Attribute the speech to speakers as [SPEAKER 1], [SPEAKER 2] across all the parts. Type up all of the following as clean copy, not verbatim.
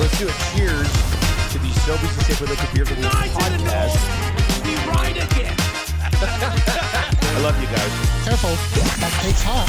[SPEAKER 1] let's do a cheers to the Sobeys and Safeway Liquid Beer for the podcast.
[SPEAKER 2] We ride again.
[SPEAKER 1] I love you guys.
[SPEAKER 3] Careful, that cake's hot.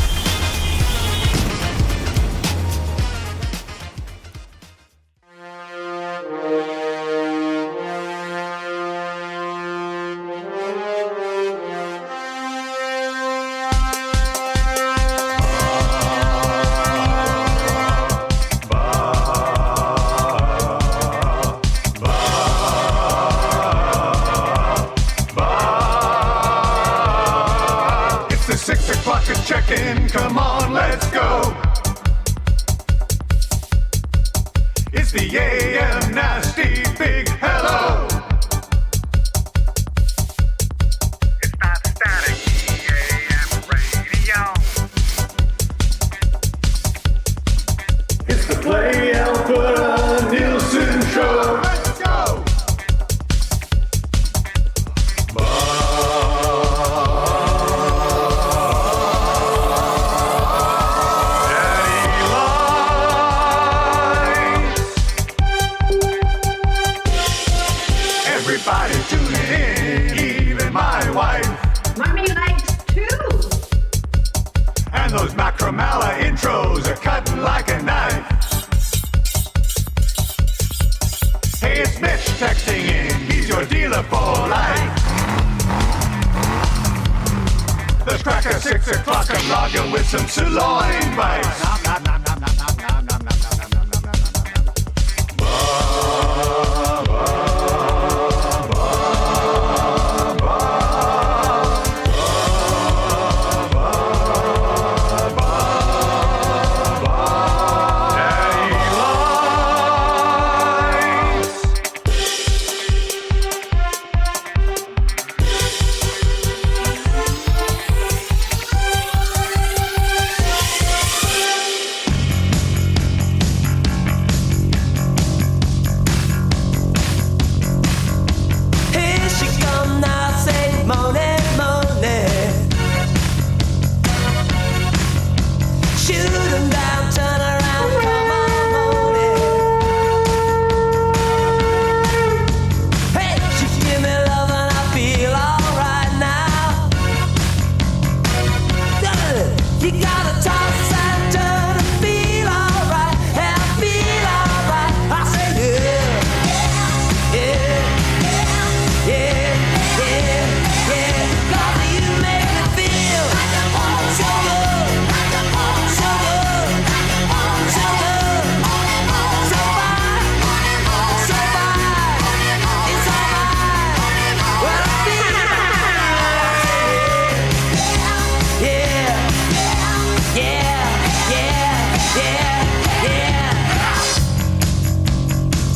[SPEAKER 4] Check-in, come on, let's go. It's the AM Nasty Big Hello. It's not static, AM radio. It's the Play Alpha Nielson Show. Let's go. Everybody tuning in, even my wife.
[SPEAKER 5] Mommy likes too.
[SPEAKER 4] And those Macromala intros are cutting like a knife. Hey, it's Mitch texting in, he's your dealer for life. Let's crack a 6 o'clock, I'm logging with some sirloin bites.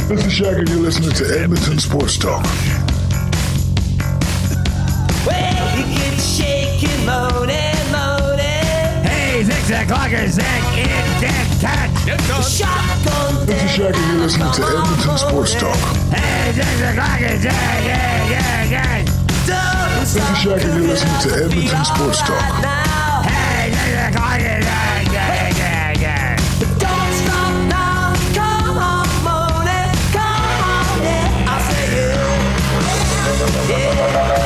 [SPEAKER 6] This is Shaq and you're listening to Edmonton Sports Talk.
[SPEAKER 7] Well, you get shaking, moaning, moaning.
[SPEAKER 2] Hey, 6 o'clock is that it catch.
[SPEAKER 7] Shotgun.
[SPEAKER 6] This is Shaq and you're listening to Edmonton Sports Talk.
[SPEAKER 2] Hey, 6 o'clock is that
[SPEAKER 6] This is Shaq and you're listening to Edmonton Sports Talk.
[SPEAKER 2] Hey, 6 o'clock is that
[SPEAKER 7] Don't stop now, come on, moaning, come on, yeah, I say yeah, yeah.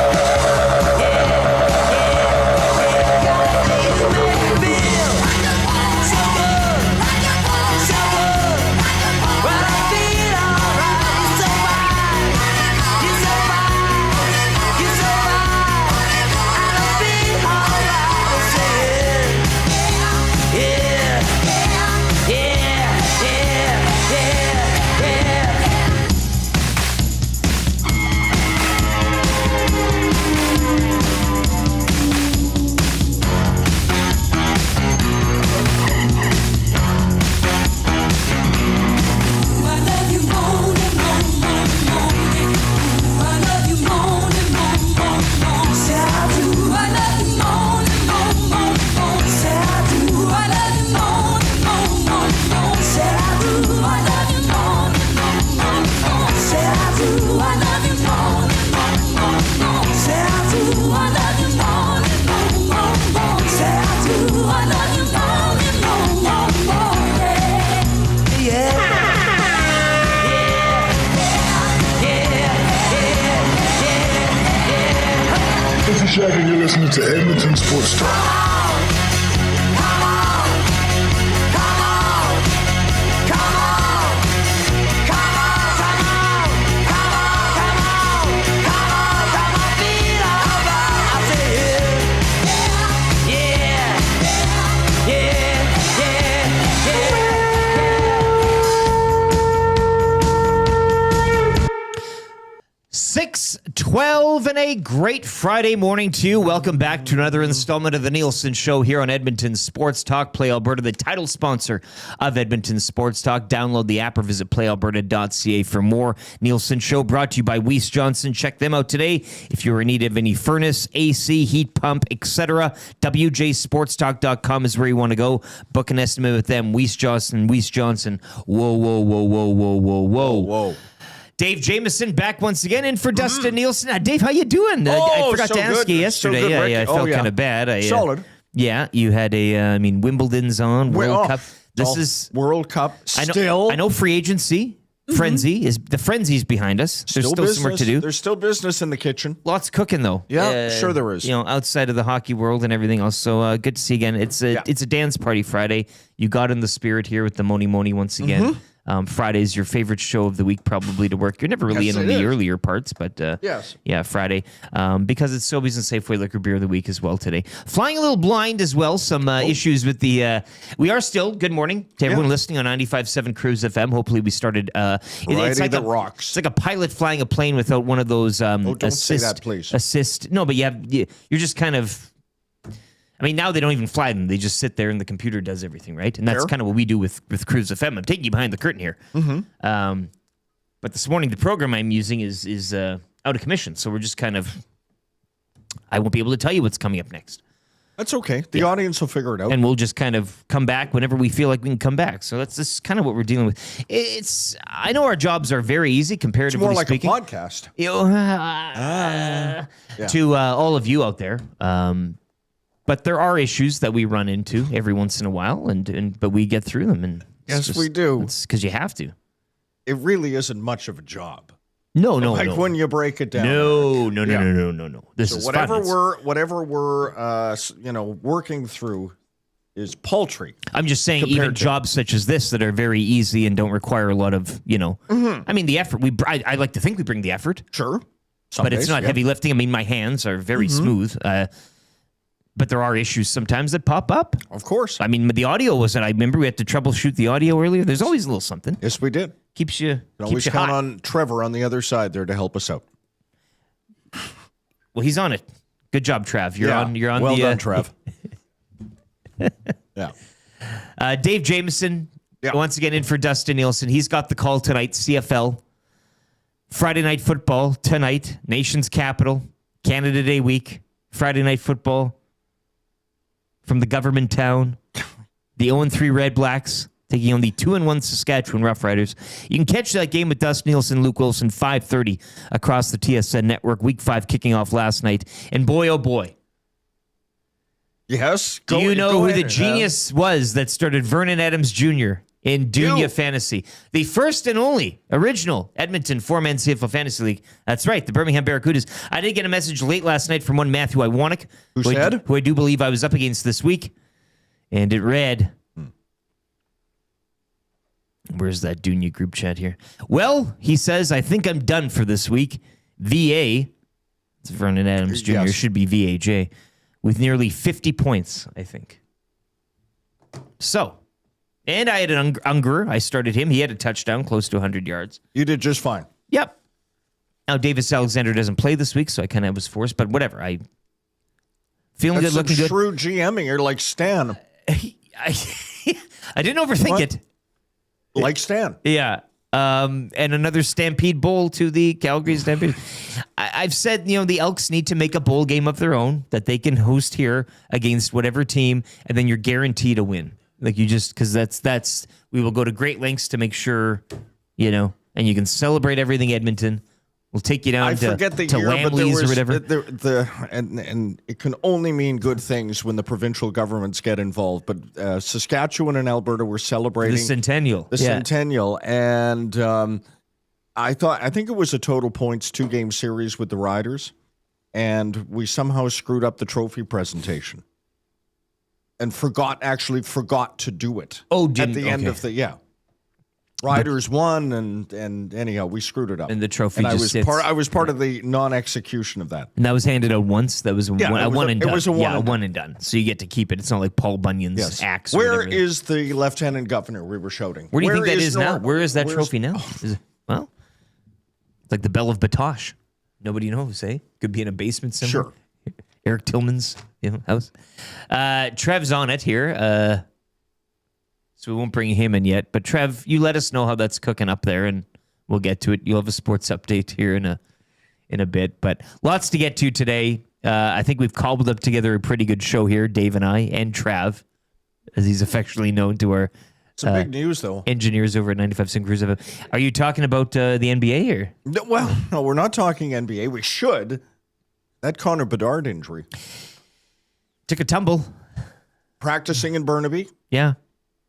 [SPEAKER 6] Shack and you're listening to Edmonton Sports Talk.
[SPEAKER 1] .12 and a great Friday morning to you. Welcome back to another installment of the Nielson Show here on Edmonton Sports Talk. Play Alberta, the title sponsor of Edmonton Sports Talk. Download the app or visit playalberta.ca for more. Nielson Show brought to you by Johnston. Check them out today if you're in need of any furnace, AC, heat pump, etc. WJSportsTalk.com is where you want to go. Book an estimate with them. Johnston. Whoa, whoa, whoa, whoa, whoa, whoa, whoa.
[SPEAKER 8] Whoa.
[SPEAKER 1] Dave Jamieson back once again in for Dustin Nielson. Dave, how you doing? I forgot to ask you yesterday.
[SPEAKER 8] So
[SPEAKER 1] I felt kind of bad.
[SPEAKER 8] Solid.
[SPEAKER 1] Yeah, you had Wimbledon's on, World Cup. This is
[SPEAKER 8] World Cup.
[SPEAKER 1] I know free agency. Frenzy is the frenzy's behind us. There's still some work to do.
[SPEAKER 8] There's still business in the kitchen.
[SPEAKER 1] Lots cooking though.
[SPEAKER 8] Yeah, sure there is.
[SPEAKER 1] Outside of the hockey world and everything else. So good to see you again. It's a dance party Friday. You got in the spirit here with the Moni Moni once again. Friday's your favorite show of the week, probably to work. You're never really in the earlier parts, but
[SPEAKER 8] yes.
[SPEAKER 1] Yeah, Friday. Because it's Sobeys and Safeway Liquor Beer of the Week as well today. Flying a little blind as well. Some issues with the... we are still... Good morning to everyone listening on 95.7 Cruise FM. Hopefully we started...
[SPEAKER 8] it's like
[SPEAKER 1] rocks. It's like a pilot flying a plane without one of those...
[SPEAKER 8] don't say that, please.
[SPEAKER 1] Assist. No, but you're just kind of... I mean, now they don't even fly them. They just sit there and the computer does everything, right? And that's kind of what we do with Cruise FM. I'm taking you behind the curtain here. But this morning, the program I'm using is out of commission. So we're just kind of... I won't be able to tell you what's coming up next.
[SPEAKER 8] That's okay. The audience will figure it out.
[SPEAKER 1] And we'll just kind of come back whenever we feel like we can come back. So that's kind of what we're dealing with. I know our jobs are very easy comparatively
[SPEAKER 8] It's more like
[SPEAKER 1] speaking.
[SPEAKER 8] a podcast.
[SPEAKER 1] To all of you out there. But there are issues that we run into every once in a while, but we get through them. And
[SPEAKER 8] yes, we do.
[SPEAKER 1] It's because you have to.
[SPEAKER 8] It really isn't much of a job.
[SPEAKER 1] No.
[SPEAKER 8] When you break it down.
[SPEAKER 1] No. This is
[SPEAKER 8] whatever
[SPEAKER 1] fun.
[SPEAKER 8] we're working through is paltry.
[SPEAKER 1] I'm just saying, even jobs such as this that are very easy and don't require a lot of, I mean, the effort. I like to think we bring the effort.
[SPEAKER 8] Sure.
[SPEAKER 1] But it's not heavy lifting. I mean, my hands are very smooth. But there are issues sometimes that pop up.
[SPEAKER 8] Of course.
[SPEAKER 1] I mean, the audio wasn't. I remember we had to troubleshoot the audio earlier. There's always a little something.
[SPEAKER 8] Yes, we did.
[SPEAKER 1] Keeps you
[SPEAKER 8] always
[SPEAKER 1] you
[SPEAKER 8] count
[SPEAKER 1] hot.
[SPEAKER 8] on Trevor on the other side there to help us out.
[SPEAKER 1] Well, he's on it. Good job, Trav. You're on.
[SPEAKER 8] Well done, Trev. Yeah.
[SPEAKER 1] Dave Jamieson once again in for Dustin Nielson. He's got the call tonight. CFL Friday night football tonight. Nation's capital. Canada Day week. Friday night football. From the government town, the 0-3 Red Blacks taking on the 2-1 Saskatchewan Roughriders. You can catch that game with Dustin Nielsen, Luke Wilson, 5:30 across the TSN network. Week 5 kicking off last night. And boy, oh boy.
[SPEAKER 8] Yes.
[SPEAKER 1] Do you know who the genius was that started Vernon Adams Jr. in Dunya Fantasy? The first and only original Edmonton 4-man CFL Fantasy League. That's right, the Birmingham Barracudas. I did get a message late last night from one Matthew Iwanek, who I do believe I was up against this week. And it read, where's that Dunya group chat here? Well, he says, I think I'm done for this week. VA, it's Vernon Adams Jr., should be VAJ, with nearly 50 points, I think. So... And I had an Unger. I started him. He had a touchdown, close to 100 yards.
[SPEAKER 8] You did just fine.
[SPEAKER 1] Yep. Now, Davis Alexander doesn't play this week, so I kind of was forced. But whatever. I feeling good, looking good.
[SPEAKER 8] Shrewd GMing. You're like Stan.
[SPEAKER 1] I didn't overthink it.
[SPEAKER 8] Like Stan.
[SPEAKER 1] Yeah. And another Stampede Bowl to the Calgary Stampeders. I've said, the Elks need to make a bowl game of their own that they can host here against whatever team, and then you're guaranteed a win. Like you just, because that's we will go to great lengths to make sure, and you can celebrate everything Edmonton. We'll take you down to Lamleys or whatever.
[SPEAKER 8] And it can only mean good things when the provincial governments get involved. But Saskatchewan and Alberta were celebrating
[SPEAKER 1] the centennial.
[SPEAKER 8] And I think it was a total points 2-game series with the Riders. and we somehow screwed up the trophy presentation and forgot to do it.
[SPEAKER 1] Oh,
[SPEAKER 8] at the end of the Riders won, and anyhow, we screwed it up.
[SPEAKER 1] And the trophy
[SPEAKER 8] and
[SPEAKER 1] just sits.
[SPEAKER 8] I was part of the non-execution of that.
[SPEAKER 1] And that was handed out once. That was a one and done.
[SPEAKER 8] It was a
[SPEAKER 1] one and done. So you get to keep it. It's not like Paul Bunyan's axe.
[SPEAKER 8] Where is the lieutenant governor we were shouting?
[SPEAKER 1] Where do you think that is now? Where is that trophy now? Is it, well, it's like the Bell of Batoche. Nobody knows, eh? Could be in a basement somewhere.
[SPEAKER 8] Sure.
[SPEAKER 1] Eric Tillman's house. Trev's on it here. So we won't bring him in yet. But Trev, you let us know how that's cooking up there, and we'll get to it. You'll have a sports update here in a bit. But lots to get to today. I think we've cobbled up together a pretty good show here, Dave and I, and Trav, as he's affectionately known to our
[SPEAKER 8] Some big news, though.
[SPEAKER 1] engineers over at 95 Cent Cruise FM. Are you talking about the NBA or?
[SPEAKER 8] No, we're not talking NBA. We should. That Connor Bedard injury.
[SPEAKER 1] Took a tumble.
[SPEAKER 8] Practicing in Burnaby.
[SPEAKER 1] Yeah.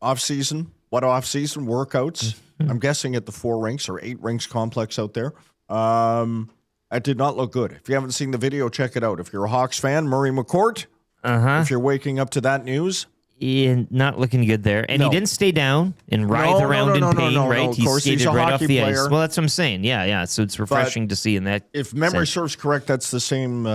[SPEAKER 8] Off-season. What off-season? Workouts. I'm guessing at the 4 rinks or 8 rinks complex out there. That did not look good. If you haven't seen the video, check it out. If you're a Hawks fan, Murray McCourt. If you're waking up to that news.
[SPEAKER 1] Not looking good there. And he didn't stay down and writhe around in pain, right?
[SPEAKER 8] Of course,
[SPEAKER 1] he
[SPEAKER 8] he's
[SPEAKER 1] skated
[SPEAKER 8] a
[SPEAKER 1] right off
[SPEAKER 8] hockey
[SPEAKER 1] the ice.
[SPEAKER 8] player.
[SPEAKER 1] Well, that's what I'm saying. Yeah. So it's refreshing to see in that.
[SPEAKER 8] If memory
[SPEAKER 1] sense.
[SPEAKER 8] serves correct, that's the same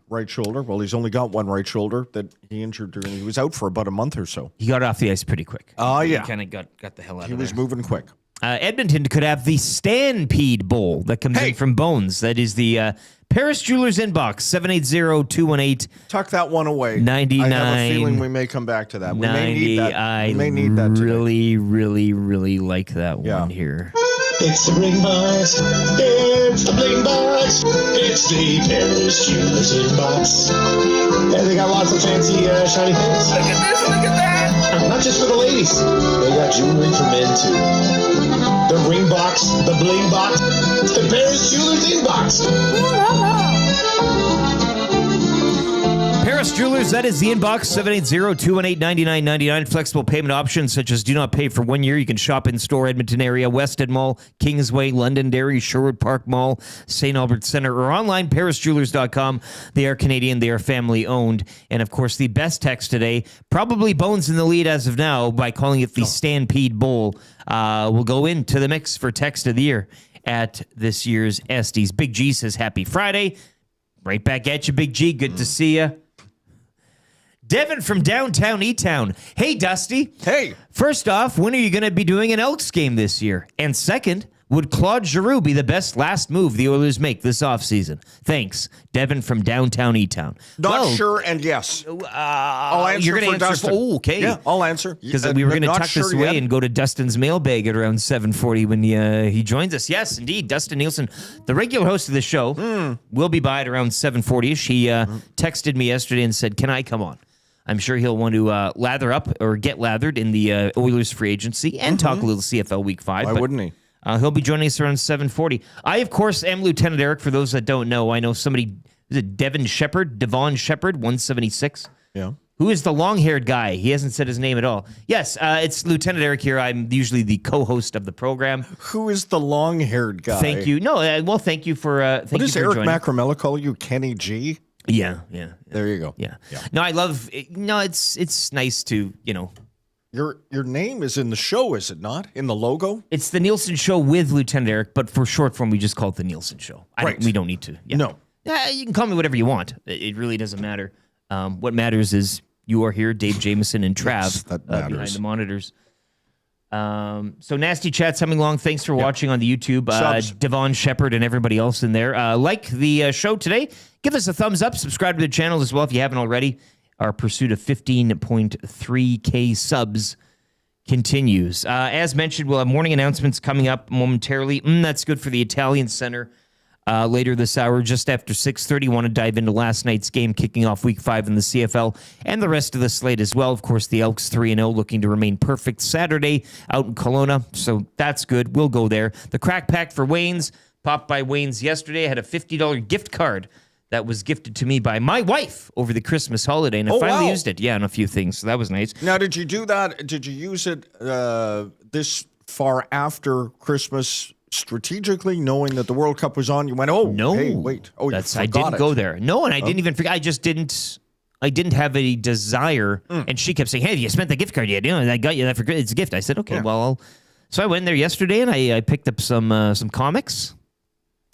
[SPEAKER 8] right shoulder. Well, he's only got one right shoulder that he injured during. He was out for about a month or so.
[SPEAKER 1] He got off the ice pretty quick.
[SPEAKER 8] Yeah.
[SPEAKER 1] He kind of got the hell out of there.
[SPEAKER 8] He was moving quick.
[SPEAKER 1] Edmonton could have the Stampede Bowl that comes in from Bones. That is the Paris Jewelers inbox, 780-218.
[SPEAKER 8] Tuck that one away.
[SPEAKER 1] 99.
[SPEAKER 8] I have a feeling we may come back to that. We may need that.
[SPEAKER 1] I
[SPEAKER 8] may need that today.
[SPEAKER 1] really like that one here.
[SPEAKER 9] It's the bling box. It's the bling box. It's the Paris Jewelers inbox. And they got lots of fancy shiny things. Look at this, look at that. Not just for the ladies. They got jewelry for men too. The ring box, the bling box, it's the Paris Jewelers inbox.
[SPEAKER 1] Paris Jewelers, that is the inbox, 780-218-9999. Flexible payment options such as do not pay for 1 year. You can shop in-store, Edmonton area, Wested Mall, Kingsway, Londonderry, Sherwood Park Mall, St. Albert Center, or online, parisjewelers.com. They are Canadian. They are family-owned. And, of course, the best text today, probably Bones in the lead as of now by calling it the Stampede Bowl, will go into the mix for text of the year at this year's Estes. Big G says, happy Friday. Right back at you, Big G. Good to see you. Devin from downtown E-Town. Hey, Dusty.
[SPEAKER 8] Hey.
[SPEAKER 1] First off, when are you going to be doing an Elks game this year? And second, would Claude Giroux be the best last move the Oilers make this offseason? Thanks, Devin from downtown E-Town.
[SPEAKER 8] Not sure, and yes. I'll answer
[SPEAKER 1] you're gonna
[SPEAKER 8] for
[SPEAKER 1] answer
[SPEAKER 8] Dustin.
[SPEAKER 1] Okay.
[SPEAKER 8] Yeah, I'll answer.
[SPEAKER 1] Because we were going to
[SPEAKER 8] Not
[SPEAKER 1] tuck
[SPEAKER 8] sure
[SPEAKER 1] this away
[SPEAKER 8] yet.
[SPEAKER 1] and go to Dustin's mailbag at around 7:40 when he joins us. Yes, indeed. Dustin Nielson, the regular host of the show, will be by at around 7:40ish. He texted me yesterday and said, can I come on? I'm sure he'll want to lather up or get lathered in the Oilers free agency and talk a little CFL Week 5.
[SPEAKER 8] Why wouldn't he?
[SPEAKER 1] He'll be joining us around 7:40. I, of course, am Lieutenant Eric. For those that don't know, I know somebody, is it Devon Shepard, 176?
[SPEAKER 8] Yeah.
[SPEAKER 1] Who is the long-haired guy? He hasn't said his name at all. Yes, it's Lieutenant Eric here. I'm usually the co-host of the program.
[SPEAKER 8] Who is the long-haired guy?
[SPEAKER 1] Thank you. No, well, thank you for
[SPEAKER 8] What does Eric Macramella call you? Kenny G?
[SPEAKER 1] Yeah.
[SPEAKER 8] There you go.
[SPEAKER 1] Yeah. No, I love. No, it's nice to
[SPEAKER 8] Your name is in the show, is it not? In the logo?
[SPEAKER 1] It's the Nielson Show with Lieutenant Eric, but for short form, we just call it the Nielson Show. We don't need to. Yeah.
[SPEAKER 8] No.
[SPEAKER 1] You can call me whatever you want. It really doesn't matter. What matters is you are here, Dave Jamieson and Trav,
[SPEAKER 8] Yes, that matters.
[SPEAKER 1] behind the monitors. So Nasty Chat's coming along. Thanks for watching on the YouTube. Devon Shepard and everybody else in there. Like the show today, give us a thumbs up. Subscribe to the channel as well if you haven't already. Our pursuit of 15.3K subs continues. As mentioned, we'll have morning announcements coming up momentarily. That's good for the Italian Center. Later this hour, just after 6:30, want to dive into last night's game, kicking off Week 5 in the CFL, and the rest of the slate as well. Of course, the Elks 3-0, looking to remain perfect Saturday out in Kelowna, so that's good. We'll go there. The crack pack for Wayne's, popped by Wayne's yesterday. I had a $50 gift card that was gifted to me by my wife over the Christmas holiday, and I finally used it. Yeah, on a few things, so that was nice.
[SPEAKER 8] Now, did you do that? Did you use it this far after Christmas strategically, knowing that the World Cup was on, you went, oh,
[SPEAKER 1] No.
[SPEAKER 8] hey, wait. Oh, you
[SPEAKER 1] I
[SPEAKER 8] forgot
[SPEAKER 1] didn't
[SPEAKER 8] it.
[SPEAKER 1] go there. No, and I didn't even forget. I just didn't. I didn't have a desire. And she kept saying, "Hey, you spent the gift card yet? You know, I got you that for it's a gift." I said, "Okay, well." So I went there yesterday and I picked up some comics.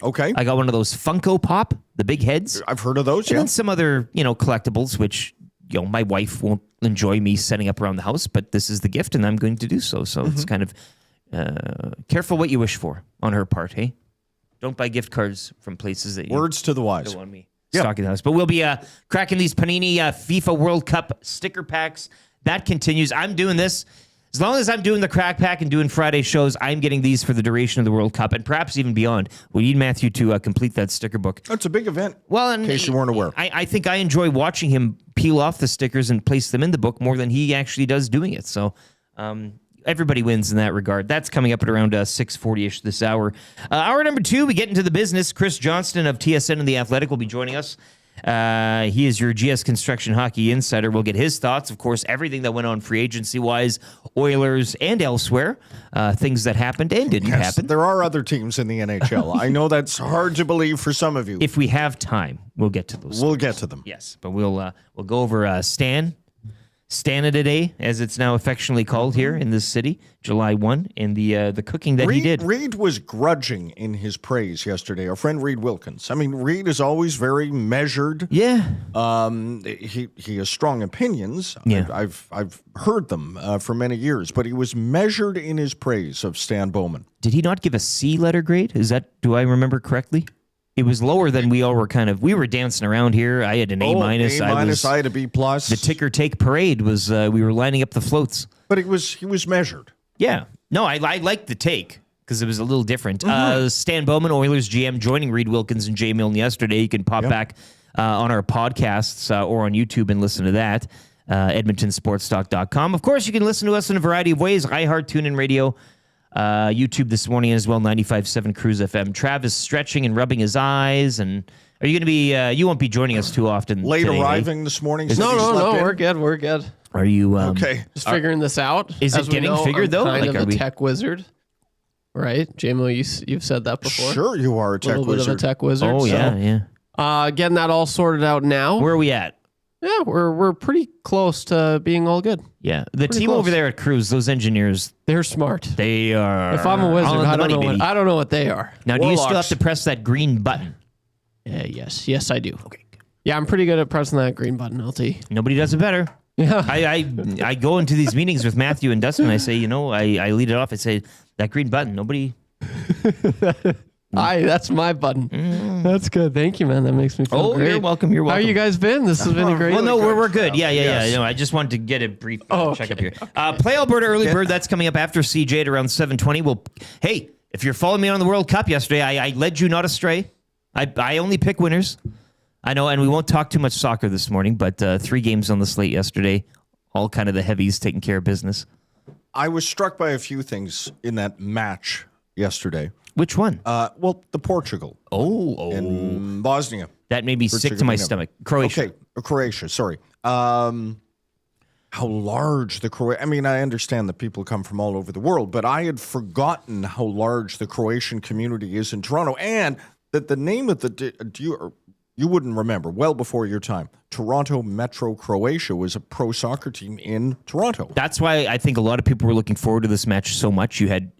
[SPEAKER 8] Okay.
[SPEAKER 1] I got one of those Funko Pop, the big heads.
[SPEAKER 8] I've heard of those,
[SPEAKER 1] And
[SPEAKER 8] yeah.
[SPEAKER 1] then some other, collectibles, which, my wife won't enjoy me setting up around the house, but this is the gift and I'm going to do so. So it's kind of careful what you wish for on her part, hey? Don't buy gift cards from places that you
[SPEAKER 8] Words to the wise.
[SPEAKER 1] don't want me stocking the house. But we'll be cracking these Panini FIFA World Cup sticker packs. That continues. I'm doing this. As long as I'm doing the crack pack and doing Friday shows, I'm getting these for the duration of the World Cup and perhaps even beyond. We need Matthew to complete that sticker book.
[SPEAKER 8] That's a big event,
[SPEAKER 1] Well, in
[SPEAKER 8] case you weren't aware.
[SPEAKER 1] I think I enjoy watching him peel off the stickers and place them in the book more than he actually does doing it. So everybody wins in that regard. That's coming up at around 6:40-ish this hour. Hour number 2, we get into the business. Chris Johnston of TSN and The Athletic will be joining us. He is your GS Construction Hockey Insider. We'll get his thoughts, of course, everything that went on free agency-wise, Oilers and elsewhere, things that happened and didn't happen.
[SPEAKER 8] There are other teams in the NHL. I know that's hard to believe for some of you.
[SPEAKER 1] If we have time, we'll get to those.
[SPEAKER 8] We'll get to them.
[SPEAKER 1] Yes, but we'll go over Stanada Day, as it's now affectionately called here in this city, July 1, and the cooking that he did.
[SPEAKER 8] Reed was grudging in his praise yesterday. Our friend Reed Wilkins. I mean, Reed is always very measured.
[SPEAKER 1] Yeah.
[SPEAKER 8] He has strong opinions.
[SPEAKER 1] Yeah.
[SPEAKER 8] I've heard them for many years, but he was measured in his praise of Stan Bowman.
[SPEAKER 1] Did he not give a C letter grade? Do I remember correctly? It was lower than we all were we were dancing around here. I had an A minus.
[SPEAKER 8] I had a B plus.
[SPEAKER 1] The ticker take parade was, we were lining up the floats.
[SPEAKER 8] But he was measured.
[SPEAKER 1] Yeah. No, I liked the take because it was a little different. Stan Bowman, Oilers GM, joining Reed Wilkins and Jay Milne yesterday. You can pop back on our podcasts or on YouTube and listen to that. EdmontonSportsTalk.com. Of course, you can listen to us in a variety of ways. iHeart, TuneIn Radio, YouTube this morning as well, 95.7 Cruise FM. Travis stretching and rubbing his eyes. And are you going to be, you won't be joining us too often
[SPEAKER 8] Late
[SPEAKER 1] today,
[SPEAKER 8] arriving this morning?
[SPEAKER 3] No, we're good.
[SPEAKER 1] Are you,
[SPEAKER 8] Okay.
[SPEAKER 3] Just figuring this out.
[SPEAKER 1] Is it
[SPEAKER 3] As we
[SPEAKER 1] getting
[SPEAKER 3] know,
[SPEAKER 1] figured,
[SPEAKER 3] I'm
[SPEAKER 1] though?
[SPEAKER 3] Kind
[SPEAKER 1] Like,
[SPEAKER 3] of
[SPEAKER 1] are
[SPEAKER 3] a
[SPEAKER 1] we-
[SPEAKER 3] tech wizard, right? JMO, you've said that before.
[SPEAKER 8] Sure, you are a
[SPEAKER 3] A
[SPEAKER 8] tech
[SPEAKER 3] little bit of a
[SPEAKER 8] wizard.
[SPEAKER 3] tech wizard.
[SPEAKER 1] Oh,
[SPEAKER 3] so,
[SPEAKER 1] yeah.
[SPEAKER 3] getting that all sorted out now.
[SPEAKER 1] Where are we at?
[SPEAKER 3] Yeah, we're pretty close to being all good.
[SPEAKER 1] Yeah. The team
[SPEAKER 3] close.
[SPEAKER 1] over there at Cruise, those engineers,
[SPEAKER 3] They're smart.
[SPEAKER 1] they are.
[SPEAKER 3] If I'm a wizard,
[SPEAKER 1] on the
[SPEAKER 3] I don't
[SPEAKER 1] money,
[SPEAKER 3] know
[SPEAKER 1] baby.
[SPEAKER 3] what I don't know what they are.
[SPEAKER 1] Now, do you still have
[SPEAKER 8] Warlocks.
[SPEAKER 1] to press that green button?
[SPEAKER 3] Yes, I do. Okay. Yeah, I'm pretty good at pressing that green button, LT.
[SPEAKER 1] Nobody does it better.
[SPEAKER 3] Yeah.
[SPEAKER 1] I go into these meetings with Matthew and Dustin. And I say, I lead it off. I say, that green button, nobody.
[SPEAKER 3] That's my button. That's good. Thank you, man. That makes me feel
[SPEAKER 1] Oh,
[SPEAKER 3] great.
[SPEAKER 1] you're welcome. You're welcome.
[SPEAKER 3] How you guys been? This has been a great.
[SPEAKER 1] Well, no,
[SPEAKER 8] Really
[SPEAKER 1] we're
[SPEAKER 8] good.
[SPEAKER 1] good. Yeah.
[SPEAKER 8] Yes.
[SPEAKER 1] I just wanted to get a brief checkup here.
[SPEAKER 3] Okay.
[SPEAKER 1] Play Alberta Early Bird, that's coming up after CJ at around 7:20. Well, hey, if you're following me on the World Cup yesterday, I led you not astray. I only pick winners. I know, and we won't talk too much soccer this morning, but 3 games on the slate yesterday, all kind of the heavies taking care of business.
[SPEAKER 8] I was struck by a few things in that match yesterday.
[SPEAKER 1] Which one?
[SPEAKER 8] Well, the Portugal in Bosnia.
[SPEAKER 1] That made me sick to my
[SPEAKER 8] Herzegovina.
[SPEAKER 1] stomach. Croatia.
[SPEAKER 8] Okay, Croatia. Sorry. How large the Croatian... I mean, I understand that people come from all over the world, but I had forgotten how large the Croatian community is in Toronto, and that the name of the... You wouldn't remember, well before your time. Toronto Metro Croatia was a pro soccer team in Toronto.
[SPEAKER 1] That's why I think a lot of people were looking forward to this match so much. You had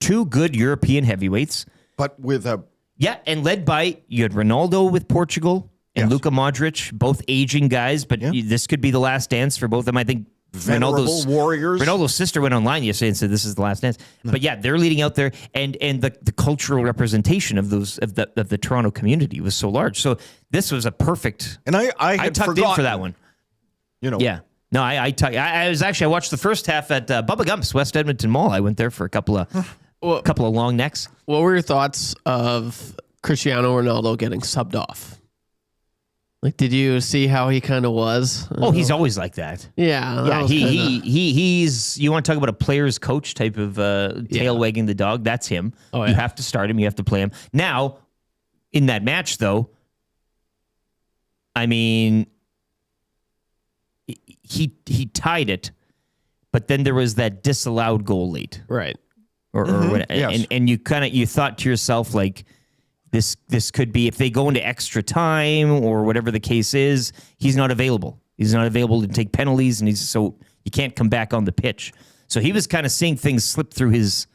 [SPEAKER 1] 2 good European heavyweights.
[SPEAKER 8] But with a...
[SPEAKER 1] Yeah, and led by, you had Ronaldo with Portugal and
[SPEAKER 8] Yes.
[SPEAKER 1] Luka Modric, both aging guys, but this could be the last dance for both of them. I think
[SPEAKER 8] Venerable warriors.
[SPEAKER 1] Ronaldo's sister went online yesterday and said this is the last dance. But yeah, they're leading out there, and the cultural representation of the Toronto community was so large. So this was a perfect.
[SPEAKER 8] And I had
[SPEAKER 1] tucked
[SPEAKER 8] forgotten,
[SPEAKER 1] in for that one. Yeah. No, I watched the first half at Bubba Gump's West Edmonton Mall. I went there for a couple of long necks.
[SPEAKER 3] What were your thoughts of Cristiano Ronaldo getting subbed off? Like, did you see how he kind of was?
[SPEAKER 1] Oh, he's always like that.
[SPEAKER 3] Yeah.
[SPEAKER 1] Yeah, he's. You want to talk about a player's coach type of tail wagging the dog? That's him.
[SPEAKER 3] Oh,
[SPEAKER 1] You
[SPEAKER 3] yeah.
[SPEAKER 1] have to start him. You have to play him. Now, in that match, though, I mean, he tied it, but then there was that disallowed goal late.
[SPEAKER 3] Right.
[SPEAKER 1] or what,
[SPEAKER 8] Yes.
[SPEAKER 1] and you thought to yourself like this could be if they go into extra time or whatever the case is, he's not available. He's not available to take penalties, and so you can't come back on the pitch. So he was kind of seeing things slip through his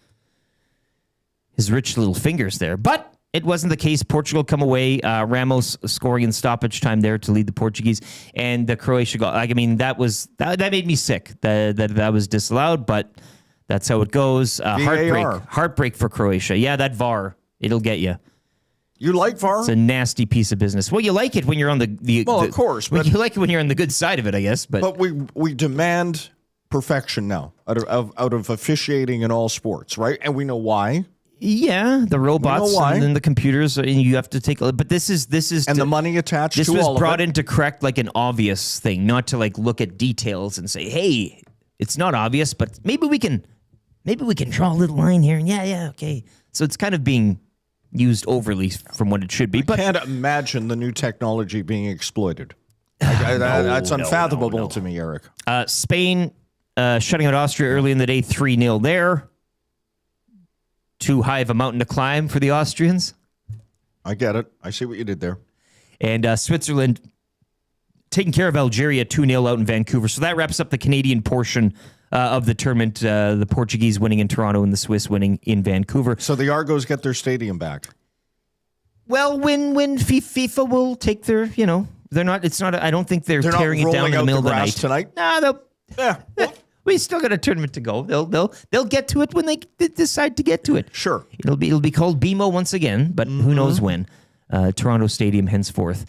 [SPEAKER 1] rich little fingers there, but. It wasn't the case. Portugal come away. Ramos scoring in stoppage time there to lead the Portuguese, and the Croatia goal. I mean, that made me sick. That was disallowed, but that's how it goes. Heartbreak for Croatia. Yeah, that VAR, it'll get you.
[SPEAKER 8] You like VAR?
[SPEAKER 1] It's a nasty piece of business. Well, you like it when you're on
[SPEAKER 8] of course, but
[SPEAKER 1] you like it when you're on the good side of it, I guess. But
[SPEAKER 8] we demand perfection now out of officiating in all sports, right? And we know why.
[SPEAKER 1] Yeah, the robots and the computers, and you have to take a look. But this is
[SPEAKER 8] and the money attached to all of it.
[SPEAKER 1] This was brought in to correct like an obvious thing, not to like look at details and say, hey, it's not obvious, but maybe we can draw a little line here. And yeah, okay. So it's kind of being used overly from what it should be. But
[SPEAKER 8] I can't imagine the new technology being exploited. That's unfathomable to me, Eric.
[SPEAKER 1] Spain shutting out Austria early in the day, 3-0 there. Too high of a mountain to climb for the Austrians.
[SPEAKER 8] I get it. I see what you did there.
[SPEAKER 1] And Switzerland taking care of Algeria 2-0 out in Vancouver. So that wraps up the Canadian portion of the tournament. The Portuguese winning in Toronto and the Swiss winning in Vancouver.
[SPEAKER 8] So the Argos get their stadium back.
[SPEAKER 1] Well, when FIFA will take their, they're not. It's not. I don't think they're tearing it down in the middle of the night
[SPEAKER 8] tonight.
[SPEAKER 1] No,
[SPEAKER 8] Yeah.
[SPEAKER 1] we still got a tournament to go. They'll get to it when they decide to get to it.
[SPEAKER 8] Sure.
[SPEAKER 1] It'll be called BMO once again, but who knows when. Toronto Stadium henceforth.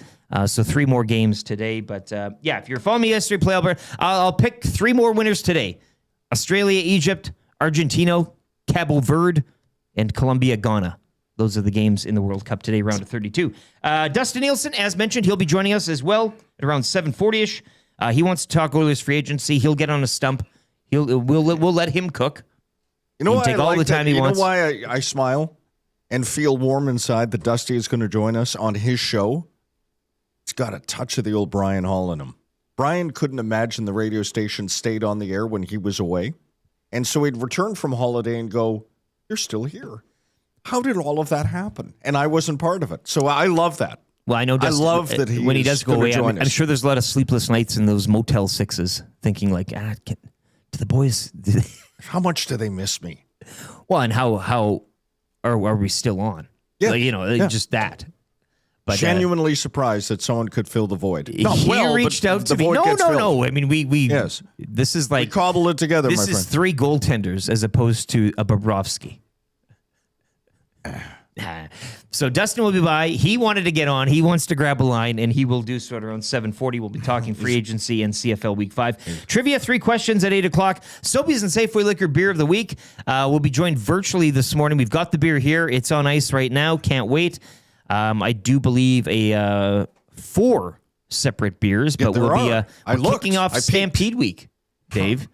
[SPEAKER 1] So 3 more games today. But if you're following me yesterday, Play Alberta, I'll pick 3 more winners today. Australia, Egypt, Argentina, Cabo Verde, and Colombia, Ghana. Those are the games in the World Cup today, round of 32. Dustin Nielson, as mentioned, he'll be joining us as well at around 7:40-ish. He wants to talk Oilers free agency. He'll get on a stump. We'll let him cook.
[SPEAKER 8] You know why
[SPEAKER 1] take all the time he wants.
[SPEAKER 8] You know why I smile and feel warm inside that Dusty is going to join us on his show? It's got a touch of the old Brian Hall in him. Brian couldn't imagine the radio station stayed on the air when he was away. And so he'd return from holiday and go, you're still here. How did all of that happen? And I wasn't part of it. So I love that.
[SPEAKER 1] Well, I know Dustin,
[SPEAKER 8] I love that
[SPEAKER 1] when he does go away, I'm sure there's a lot of sleepless nights in those Motel 6s thinking like, do the boys...
[SPEAKER 8] How much do they miss me?
[SPEAKER 1] Well, and how are we still on?
[SPEAKER 8] Yeah.
[SPEAKER 1] Just that. But
[SPEAKER 8] genuinely surprised that someone could fill the void.
[SPEAKER 1] He reached out to me. No. I mean, we
[SPEAKER 8] yes.
[SPEAKER 1] This is like...
[SPEAKER 8] We cobbled it together, my friend.
[SPEAKER 1] This is 3 goaltenders as opposed to a Bobrovsky. So Dustin will be by. He wanted to get on. He wants to grab a line, and he will do so at around 7:40. We'll be talking free agency and CFL Week 5. Trivia, 3 questions at 8 o'clock. Sobeys and Safeway Liquor Beer of the Week. We'll be joined virtually this morning. We've got the beer here. It's on ice right now. Can't wait. I do believe 4 separate beers, but we'll be kicking off Stampede Week, Dave.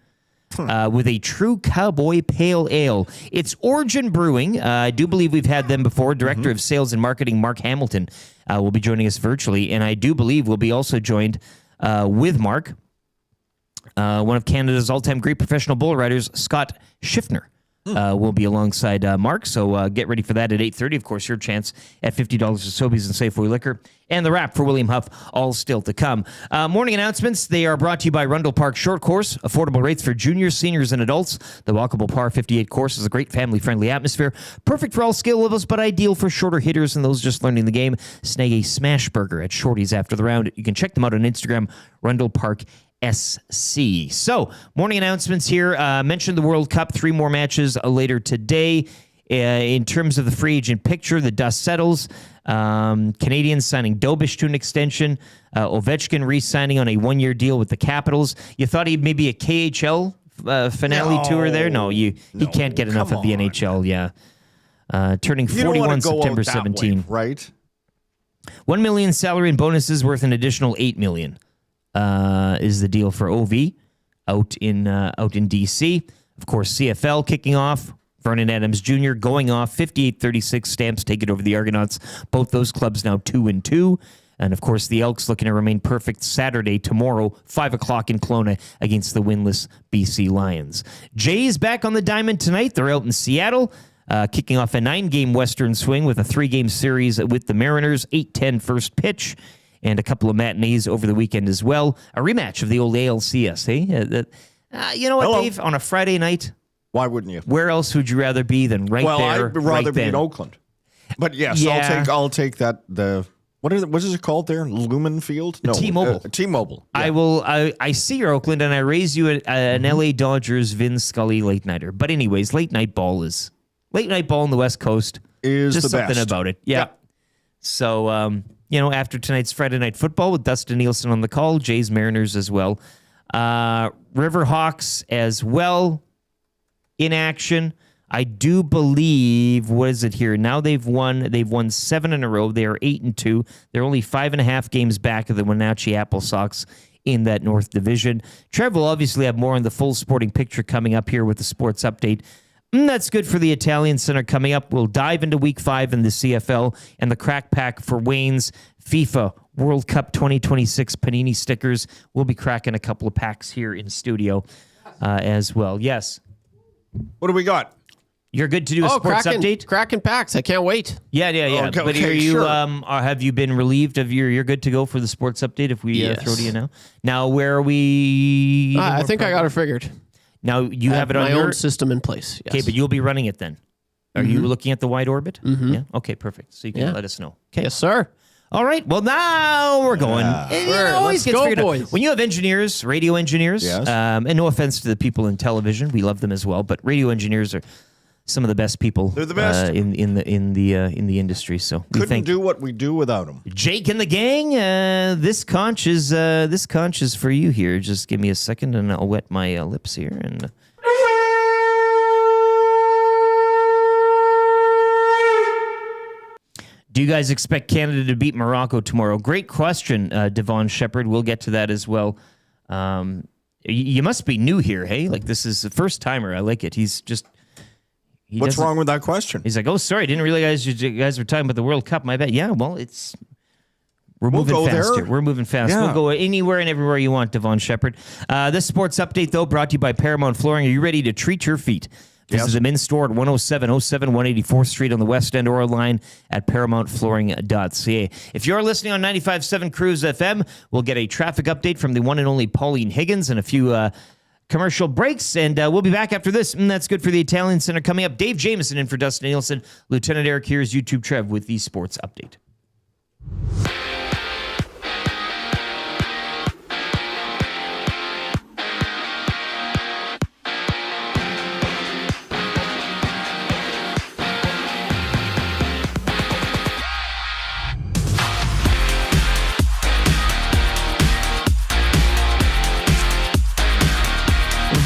[SPEAKER 1] With a true cowboy pale ale. It's Origin Brewing. I do believe we've had them before. Director of Sales and Marketing, Mark Hamilton, will be joining us virtually. And I do believe we'll be also joined with Mark, one of Canada's all-time great professional bull riders, Scott Schiffner. Will be alongside Mark, so get ready for that at 8:30. Of course, your chance at $50 at Sobeys and Safeway Liquor. And the wrap for William Huff, all still to come. Morning announcements, they are brought to you by Rundle Park Short Course. Affordable rates for juniors, seniors, and adults. The walkable par 58 course is a great family-friendly atmosphere. Perfect for all skill levels, but ideal for shorter hitters and those just learning the game. Snag a smash burger at Shorty's after the round. You can check them out on Instagram, Rundle Park SC. So, morning announcements here. Mentioned the World Cup, 3 more matches later today. In terms of the free agent picture, the dust settles. Canadians signing Dobish to an extension. Ovechkin re-signing on a 1-year deal with the Capitals. You thought he'd maybe a KHL finale tour there? No, he can't get enough of the NHL, yeah. Turning 41 September 17.
[SPEAKER 8] Way, right?
[SPEAKER 1] $1 million salary and bonuses worth an additional $8 million. Is the deal for OV out in DC. Of course, CFL kicking off. Vernon Adams Jr. going off. 58-36 Stamps take it over the Argonauts. Both those clubs now 2-2. And, of course, the Elks looking to remain perfect Saturday, tomorrow, 5 o'clock in Kelowna against the winless BC Lions. Jays back on the diamond tonight. They're out in Seattle, kicking off a 9-game Western swing with a 3-game series with the Mariners, 8:10 first pitch, and a couple of matinees over the weekend as well. A rematch of the old ALCS, hey? You know what,
[SPEAKER 8] Hello.
[SPEAKER 1] Dave? On a Friday night,
[SPEAKER 8] Why wouldn't you?
[SPEAKER 1] where else would you rather be than right there?
[SPEAKER 8] I'd rather
[SPEAKER 1] right
[SPEAKER 8] be in
[SPEAKER 1] then?
[SPEAKER 8] Oakland. But yes,
[SPEAKER 1] Yeah.
[SPEAKER 8] I'll take that. What is it called there? Lumen Field? No,
[SPEAKER 1] T-Mobile.
[SPEAKER 8] T-Mobile. Yeah.
[SPEAKER 1] I see your Oakland, and I raise you an LA Dodgers Vin Scully late nighter. But anyways, late night ball on the West Coast
[SPEAKER 8] Is
[SPEAKER 1] just
[SPEAKER 8] the
[SPEAKER 1] something
[SPEAKER 8] best.
[SPEAKER 1] about it. Yeah. So after tonight's Friday night football with Dustin Nielson on the call, Jays Mariners as well, Riverhawks as well in action. I do believe, what is it here? Now they've won 7 in a row. They are 8-2. They're only 5.5 games back of the Wenatchee Apple Sox in that North Division. Trev will obviously have more on the full sporting picture coming up here with the sports update. That's good for the Italian Center coming up. We'll dive into Week 5 in the CFL and the crack pack for Wayne's FIFA World Cup 2026 Panini stickers. We'll be cracking a couple of packs here in studio as well. Yes.
[SPEAKER 8] What do we got?
[SPEAKER 1] You're good to do a sports update?
[SPEAKER 3] Cracking packs. I can't wait.
[SPEAKER 1] Yeah.
[SPEAKER 8] Okay,
[SPEAKER 1] But are you,
[SPEAKER 8] sure.
[SPEAKER 1] have you been relieved of you're good to go for the sports update if we throw to you now? Now, where are we?
[SPEAKER 3] I think I got it figured.
[SPEAKER 1] Now, you have it on
[SPEAKER 3] my
[SPEAKER 1] your
[SPEAKER 3] own system in place. Yes.
[SPEAKER 1] Okay, but you'll be running it then. Are you looking at the wide orbit?
[SPEAKER 3] Mm-hmm.
[SPEAKER 1] Yeah. Okay, perfect. So you can let us know. Okay.
[SPEAKER 3] Yes, sir.
[SPEAKER 1] All right. Well, now we're going. It always
[SPEAKER 3] Let's
[SPEAKER 1] gets
[SPEAKER 3] go,
[SPEAKER 1] figured out.
[SPEAKER 3] boys.
[SPEAKER 1] When you have engineers, radio engineers,
[SPEAKER 8] Yes.
[SPEAKER 1] and no offense to the people in television, we love them as well, but radio engineers are some of the best people.
[SPEAKER 8] They're the best.
[SPEAKER 1] in the industry. So we
[SPEAKER 8] Couldn't
[SPEAKER 1] thank
[SPEAKER 8] do what we do without them.
[SPEAKER 1] Jake and the gang. This conch is for you here. Just give me a second, and I'll wet my lips here and. Do you guys expect Canada to beat Morocco tomorrow? Great question, Devon Shepard. We'll get to that as well. You must be new here, hey? Like, this is the first timer. I like it.
[SPEAKER 8] What's wrong with that question?
[SPEAKER 1] He's like, oh, sorry, I didn't realize you guys were talking about the World Cup. My bad. Yeah, well, we're moving
[SPEAKER 8] go
[SPEAKER 1] fast
[SPEAKER 8] there.
[SPEAKER 1] here. We're moving fast.
[SPEAKER 8] Yeah.
[SPEAKER 1] We'll go anywhere and everywhere you want, Devon Shepard. This sports update, though, brought to you by Paramount Flooring. Are you ready to treat your feet? Visit the men's store at 10707 184th Street on the West End or online at ParamountFlooring.ca. If you're listening on 95.7 Cruise FM, we'll get a traffic update from the one and only Pauline Higgins and a few commercial breaks, and we'll be back after this. That's good for the Italian Center. Coming up, Dave Jamieson in for Dustin Nielson. Lieutenant Eric here's YouTube Trev with the sports update.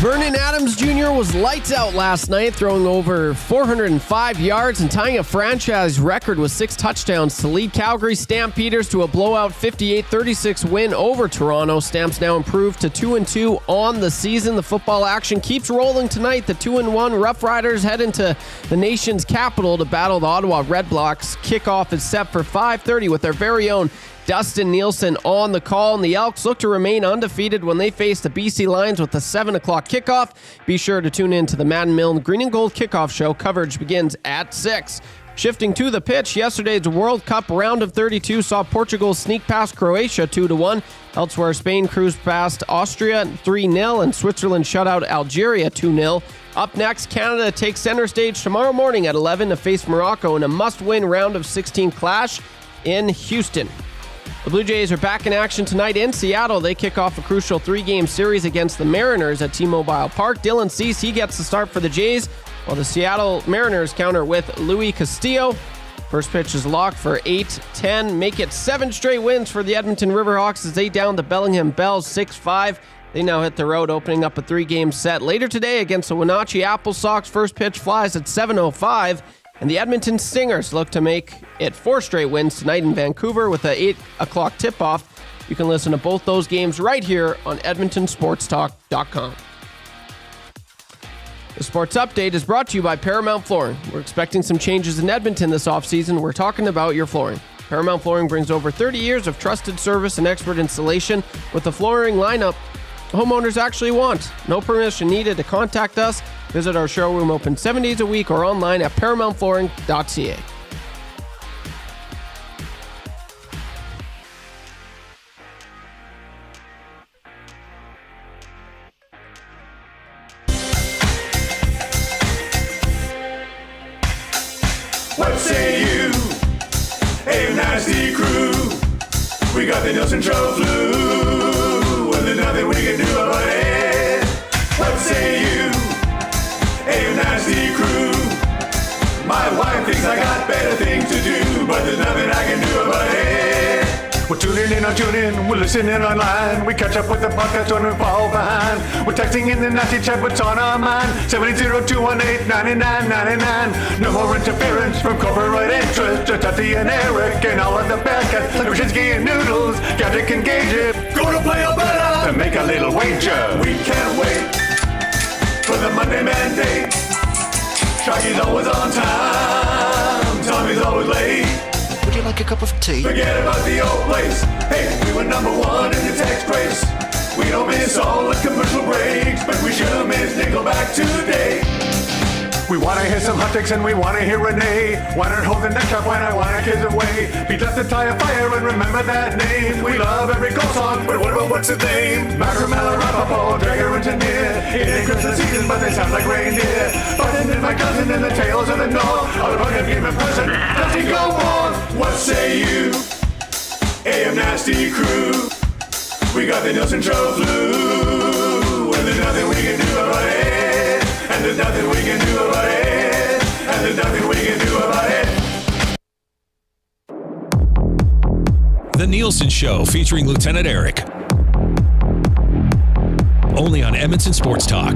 [SPEAKER 3] Vernon Adams Jr. was lights out last night, throwing over 405 yards and tying a franchise record with 6 touchdowns to lead Calgary Stampeders to a blowout 58-36 win over Toronto. Stamps now improved to 2-2 on the season. The football action keeps rolling tonight. The 2-1 Rough Riders head into the nation's capital to battle the Ottawa Red Blacks. Kickoff is set for 5:30 with their very own Dustin Nielson on the call, and the Elks look to remain undefeated when they face the BC Lions with a 7 o'clock kickoff. Be sure to tune in to the Madden Milne Green and Gold Kickoff Show. Coverage begins at 6. Shifting to the pitch, yesterday's World Cup round of 32 saw Portugal sneak past Croatia 2-1. Elsewhere, Spain cruised past Austria 3-0, and Switzerland shut out Algeria 2-0. Up next, Canada takes center stage tomorrow morning at 11 to face Morocco in a must-win round of 16 clash in Houston. The Blue Jays are back in action tonight in Seattle. They kick off a crucial 3-game series against the Mariners at T-Mobile Park. Dylan Cease, he gets the start for the Jays, while the Seattle Mariners counter with Luis Castillo. First pitch is locked for 8-10. Make it 7 straight wins for the Edmonton Riverhawks as they down the Bellingham Bells 6-5. They now hit the road, opening up a 3-game set later today against the Wenatchee Apple Sox. First pitch flies at 7:05. And the Edmonton Stingers look to make it 4 straight wins tonight in Vancouver with a 8 o'clock tip-off. You can listen to both those games right here on EdmontonSportsTalk.com. The Sports Update is brought to you by Paramount Flooring. We're expecting some changes in Edmonton this offseason. We're talking about your flooring. Paramount Flooring brings over 30 years of trusted service and expert installation with the flooring lineup homeowners actually want. No permission needed to contact us. Visit our showroom open 7 days a week or online at paramountflooring.ca.
[SPEAKER 4] What say you? Hey, nasty crew. We got the Nielson Show flu. Well, there's nothing we can do about it. What say you? Hey, nasty crew. My wife thinks I got better things to do, but there's nothing I can do about it. We're tuning in on TuneIn, we're listening online. We catch up with the podcast when we fall behind. We're texting in the nasty chat, what's on our mind? 780-218-9999. No more interference from corporate interest. Just Dusty and Eric and all of the bad cats. Like Brzezinski and Noodles, Gadget can gauge it. Go to Play Alberta and make a little wager. We can't wait for the Monday mandate. Shaggy's always on time, Tommy's always late.
[SPEAKER 10] Would you like a cup of tea?
[SPEAKER 4] Forget about the old place. Hey, we were number one in the text race. We don't miss all the commercial breaks, but we sure miss Nickelback today. We want to hear some hot takes and we want to hear Renee. Why not hold the neck up when I want our kids away? Be left to tie a fire and remember that name. We love every goal song, but what about what's the name? Macramella, Rapapo, Dragger, Engineer. It ain't Christmas season, but they sound like reindeer. Button and my cousin and the tales of the north. All about him, game in person. Does he go on? What say you? AM Nasty crew. We got the Nielson Show flu. Well, there's nothing we can do about it. And there's nothing we can do about it. And there's nothing we can do about it.
[SPEAKER 11] The Nielson Show featuring Lieutenant Eric. Only on Edmonton Sports Talk.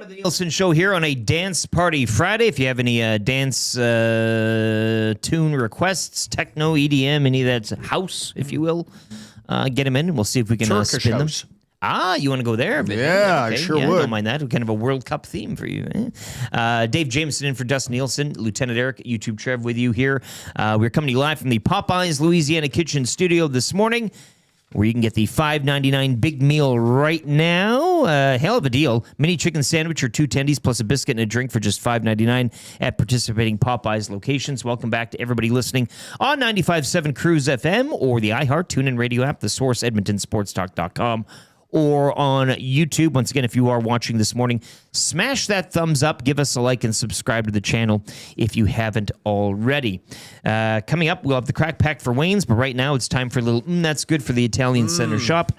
[SPEAKER 1] The Nielson Show here on a Dance Party Friday. If you have any dance tune requests, techno, EDM, any of that's house, if you will, get them in and we'll see if we can
[SPEAKER 8] Turkish
[SPEAKER 1] spin
[SPEAKER 8] house.
[SPEAKER 1] them. Ah, you want to go there?
[SPEAKER 8] Yeah, I sure would.
[SPEAKER 1] Don't mind that. Kind of a World Cup theme for you. Dave Jamieson in for Dustin Nielsen, Lieutenant Eric, YouTube Trev with you here. We're coming to you live from the Popeyes Louisiana Kitchen Studio this morning, where you can get the $5.99 big meal right now. Hell of a deal. Mini chicken sandwich or 2 tendies plus a biscuit and a drink for just $5.99 at participating Popeyes locations. Welcome back to everybody listening on 95.7 Cruise FM or the iHeart TuneIn radio app, the source, EdmontonSportsTalk.com, or on YouTube. Once again, if you are watching this morning, smash that thumbs up, give us a like, and subscribe to the channel if you haven't already. Coming up, we'll have the Crack Pack for Wayne's, but right now it's time for a little That's Good for the Italian Center Shop.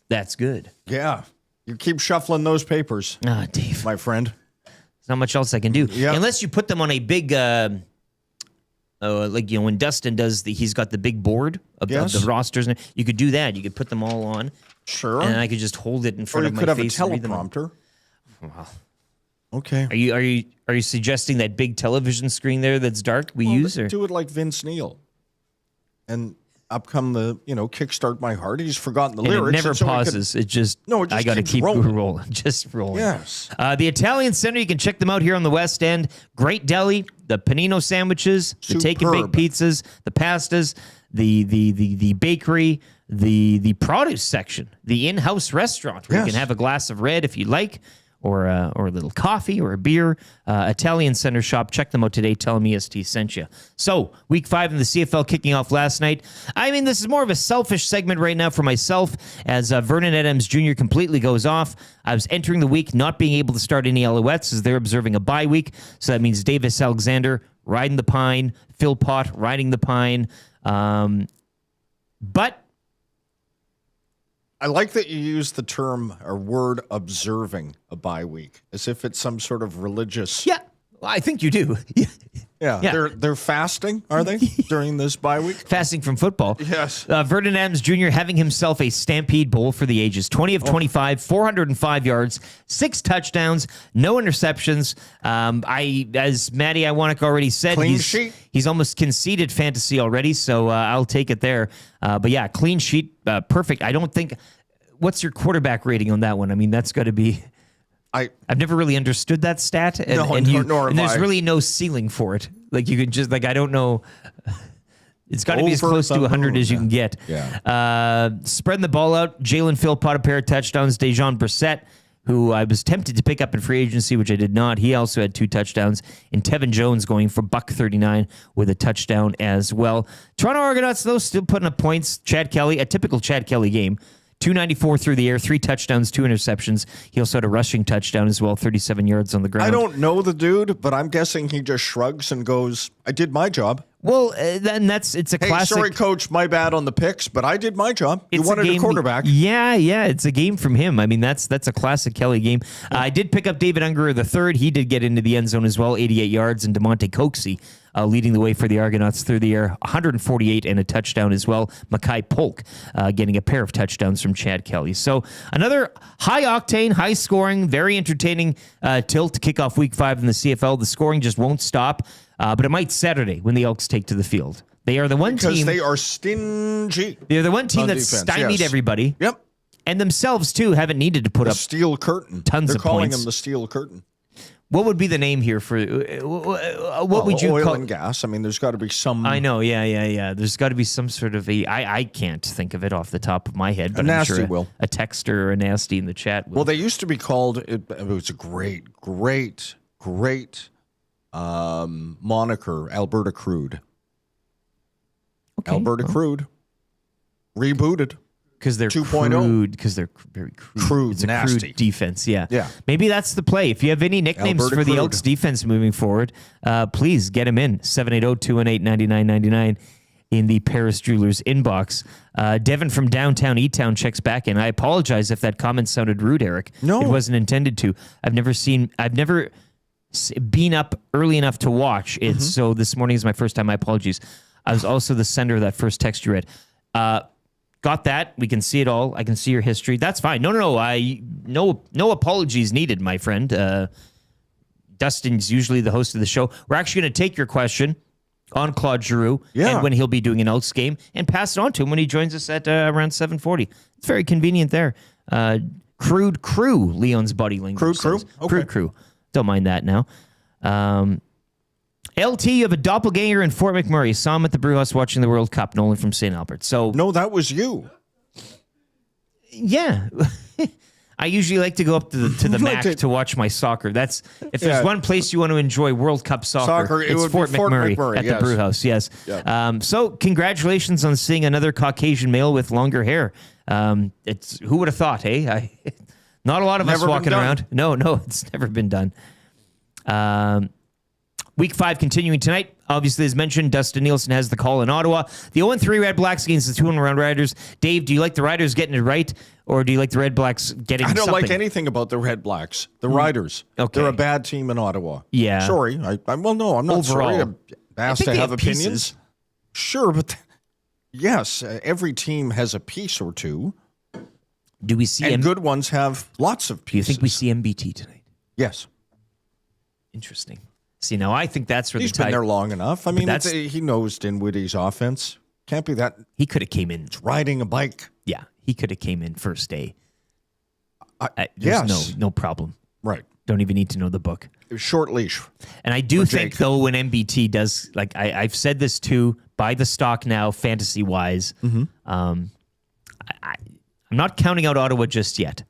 [SPEAKER 1] That's good.
[SPEAKER 8] Yeah. You keep shuffling those papers.
[SPEAKER 1] Ah, Dave.
[SPEAKER 8] My friend.
[SPEAKER 1] There's not much else I can do.
[SPEAKER 8] Yeah.
[SPEAKER 1] Unless you put them on a big... like, you know, when Dustin does he's got the big board of the rosters, and you could do that. You could put them all on.
[SPEAKER 8] Sure.
[SPEAKER 1] And I could just hold it in front of my face.
[SPEAKER 8] Or you
[SPEAKER 1] and
[SPEAKER 8] could have a
[SPEAKER 1] read them.
[SPEAKER 8] teleprompter.
[SPEAKER 1] Wow.
[SPEAKER 8] Okay.
[SPEAKER 1] Are you suggesting that big television screen there that's dark we use? Or?
[SPEAKER 8] Do it like Vince Neil. And up come the, Kickstart My Heart. He's forgotten the lyrics.
[SPEAKER 1] It never pauses. I got to keep rolling. Just rolling.
[SPEAKER 8] Yes.
[SPEAKER 1] The Italian Center, you can check them out here on the West End. Great deli, the panino sandwiches, the take and bake pizzas, the pastas, the bakery, the produce section, the in-house restaurant where you can have a glass of red if you like, or a little coffee or a beer. Italian Center Shop. Check them out today. Tell them EST sent you. So, Week 5 in the CFL kicking off last night. I mean, this is more of a selfish segment right now for myself as Vernon Adams Jr. completely goes off. I was entering the week not being able to start any Alouettes as they're observing a bye week. So that means Davis Alexander riding the pine, Phil Pott riding the pine. But
[SPEAKER 8] I like that you use the term or word observing a bye week as if it's some sort of religious.
[SPEAKER 1] Yeah, I think you do.
[SPEAKER 8] Yeah. They're fasting, are they, during this bye week?
[SPEAKER 1] Fasting from football.
[SPEAKER 8] Yes.
[SPEAKER 1] Vernon Adams Jr. having himself a Stampede Bowl for the ages. 20 of 25, 405 yards, 6 touchdowns, no interceptions. As Matty Iwanek already said, he's almost conceded fantasy already, so I'll take it there. But yeah, clean sheet, perfect. I don't think... What's your quarterback rating on that one? I mean, that's got to be... I've never really understood that stat, and there's really no ceiling for it. Like you could just I don't know. It's got to be as close to 100 as you can get.
[SPEAKER 8] Yeah.
[SPEAKER 1] Spreading the ball out. Jalen Philpott a pair of touchdowns. Dejon Brissett, who I was tempted to pick up in free agency, which I did not. He also had 2 touchdowns. And Tevin Jones going for $139 with a touchdown as well. Toronto Argonauts though still putting up points. Chad Kelly, a typical Chad Kelly game. 294 through the air, 3 touchdowns, 2 interceptions. He also had a rushing touchdown as well, 37 yards on the ground.
[SPEAKER 8] I don't know the dude, but I'm guessing he just shrugs and goes, I did my job.
[SPEAKER 1] Well, then it's a classic.
[SPEAKER 8] Sorry, coach, my bad on the picks, but I did my job. You wanted a quarterback.
[SPEAKER 1] Yeah, it's a game from him. I mean, that's a classic Kelly game. I did pick up David Ungerer III. He did get into the end zone as well, 88 yards, and DeMonte Coxey leading the way for the Argonauts through the air, 148 and a touchdown as well. Makai Polk getting a pair of touchdowns from Chad Kelly. So another high-octane, high-scoring, very entertaining tilt to kick off Week 5 in the CFL. The scoring just won't stop. But it might Saturday when the Elks take to the field. They are the one team...
[SPEAKER 8] Because they are stingy.
[SPEAKER 1] They're the one team that stymied everybody.
[SPEAKER 8] Yep.
[SPEAKER 1] And themselves, too, haven't needed to put up...
[SPEAKER 8] steel curtain.
[SPEAKER 1] Tons of points.
[SPEAKER 8] They're calling them the steel curtain.
[SPEAKER 1] What would be the name here for... what would you
[SPEAKER 8] call...
[SPEAKER 1] Oil
[SPEAKER 8] and gas. I mean, there's got to be some...
[SPEAKER 1] I know, yeah. There's got to be some sort of a... I can't think of it off the top of my head, but I'm sure a texter or a nasty in the chat will.
[SPEAKER 8] Well, they used to be called... It was a great moniker, Alberta Crude.
[SPEAKER 1] Okay,
[SPEAKER 8] Alberta Crude. Rebooted.
[SPEAKER 1] Because they're
[SPEAKER 8] 2.0.
[SPEAKER 1] crude. Because they're very crude.
[SPEAKER 8] Crude,
[SPEAKER 1] it's a
[SPEAKER 8] nasty.
[SPEAKER 1] crude defense, yeah.
[SPEAKER 8] Yeah.
[SPEAKER 1] Maybe that's the play. If you have any nicknames
[SPEAKER 8] Alberta
[SPEAKER 1] for the
[SPEAKER 8] Crude.
[SPEAKER 1] Elks defense moving forward, please get them in. 780-218-9999 in the Paris Jewelers inbox. Devin from downtown E-Town checks back in. I apologize if that comment sounded rude, Eric.
[SPEAKER 8] No.
[SPEAKER 1] It wasn't intended to. I've never been up early enough to watch it, so this morning is my first time. My apologies. I was also the sender of that first text you read. Got that. We can see it all. I can see your history. That's fine. No. No apologies needed, my friend. Dustin's usually the host of the show. We're actually going to take your question on Claude Giroux and when he'll be doing an Elks game and pass it on to him when he joins us at around 7:40. It's very convenient there. Crude Crew, Leon's buddy lingo.
[SPEAKER 8] Crude Crew? Okay.
[SPEAKER 1] Crude Crew. Don't mind that now. LT, you have a doppelganger in Fort McMurray. Saw him at the Brewhouse watching the World Cup. Nolan from St. Albert. So
[SPEAKER 8] no, that was you.
[SPEAKER 1] Yeah. I usually like to go up to the MAC to watch my soccer. That's if there's one place you want to enjoy World Cup soccer it's Fort McMurray at the Brewhouse. Yes. Yep. So congratulations on seeing another Caucasian male with longer hair. It's who would have thought, hey? Not a lot of us walking around. No, it's never been done. Week 5 continuing tonight. Obviously, as mentioned, Dustin Nielson has the call in Ottawa. The 0-3 Red Blacks against the 2-1 Riders. Dave, do you like the Riders getting it right, or do you like the Red Blacks getting something?
[SPEAKER 8] I don't like anything about the Red Blacks. The Riders. Okay. They're a bad team in Ottawa.
[SPEAKER 1] Yeah.
[SPEAKER 8] Sorry. I'm not
[SPEAKER 1] Overall,
[SPEAKER 8] sorry. I'm asked to have opinions.
[SPEAKER 1] Pieces.
[SPEAKER 8] Sure, but yes, every team has a piece or two.
[SPEAKER 1] Do we see
[SPEAKER 8] good ones have lots of pieces.
[SPEAKER 1] Do you think we see MBT tonight?
[SPEAKER 8] Yes.
[SPEAKER 1] Interesting. See, now I think that's where
[SPEAKER 8] he's been there long enough. I mean, he knows Dinwiddie's offense. Can't be that.
[SPEAKER 1] He could have came in.
[SPEAKER 8] It's riding a bike.
[SPEAKER 1] Yeah, he could have came in first day.
[SPEAKER 8] Yes.
[SPEAKER 1] No problem.
[SPEAKER 8] Right.
[SPEAKER 1] Don't even need to know the book.
[SPEAKER 8] Short leash.
[SPEAKER 1] And I do think, though, when MBT does, like I've said this too, buy the stock now, fantasy-wise. I'm not counting out Ottawa just yet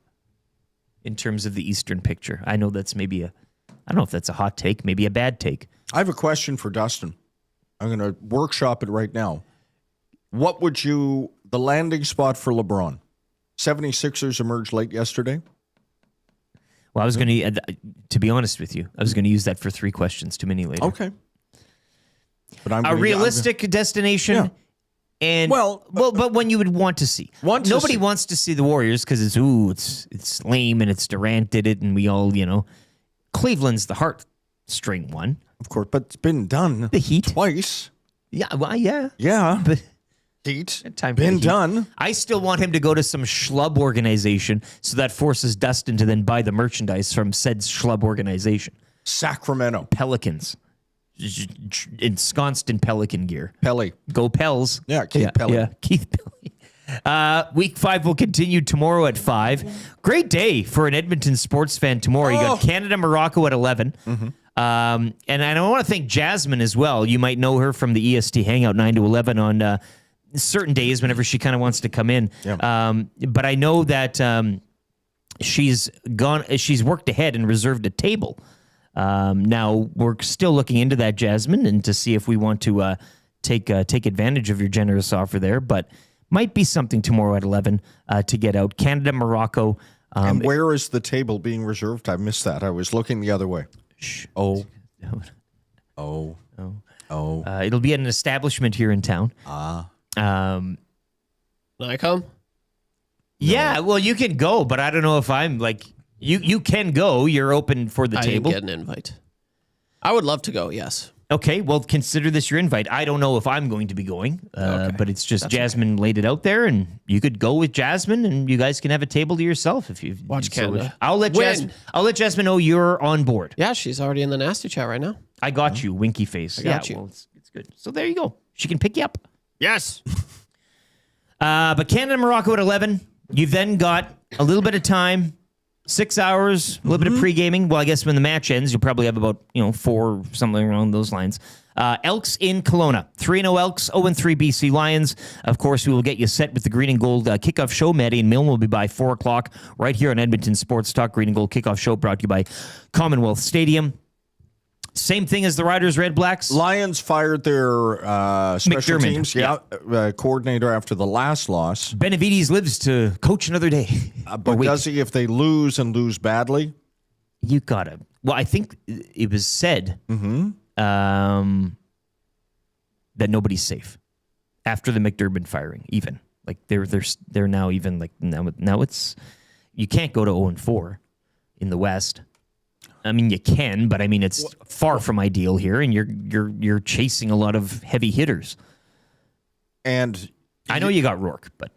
[SPEAKER 1] in terms of the Eastern picture. I know that's maybe I don't know if that's a hot take, maybe a bad take.
[SPEAKER 8] I have a question for Dustin. I'm going to workshop it right now. What would the landing spot for LeBron? 76ers emerged late yesterday.
[SPEAKER 1] Well, I was going to be honest with you, I was going to use that for 3 questions too many later.
[SPEAKER 8] Okay. But
[SPEAKER 1] a realistic destination. Yeah. And but when you would want to see. Nobody wants to see the Warriors because it's lame and it's Durant did it and we all, Cleveland's the heart string one.
[SPEAKER 8] Of course, but it's been done.
[SPEAKER 1] The Heat
[SPEAKER 8] twice.
[SPEAKER 1] Yeah, well, yeah.
[SPEAKER 8] Yeah.
[SPEAKER 1] But
[SPEAKER 8] Heat.
[SPEAKER 1] Time for
[SPEAKER 8] been
[SPEAKER 1] the Heat.
[SPEAKER 8] done.
[SPEAKER 1] I still want him to go to some schlub organization, so that forces Dustin to then buy the merchandise from said schlub organization.
[SPEAKER 8] Sacramento.
[SPEAKER 1] Pelicans. Ensconced in Pelican gear.
[SPEAKER 8] Pelly.
[SPEAKER 1] Go Pels.
[SPEAKER 8] Yeah, Keith Pelly.
[SPEAKER 1] Yeah, Keith Pelly. Week 5 will continue tomorrow at 5. Great day for an Edmonton sports fan tomorrow. You got Canada, Morocco at 11. And I want to thank Jasmine as well. You might know her from the EST Hangout 9 to 11 on certain days whenever she kind of wants to come in.
[SPEAKER 8] Yeah.
[SPEAKER 1] But I know that she's worked ahead and reserved a table. Now we're still looking into that, Jasmine, and to see if we want to take advantage of your generous offer there. But might be something tomorrow at 11 to get out. Canada, Morocco.
[SPEAKER 8] And where is the table being reserved? I missed that. I was looking the other way. Oh.
[SPEAKER 1] It'll be at an establishment here in town.
[SPEAKER 3] Can I come?
[SPEAKER 1] Yeah, well, you can go, but I don't know if I'm like you can go. You're open for the table.
[SPEAKER 3] I didn't get an invite. I would love to go. Yes.
[SPEAKER 1] Okay, well, consider this your invite. I don't know if I'm going to be going, but it's just Jasmine laid it out there, and you could go with Jasmine, and you guys can have a table to yourself if you
[SPEAKER 3] watch Canada.
[SPEAKER 1] I'll let Jasmine know you're on board.
[SPEAKER 3] Yeah, she's already in the nasty chat right now.
[SPEAKER 1] I got you, winky face.
[SPEAKER 3] I got you.
[SPEAKER 1] Well, it's good. So there you go. She can pick you up.
[SPEAKER 3] Yes.
[SPEAKER 1] But Canada and Morocco at 11. You've then got a little bit of time, 6 hours, a little bit of pre-gaming. Well, I guess when the match ends, you'll probably have about 4, something around those lines. Elks in Kelowna. 3-0 Elks, 0-3 BC Lions. Of course, we will get you set with the Green and Gold kickoff show. Maddie and Milne will be by 4 o'clock right here on Edmonton Sports Talk. Green and Gold kickoff show brought to you by Commonwealth Stadium. Same thing as the Riders, Red Blacks.
[SPEAKER 8] Lions fired their special
[SPEAKER 1] McDermott,
[SPEAKER 8] teams coordinator after the last loss.
[SPEAKER 1] Benavides lives to coach another day.
[SPEAKER 8] But does he if they lose and lose badly?
[SPEAKER 1] You got to. Well, I think it was said that nobody's safe after the McDermott firing. Even like they're now even like now it's you can't go to 0-4 in the West. I mean, you can, but I mean, it's far from ideal here, and you're chasing a lot of heavy hitters.
[SPEAKER 8] And
[SPEAKER 1] I know you got Rourke, but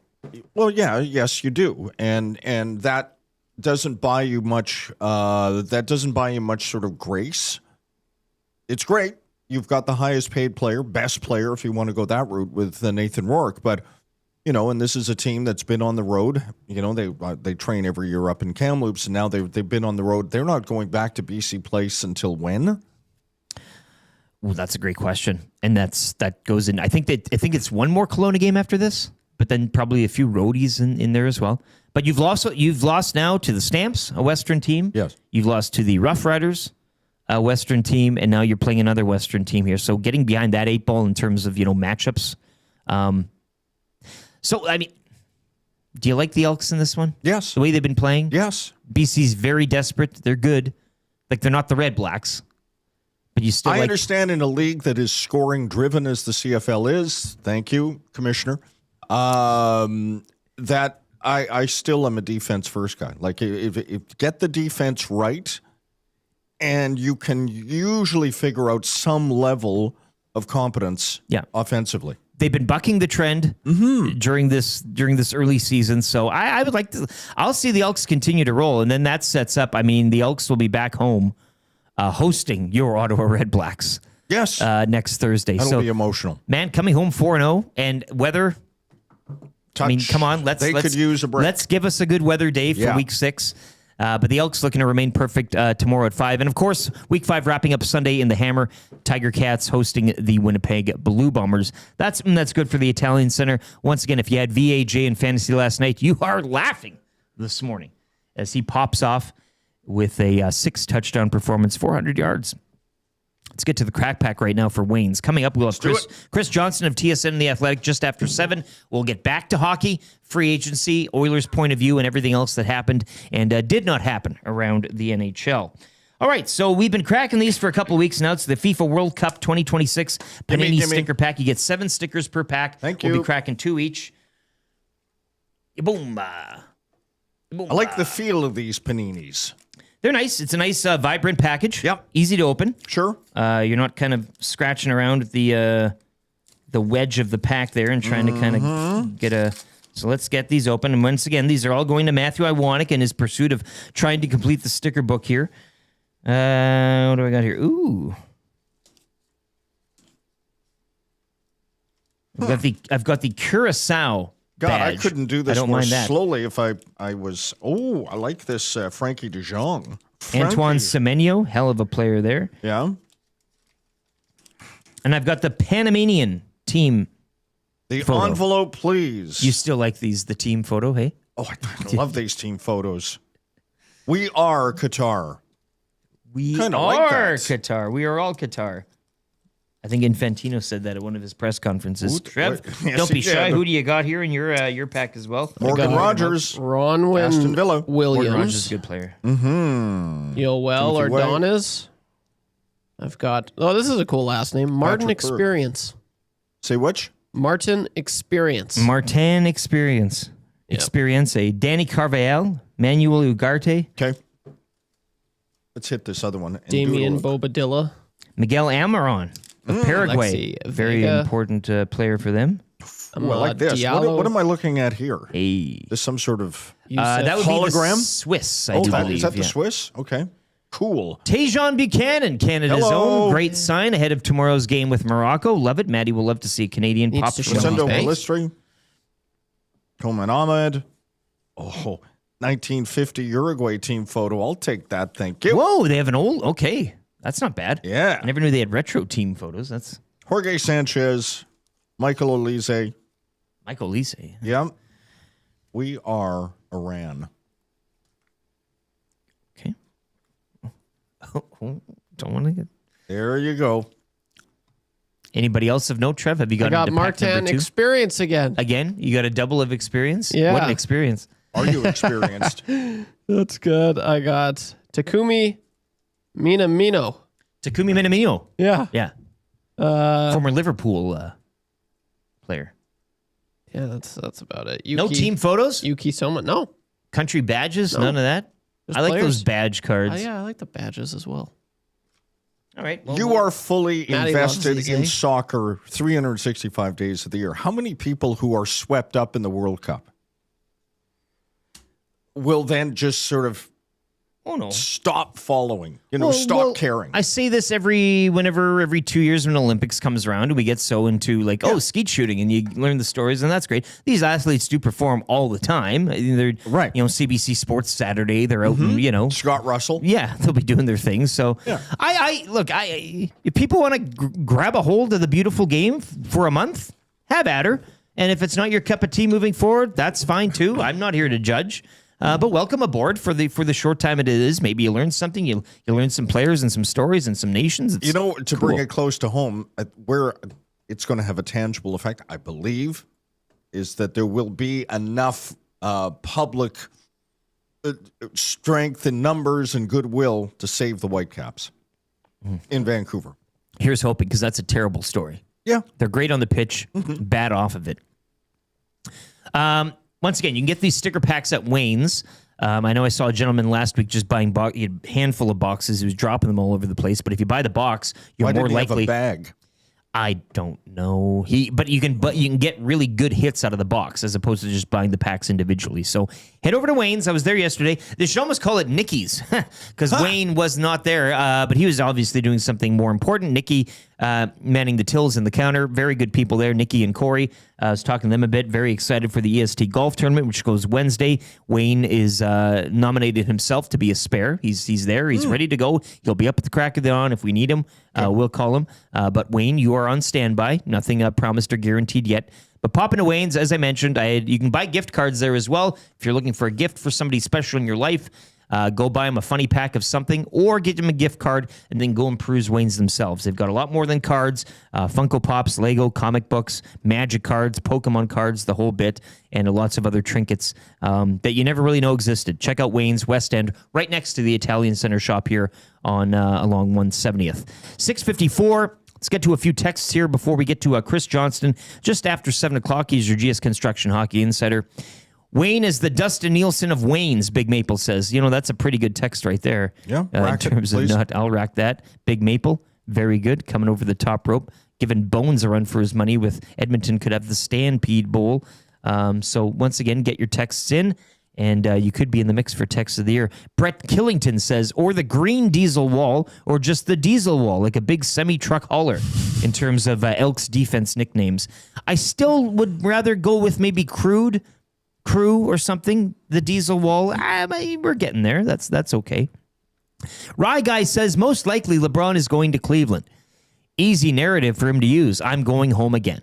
[SPEAKER 8] yes, you do, and that doesn't buy you much. That doesn't buy you much sort of grace. It's great. You've got the highest paid player, best player, if you want to go that route with Nathan Rourke, but. And this is a team that's been on the road. They train every year up in Kamloops, and now they've been on the road. They're not going back to BC Place until when?
[SPEAKER 1] Well, that's a great question, and that goes in. I think it's one more Kelowna game after this, but then probably a few roadies in there as well. But you've lost now to the Stamps, a Western team.
[SPEAKER 8] Yes, you've
[SPEAKER 1] lost to the Rough Riders, a Western team, and now you're playing another Western team here. So getting behind that 8 ball in terms of matchups. So, I mean, do you like the Elks in this one?
[SPEAKER 8] Yes.
[SPEAKER 1] The way they've been playing?
[SPEAKER 8] Yes.
[SPEAKER 1] BC's very desperate. They're good. Like, they're not the Red Blacks. But you still
[SPEAKER 8] I understand in a league that is scoring driven as the CFL is, thank you, Commissioner, that I still am a defense first guy. Like, if get the defense right, and you can usually figure out some level of competence offensively.
[SPEAKER 1] They've been bucking the trend during this early season, so I would like to. I'll see the Elks continue to roll, and then that sets up. I mean, the Elks will be back home, hosting your Ottawa Red Blacks.
[SPEAKER 8] Yes,
[SPEAKER 1] next Thursday.
[SPEAKER 8] That'll be emotional.
[SPEAKER 1] Man, coming home 4-0, and weather. I mean, come on, let's
[SPEAKER 8] could use a break.
[SPEAKER 1] Let's give us a good weather day for Week 6. But the Elks looking to remain perfect tomorrow at 5. And, of course, Week 5 wrapping up Sunday in the Hammer. Tiger Cats hosting the Winnipeg Blue Bombers. That's good for the Italian Center. Once again, if you had VAJ in fantasy last night, you are laughing this morning as he pops off with a 6-touchdown performance, 400 yards. Let's get to the crack pack right now for Wayne's. Coming up, we'll have Chris Johnston of TSN and The Athletic just after 7. We'll get back to hockey, free agency, Oilers' point of view, and everything else that happened and did not happen around the NHL. All right, so we've been cracking these for a couple of weeks now. It's the FIFA World Cup 2026 Panini sticker pack. You get 7 stickers per pack.
[SPEAKER 8] Thank you.
[SPEAKER 1] We'll be cracking 2 each. Boom.
[SPEAKER 8] I like the feel of these paninis.
[SPEAKER 1] They're nice. It's a nice, vibrant package.
[SPEAKER 8] Yep.
[SPEAKER 1] Easy to open.
[SPEAKER 8] Sure.
[SPEAKER 1] You're not kind of scratching around with the wedge of the pack there and trying to kind of get a... So let's get these open. And once again, these are all going to Matthew Iwanek in his pursuit of trying to complete the sticker book here. What do I got here? Ooh. I've got the Curacao
[SPEAKER 8] God,
[SPEAKER 1] badge.
[SPEAKER 8] I couldn't do this
[SPEAKER 1] I don't
[SPEAKER 8] more
[SPEAKER 1] mind that.
[SPEAKER 8] slowly if I was... Oh, I like this Frankie de Jong.
[SPEAKER 1] Antoine Semenyo, hell of a player there.
[SPEAKER 8] Yeah.
[SPEAKER 1] And I've got the Panamanian team
[SPEAKER 8] The
[SPEAKER 1] photo.
[SPEAKER 8] envelope, please.
[SPEAKER 1] You still like the team photo, hey?
[SPEAKER 8] Oh, I love these team photos. We are Qatar.
[SPEAKER 1] We
[SPEAKER 8] Kinda
[SPEAKER 1] are
[SPEAKER 8] like that.
[SPEAKER 1] Qatar. We are all Qatar. I think Infantino said that at one of his press conferences.
[SPEAKER 8] Ooh,
[SPEAKER 1] Trev,
[SPEAKER 8] yes,
[SPEAKER 1] don't be
[SPEAKER 8] he
[SPEAKER 1] shy.
[SPEAKER 8] did.
[SPEAKER 1] Who do you got here in your pack as well?
[SPEAKER 8] Morgan Rogers.
[SPEAKER 3] Ronwin
[SPEAKER 8] Aston Villa.
[SPEAKER 3] Williams.
[SPEAKER 1] Morgan Rogers is a good player.
[SPEAKER 3] Yoel
[SPEAKER 8] Timothy Way.
[SPEAKER 3] Ordonez. I've got... Oh, this is a cool last name. Martin
[SPEAKER 8] Patrick Berg.
[SPEAKER 3] Experience.
[SPEAKER 8] Say which?
[SPEAKER 3] Martin Experience.
[SPEAKER 1] Martin Experience.
[SPEAKER 3] Yep.
[SPEAKER 1] Experience. Danny Carvajal. Manuel Ugarte.
[SPEAKER 8] Okay. Let's hit this other one. and
[SPEAKER 3] Damian
[SPEAKER 8] do a look.
[SPEAKER 3] Bobadilla.
[SPEAKER 1] Miguel Amaron of Paraguay.
[SPEAKER 3] Alexi
[SPEAKER 1] Very
[SPEAKER 3] Vega.
[SPEAKER 1] important player for them.
[SPEAKER 8] Ooh, I like this.
[SPEAKER 3] Diallo.
[SPEAKER 8] What am I looking at here?
[SPEAKER 1] Hey.
[SPEAKER 8] This some sort of...
[SPEAKER 1] That would be
[SPEAKER 8] Hologram?
[SPEAKER 1] the Swiss, I
[SPEAKER 8] Oh,
[SPEAKER 1] do
[SPEAKER 8] that,
[SPEAKER 1] believe.
[SPEAKER 8] is that the
[SPEAKER 1] yeah.
[SPEAKER 8] Swiss? Okay. Cool.
[SPEAKER 1] Tejan Buchanan, Canada's
[SPEAKER 8] Hello.
[SPEAKER 1] own. Great sign ahead of tomorrow's game with Morocco. Love it. Maddie will love to see a Canadian
[SPEAKER 3] Needs
[SPEAKER 1] pop
[SPEAKER 3] to
[SPEAKER 1] from
[SPEAKER 3] show
[SPEAKER 1] his
[SPEAKER 3] off.
[SPEAKER 8] Sendo
[SPEAKER 1] face.
[SPEAKER 8] Ballistri. Coleman Ahmed. Oh, 1950 Uruguay team photo. I'll take that. Thank you.
[SPEAKER 1] Whoa, they have an old... Okay, that's not bad.
[SPEAKER 8] Yeah.
[SPEAKER 1] I never knew they had retro team photos. That's
[SPEAKER 8] Jorge Sanchez. Michael Olise.
[SPEAKER 1] Michael Lise.
[SPEAKER 8] Yeah. We are Iran.
[SPEAKER 1] Okay. Don't want to get...
[SPEAKER 8] There you go.
[SPEAKER 1] Anybody else of note, Trev? Have you
[SPEAKER 3] I
[SPEAKER 1] got
[SPEAKER 3] got
[SPEAKER 1] into pack
[SPEAKER 3] Martin
[SPEAKER 1] number 2?
[SPEAKER 3] Experience again.
[SPEAKER 1] Again, you got a double of experience?
[SPEAKER 3] Yeah.
[SPEAKER 1] What an experience.
[SPEAKER 8] Are you experienced?
[SPEAKER 3] That's good. I got Takumi Minamino.
[SPEAKER 1] Takumi Minamino.
[SPEAKER 3] Yeah.
[SPEAKER 1] Yeah. Former Liverpool player.
[SPEAKER 3] Yeah, that's about it.
[SPEAKER 1] No team photos?
[SPEAKER 3] Yuki Soma. No.
[SPEAKER 1] Country badges?
[SPEAKER 3] No.
[SPEAKER 1] None of that?
[SPEAKER 3] Just
[SPEAKER 1] I like
[SPEAKER 3] players.
[SPEAKER 1] those badge cards.
[SPEAKER 3] Yeah, I like the badges as well.
[SPEAKER 1] All right. Well,
[SPEAKER 8] You are fully
[SPEAKER 3] Maddie loves
[SPEAKER 8] invested
[SPEAKER 3] these,
[SPEAKER 8] in
[SPEAKER 3] eh?
[SPEAKER 8] soccer 365 days of the year. How many people who are swept up in the World Cup will then just sort of
[SPEAKER 1] Oh, no.
[SPEAKER 8] stop following,
[SPEAKER 1] Well,
[SPEAKER 8] stop caring?
[SPEAKER 1] I say this every 2 years when Olympics comes around, we get so into skeet shooting, and you learn the stories, and that's great. These athletes do perform all the time. They're
[SPEAKER 8] Right.
[SPEAKER 1] CBC Sports Saturday. They're out, and
[SPEAKER 8] Scott Russell.
[SPEAKER 1] yeah, they'll be doing their things. So I look, if people want to grab a hold of the beautiful game for a month, have at her. And if it's not your cup of tea moving forward, that's fine too. I'm not here to judge. But welcome aboard for the short time it is. Maybe you learn something. You learn some players and some stories and some nations. It's
[SPEAKER 8] To bring it close to home, where it's going to have a tangible effect, I believe, is that there will be enough public strength and numbers and goodwill to save the Whitecaps in Vancouver.
[SPEAKER 1] Here's hoping, because that's a terrible story.
[SPEAKER 8] Yeah.
[SPEAKER 1] They're great on the pitch, bad off of it. Once again, you can get these sticker packs at Wayne's. I know I saw a gentleman last week just buying he had a handful of boxes. He was dropping them all over the place. But if you buy the box, you're
[SPEAKER 8] Why
[SPEAKER 1] more
[SPEAKER 8] didn't he
[SPEAKER 1] likely.
[SPEAKER 8] have a bag?
[SPEAKER 1] I don't know. But you can get really good hits out of the box as opposed to just buying the packs individually. So head over to Wayne's. I was there yesterday. They should almost call it Nicky's because Wayne was not there, but he was obviously doing something more important. Nicky manning the tills and the counter. Very good people there, Nicky and Corey. I was talking to them a bit. Very excited for the EST golf tournament, which goes Wednesday. Wayne is nominated himself to be a spare. He's there. He's ready to go. He'll be up at the crack of dawn if we need him. We'll call him. But Wayne, you are on standby. Nothing promised or guaranteed yet. But pop into Wayne's, as I mentioned, you can buy gift cards there as well. If you're looking for a gift for somebody special in your life, go buy them a funny pack of something or get them a gift card and then go and peruse Wayne's themselves. They've got a lot more than cards, Funko Pops, Lego, comic books, Magic cards, Pokemon cards, the whole bit, and lots of other trinkets that you never really know existed. Check out Wayne's West End, right next to the Italian Center shop here on along 170th. 654. Let's get to a few texts here before we get to Chris Johnston. Just after 7 o'clock, he's your GS Construction Hockey Insider. Wayne is the Dustin Nielson of Wayne's, Big Maple says. That's a pretty good text right there.
[SPEAKER 8] Yeah,
[SPEAKER 1] in
[SPEAKER 8] rack it,
[SPEAKER 1] terms of
[SPEAKER 8] please.
[SPEAKER 1] I'll rack that. Big Maple, very good. Coming over the top rope, giving Bones a run for his money with Edmonton could have the Stampede Bowl. So once again, get your texts in, and you could be in the mix for Text of the Year. Brett Killington says, or the green diesel wall, or just the diesel wall, like a big semi-truck hauler in terms of Elks defense nicknames. I still would rather go with maybe crew or something, the diesel wall. We're getting there. That's okay. Rye Guy says, most likely LeBron is going to Cleveland. Easy narrative for him to use. I'm going home again.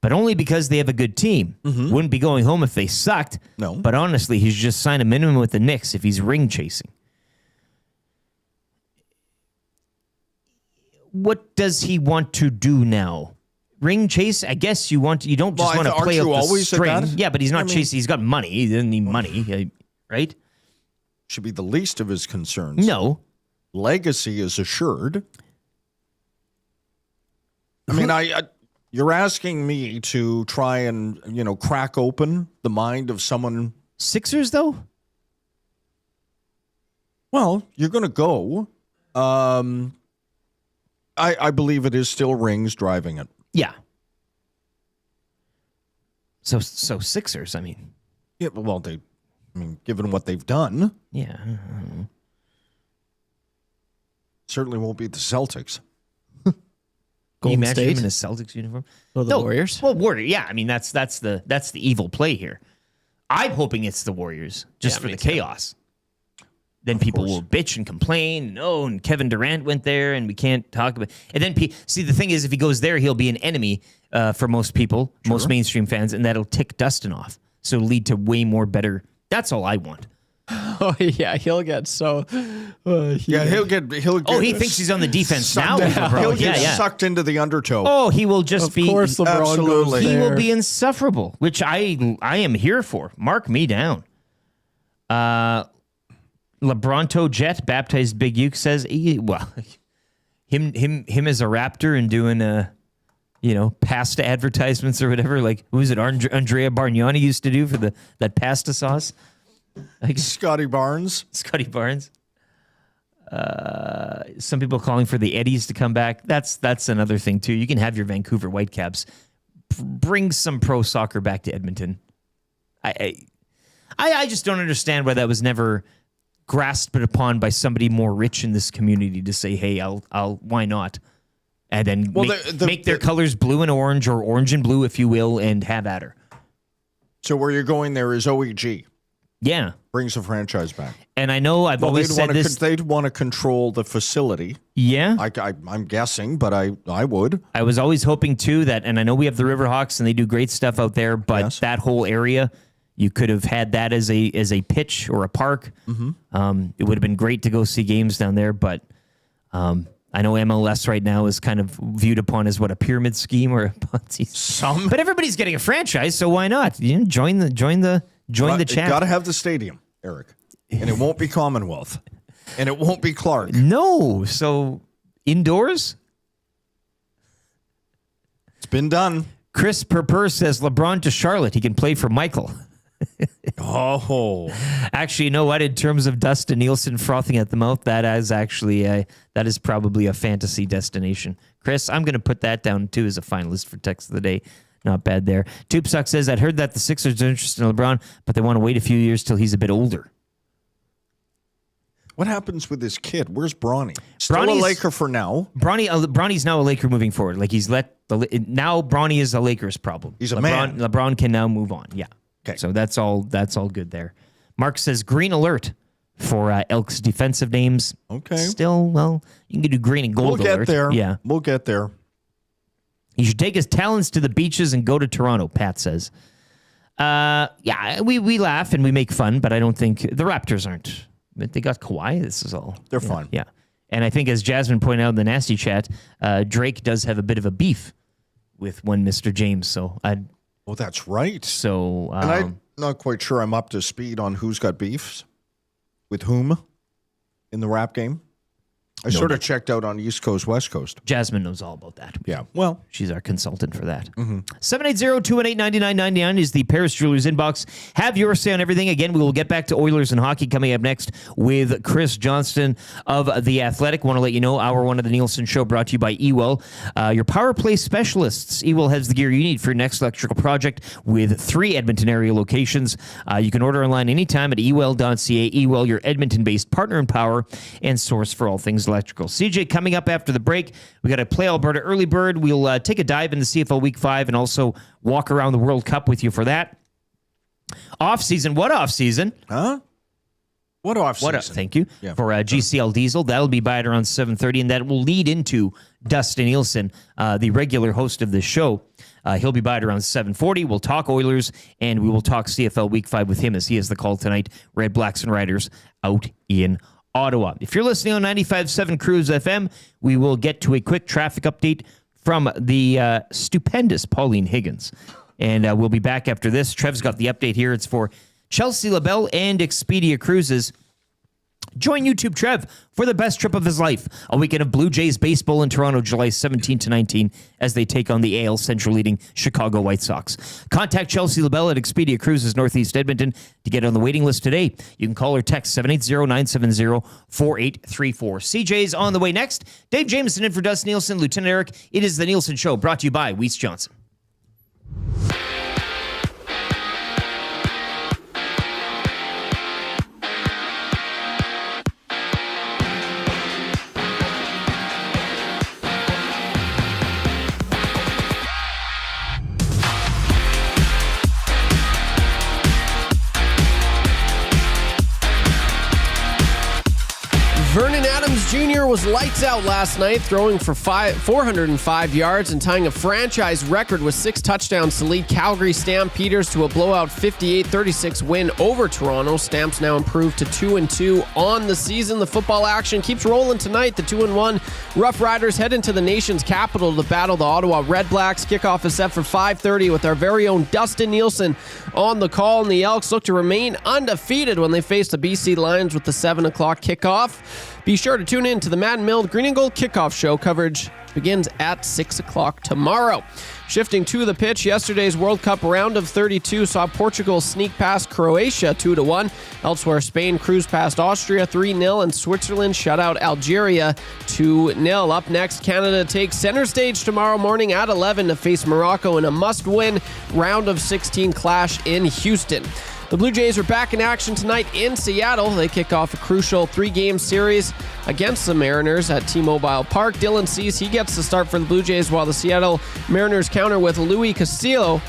[SPEAKER 1] But only because they have a good team. Wouldn't be going home if they sucked.
[SPEAKER 8] No.
[SPEAKER 1] But honestly, he's just signed a minimum with the Knicks if he's ring chasing. What does he want to do now? Ring chase? I guess you don't just want to play out the string. Yeah, but he's not chasing. He's got money. He doesn't need money, right?
[SPEAKER 8] Should be the least of his concerns.
[SPEAKER 1] No.
[SPEAKER 8] Legacy is assured. I mean, you're asking me to try and, crack open the mind of someone.
[SPEAKER 1] Sixers, though?
[SPEAKER 8] Well, you're going to go. I believe it is still Rings driving it.
[SPEAKER 1] Yeah. So Sixers, I mean.
[SPEAKER 8] Yeah, well, given what they've done.
[SPEAKER 1] Yeah.
[SPEAKER 8] Certainly won't beat the Celtics.
[SPEAKER 1] Can you imagine
[SPEAKER 3] State?
[SPEAKER 1] him in a Celtics uniform?
[SPEAKER 3] Oh, the Warriors?
[SPEAKER 1] Well, Warriors. Yeah, I mean that's the evil play here. I'm hoping it's the Warriors just for the chaos. Then people will bitch and complain. No, and Kevin Durant went there, and we can't talk about. And then see, the thing is, if he goes there, he'll be an enemy for most people, most mainstream fans, and that'll tick Dustin off. So it'll lead to way more better. That's all I want.
[SPEAKER 3] Oh yeah, he'll get so.
[SPEAKER 8] He'll get.
[SPEAKER 1] Oh, he thinks he's on the defense now.
[SPEAKER 8] He'll get sucked into the undertow.
[SPEAKER 1] Oh, he will just be.
[SPEAKER 3] Of course, LeBron
[SPEAKER 8] absolutely.
[SPEAKER 3] goes
[SPEAKER 1] He
[SPEAKER 3] there.
[SPEAKER 1] will be insufferable, which I am here for. Mark me down. LeBronto Jet, baptized Big Uke, says, him as a Raptor and doing pasta advertisements or whatever. Like, who was it? Andrea Bargnani used to do for that pasta sauce. Like
[SPEAKER 8] Scotty Barnes.
[SPEAKER 1] Scotty Barnes. Some people calling for the Eddies to come back. That's another thing too. You can have your Vancouver Whitecaps. Bring some pro soccer back to Edmonton. I just don't understand why that was never grasped upon by somebody more rich in this community to say, hey, I'll why not? And then make their colors blue and orange, or orange and blue, if you will, and have at her.
[SPEAKER 8] So where you're going there is OEG.
[SPEAKER 1] Yeah.
[SPEAKER 8] Brings the franchise back.
[SPEAKER 1] And I know I've always said this.
[SPEAKER 8] They'd want to control the facility.
[SPEAKER 1] Yeah.
[SPEAKER 8] I'm guessing, but I would.
[SPEAKER 1] I was always hoping, too, that, and I know we have the Riverhawks, and they do great stuff out there, but that whole area, you could have had that as a pitch or a park. Mm-hmm. It would have been great to go see games down there, but I know MLS right now is kind of viewed upon as a pyramid scheme or a Ponzi. But everybody's getting a franchise, so why not? Join the chat.
[SPEAKER 8] Got to have the stadium, Eric, and it won't be Commonwealth, and it won't be Clark.
[SPEAKER 1] No, so indoors.
[SPEAKER 8] It's been done.
[SPEAKER 1] Chris Perper says LeBron to Charlotte. He can play for Michael.
[SPEAKER 8] Oh,
[SPEAKER 1] actually, you know what? In terms of Dustin Nielson frothing at the mouth, that is probably a fantasy destination. Chris, I'm going to put that down too as a finalist for text of the day. Not bad there. Tubesuck says, I'd heard that the Sixers are interested in LeBron, but they want to wait a few years till he's a bit older.
[SPEAKER 8] What happens with this kid? Where's Bronny? Still a Laker for now.
[SPEAKER 1] Bronny's now a Laker moving forward. Like now Bronny is a Lakers problem.
[SPEAKER 8] He's a man.
[SPEAKER 1] LeBron can now move on. Yeah.
[SPEAKER 8] Okay.
[SPEAKER 1] So that's all good there. Mark says green alert for Elks defensive names.
[SPEAKER 8] Okay.
[SPEAKER 1] Still, well, you can do green and gold alert.
[SPEAKER 8] We'll get there.
[SPEAKER 1] Yeah.
[SPEAKER 8] We'll get there.
[SPEAKER 1] He should take his talents to the beaches and go to Toronto, Pat says. Yeah, we laugh and we make fun, but I don't think the Raptors aren't. They got Kawhi. This is all.
[SPEAKER 8] They're fine.
[SPEAKER 1] Yeah. And I think, as Jasmine pointed out in the Nasty chat, Drake does have a bit of a beef with one Mr. James. So
[SPEAKER 8] Oh, that's right.
[SPEAKER 1] So,
[SPEAKER 8] and I'm not quite sure I'm up to speed on who's got beefs with whom in the rap game. I sort of checked out on East Coast, West Coast.
[SPEAKER 1] Jasmine knows all about that.
[SPEAKER 8] Yeah. Well,
[SPEAKER 1] she's our consultant for that. 780-218-9999 is the Paris Jewelers inbox. Have your say on everything. Again, we will get back to Oilers and hockey coming up next with Chris Johnston of The Athletic. Want to let you know, hour one of the Nielson Show brought to you by Ewell. Your power play specialists. Ewell has the gear you need for your next electrical project with 3 Edmonton area locations. You can order online anytime at ewell.ca. Ewell, your Edmonton-based partner in power and source for all things electrical. CJ, coming up after the break, we got a Play Alberta Early Bird. We'll take a dive into CFL Week 5 and also walk around the World Cup with you for that. Off-season. What off-season?
[SPEAKER 8] Huh? What off-season?
[SPEAKER 1] Thank you. Yeah. For GCL Diesel. That'll be by at around 7:30, and that will lead into Dustin Nielson, the regular host of this show. He'll be by at around 7:40. We'll talk Oilers, and we will talk CFL Week 5 with him as he has the call tonight. Red, Blacks, and Riders out in Ottawa. If you're listening on 95.7 Cruise FM, we will get to a quick traffic update from the stupendous Pauline Higgins. And we'll be back after this. Trev's got the update here. It's for Chelsea LaBelle and Expedia Cruises. Join YouTube Trev for the best trip of his life. A weekend of Blue Jays baseball in Toronto, July 17 to 19, as they take on the AL Central leading Chicago White Sox. Contact Chelsea LaBelle at Expedia Cruises Northeast Edmonton to get on the waiting list today. You can call or text 780-970-4834. CJ's on the way next. Dave Jamieson in for Dustin Nielson, Lieutenant Eric. It is the Nielson Show, brought to you by Weiss Johnson.
[SPEAKER 3] Vernon Adams Jr. was lights out last night, throwing for 405 yards and tying a franchise record with 6 touchdowns to lead Calgary Stampeders to a blowout 58-36 win over Toronto. Stamps now improved to 2-2 on the season. The football action keeps rolling tonight. The 2-1 Rough Riders head into the nation's capital to battle the Ottawa Red Blacks. Kickoff is set for 5:30 with our very own Dustin Nielson on the call, and the Elks look to remain undefeated when they face the BC Lions with the 7 o'clock kickoff. Be sure to tune in to the Madden Mill Green and Gold Kickoff Show. Coverage begins at 6 o'clock tomorrow. Shifting to the pitch, yesterday's World Cup round of 32 saw Portugal sneak past Croatia 2-1. Elsewhere, Spain cruised past Austria 3-0, and Switzerland shut out Algeria 2-0. Up next, Canada takes center stage tomorrow morning at 11 to face Morocco in a must-win round of 16 clash in Houston. The Blue Jays are back in action tonight in Seattle. They kick off a crucial 3-game series against the Mariners at T-Mobile Park. Dylan Cease, he gets the start for the Blue Jays, while the Seattle Mariners counter with Luis Castillo.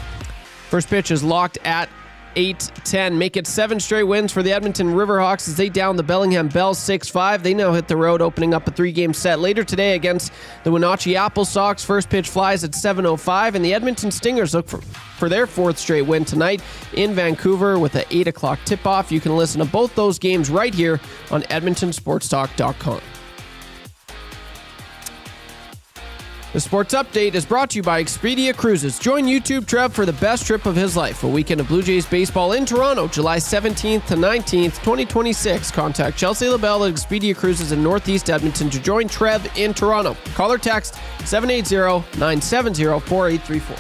[SPEAKER 3] First pitch is locked at 8-10. Make it 7 straight wins for the Edmonton Riverhawks as they down the Bellingham Bells 6-5. They now hit the road, opening up a 3-game set later today against the Wenatchee Apple Sox. First pitch flies at 7:05, and the Edmonton Stingers look for their 4th straight win tonight in Vancouver with an 8 o'clock tip-off. You can listen to both those games right here on EdmontonSportsTalk.com. The Sports Update is brought to you by Expedia Cruises. Join YouTube Trev for the best trip of his life. A weekend of Blue Jays baseball in Toronto, July 17th to 19th, 2026. Contact Chelsea LaBelle at Expedia Cruises in Northeast Edmonton to join Trev in Toronto. Call or text 780-970-4834.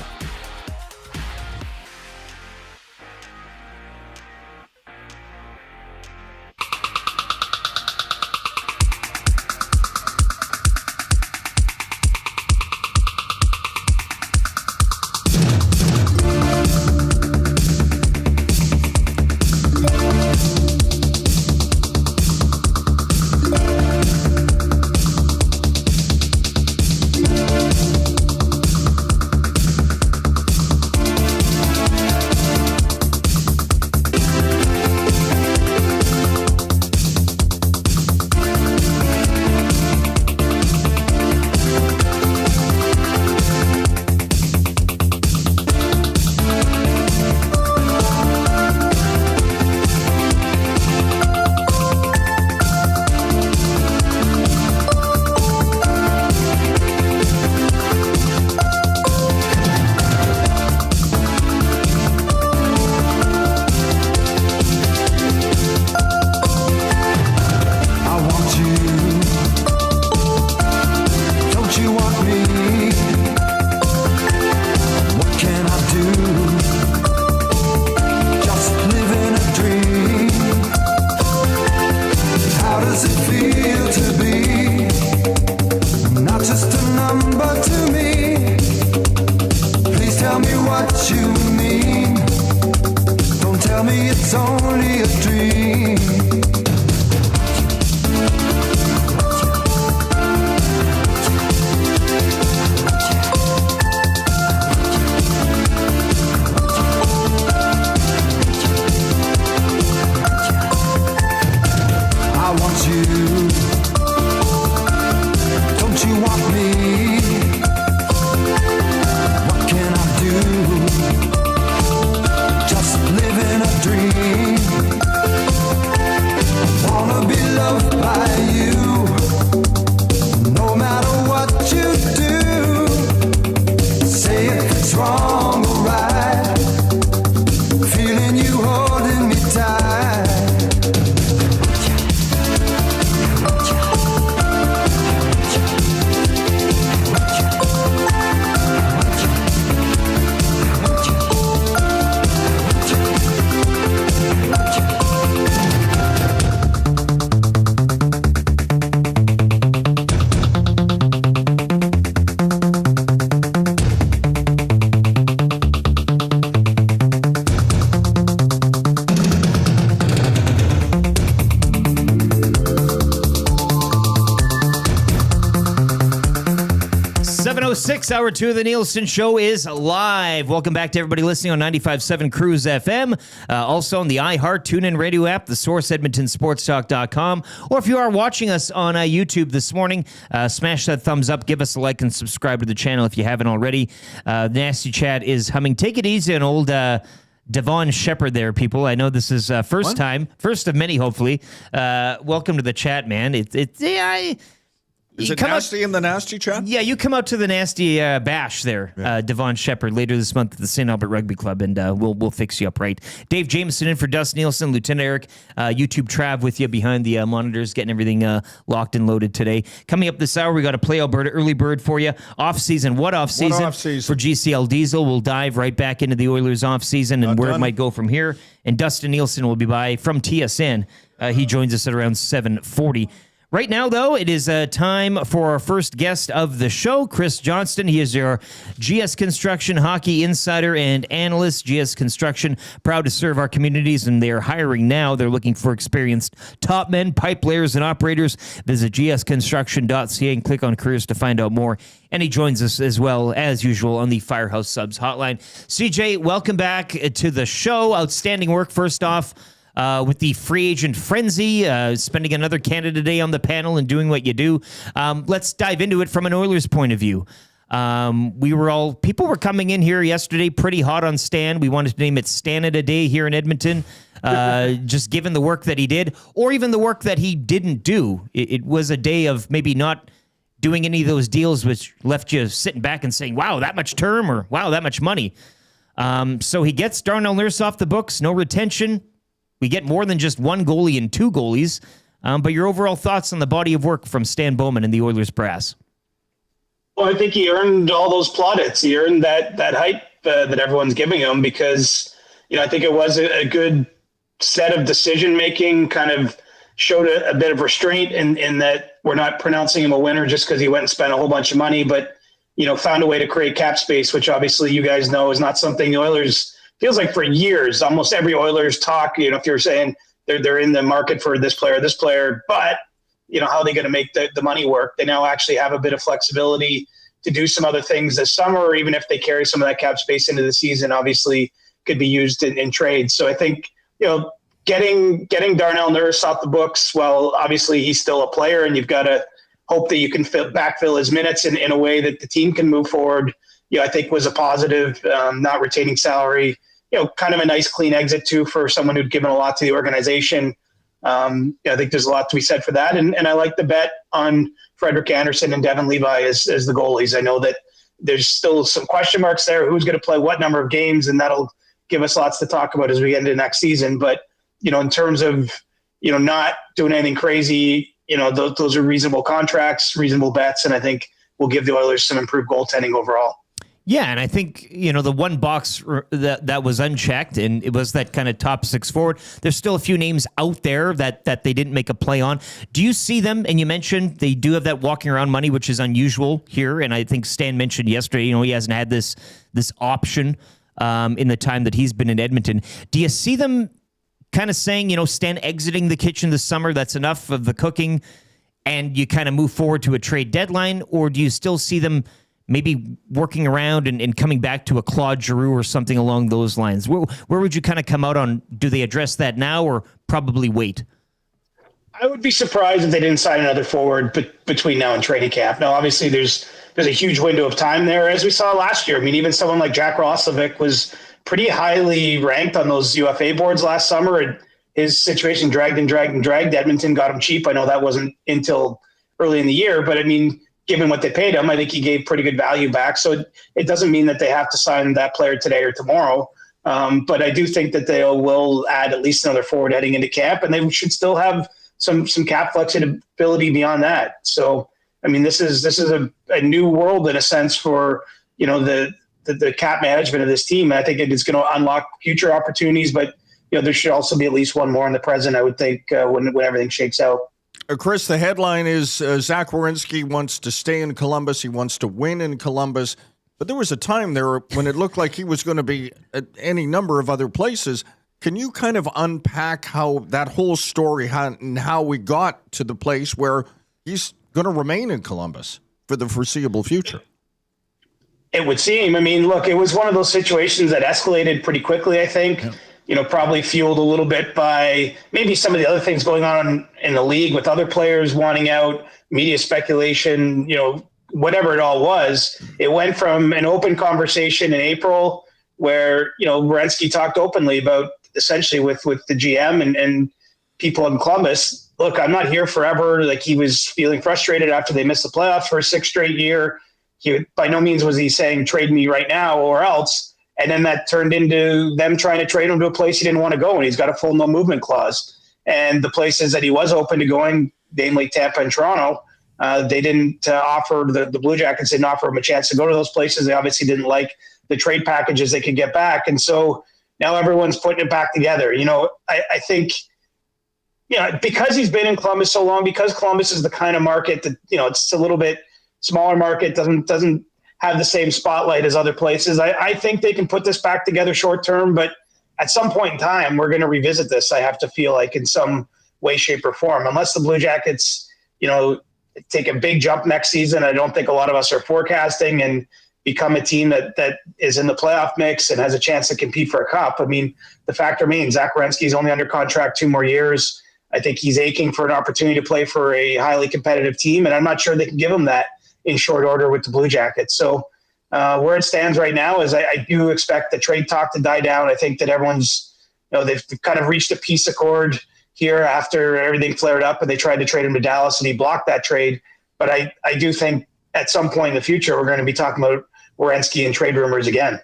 [SPEAKER 7] me it's only a dream. I want you. Don't you want me? What can I do? Just living a dream. Wanna be loved by you. No matter what you do, say if it's wrong or right. Feeling you holding me tight.
[SPEAKER 1] Hour 2 of the Nielson Show is live. Welcome back to everybody listening on 95.7 Cruise FM. Also on the iHeart TuneIn Radio app, the source, EdmontonSportsTalk.com. Or if you are watching us on YouTube this morning, smash that thumbs up, give us a like, and subscribe to the channel if you haven't already. The Nasty Chat is humming. Take it easy on old Devon Shepard there, people. I know this is first of many, hopefully. Welcome to the chat, man.
[SPEAKER 8] Is it Nasty in the Nasty Chat?
[SPEAKER 1] Yeah, you come out to the Nasty bash there, Devon Shepard, later this month at the St. Albert Rugby Club, and we'll fix you up right. Dave Jamieson in for Dustin Nielsen, Lieutenant Eric, YouTube Trav with you behind the monitors, getting everything locked and loaded today. Coming up this hour, we got a Play Alberta early bird for you. Off-season, what off-season? For GCL Diesel. We'll dive right back into the Oilers off-season and where it might go from here. And Dustin Nielsen will be by from TSN. He joins us at around 7:40. Right now, though, it is time for our first guest of the show, Chris Johnston. He is your GS Construction hockey insider and analyst. GS Construction, proud to serve our communities, and they are hiring now. They're looking for experienced top men, pipe layers, and operators. Visit gsconstruction.ca and click on careers to find out more. And he joins us as well, as usual, on the Firehouse Subs hotline. CJ, welcome back to the show. Outstanding work, first off. With the free agent frenzy, spending another Canada Day on the panel and doing what you do. Let's dive into it from an Oilers point of view. People were coming in here yesterday pretty hot on Stan. We wanted to name it Stanada Day here in Edmonton, just given the work that he did, or even the work that he didn't do. It was a day of maybe not doing any of those deals which left you sitting back and saying, wow, that much term, or wow, that much money. So he gets Darnell Nurse off the books, no retention. We get more than just one goalie and two goalies. But your overall thoughts on the body of work from Stan Bowman and the Oilers brass?
[SPEAKER 12] Well, I think he earned all those plaudits. He earned that hype that everyone's giving him because, I think it was a good set of decision-making, kind of showed a bit of restraint in that we're not pronouncing him a winner just because he went and spent a whole bunch of money, but, found a way to create cap space, which obviously you guys know is not something the Oilers – feels like for years, almost every Oilers talk, if you're saying they're in the market for this player, but, how are they going to make the money work? They now actually have a bit of flexibility to do some other things this summer, or even if they carry some of that cap space into the season, obviously could be used in trades. So I think, getting Darnell Nurse off the books, well, obviously he's still a player and you've got to hope that you can backfill his minutes in a way that the team can move forward, I think was a positive, not retaining salary. Kind of a nice clean exit too for someone who'd given a lot to the organization. I think there's a lot to be said for that. And I like the bet on Frederick Anderson and Devin Levi as the goalies. I know that there's still some question marks there. Who's going to play what number of games? And that'll give us lots to talk about as we get into next season. But, in terms of, not doing anything crazy, those are reasonable contracts, reasonable bets. And I think will give the Oilers some improved goaltending overall.
[SPEAKER 1] Yeah, and I think, the one box that was unchecked, and it was that kind of top six forward. There's still a few names out there that they didn't make a play on. Do you see them? And you mentioned they do have that walking around money, which is unusual here. And I think Stan mentioned yesterday, he hasn't had this option in the time that he's been in Edmonton. Do you see them kind of saying, Stan exiting the kitchen this summer, that's enough of the cooking, and you kind of move forward to a trade deadline? Or do you still see them maybe working around and coming back to a Claude Giroux or something along those lines? Where would you kind of come out on, do they address that now or probably wait?
[SPEAKER 12] I would be surprised if they didn't sign another forward between now and training camp. Now, obviously, there's a huge window of time there, as we saw last year. I mean, even someone like Jack Roslovic was pretty highly ranked on those UFA boards last summer, and his situation dragged. Edmonton got him cheap. I know that wasn't until early in the year, but I mean, given what they paid him, I think he gave pretty good value back. So it doesn't mean that they have to sign that player today or tomorrow. But I do think that they will add at least another forward heading into camp, and they should still have some cap flexibility beyond that. So, I mean, this is a new world in a sense for, the cap management of this team. And I think it is going to unlock future opportunities, but there should also be at least one more in the present, I would think, when everything shakes out.
[SPEAKER 8] Chris, the headline is Zach Werenski wants to stay in Columbus. He wants to win in Columbus. But there was a time there when it looked like he was going to be at any number of other places. Can you kind of unpack how that whole story and how we got to the place where he's going to remain in Columbus for the foreseeable future?
[SPEAKER 12] It would seem. I mean, look, it was one of those situations that escalated pretty quickly, I think. Yeah. Probably fueled a little bit by maybe some of the other things going on in the league with other players wanting out, media speculation, whatever it all was. It went from an open conversation in April where, Werenski talked openly about essentially with the GM and people in Columbus. Look, I'm not here forever. Like, he was feeling frustrated after they missed the playoffs for a 6th straight year. By no means was he saying trade me right now or else. And then that turned into them trying to trade him to a place he didn't want to go. And he's got a full no movement clause. And the places that he was open to going, namely Tampa and Toronto, they didn't offer, the Blue Jackets didn't offer him a chance to go to those places. They obviously didn't like the trade packages they could get back. And so now everyone's putting it back together. I think, because he's been in Columbus so long, because Columbus is the kind of market that, it's a little bit smaller market, doesn't have the same spotlight as other places. I think they can put this back together short term, but at some point in time, we're going to revisit this. I have to feel like in some way, shape, or form, unless the Blue Jackets, take a big jump next season. I don't think a lot of us are forecasting and become a team that is in the playoff mix and has a chance to compete for a cup. I mean, the fact remains Zach Werenski is only under contract 2 more years. I think he's aching for an opportunity to play for a highly competitive team, and I'm not sure they can give him that in short order with the Blue Jackets. So where it stands right now is I do expect the trade talk to die down. I think that everyone's, they've kind of reached a peace accord here after everything flared up and they tried to trade him to Dallas and he blocked that trade. But I do think at some point in the future, we're going to be talking about Werenski and trade rumors again.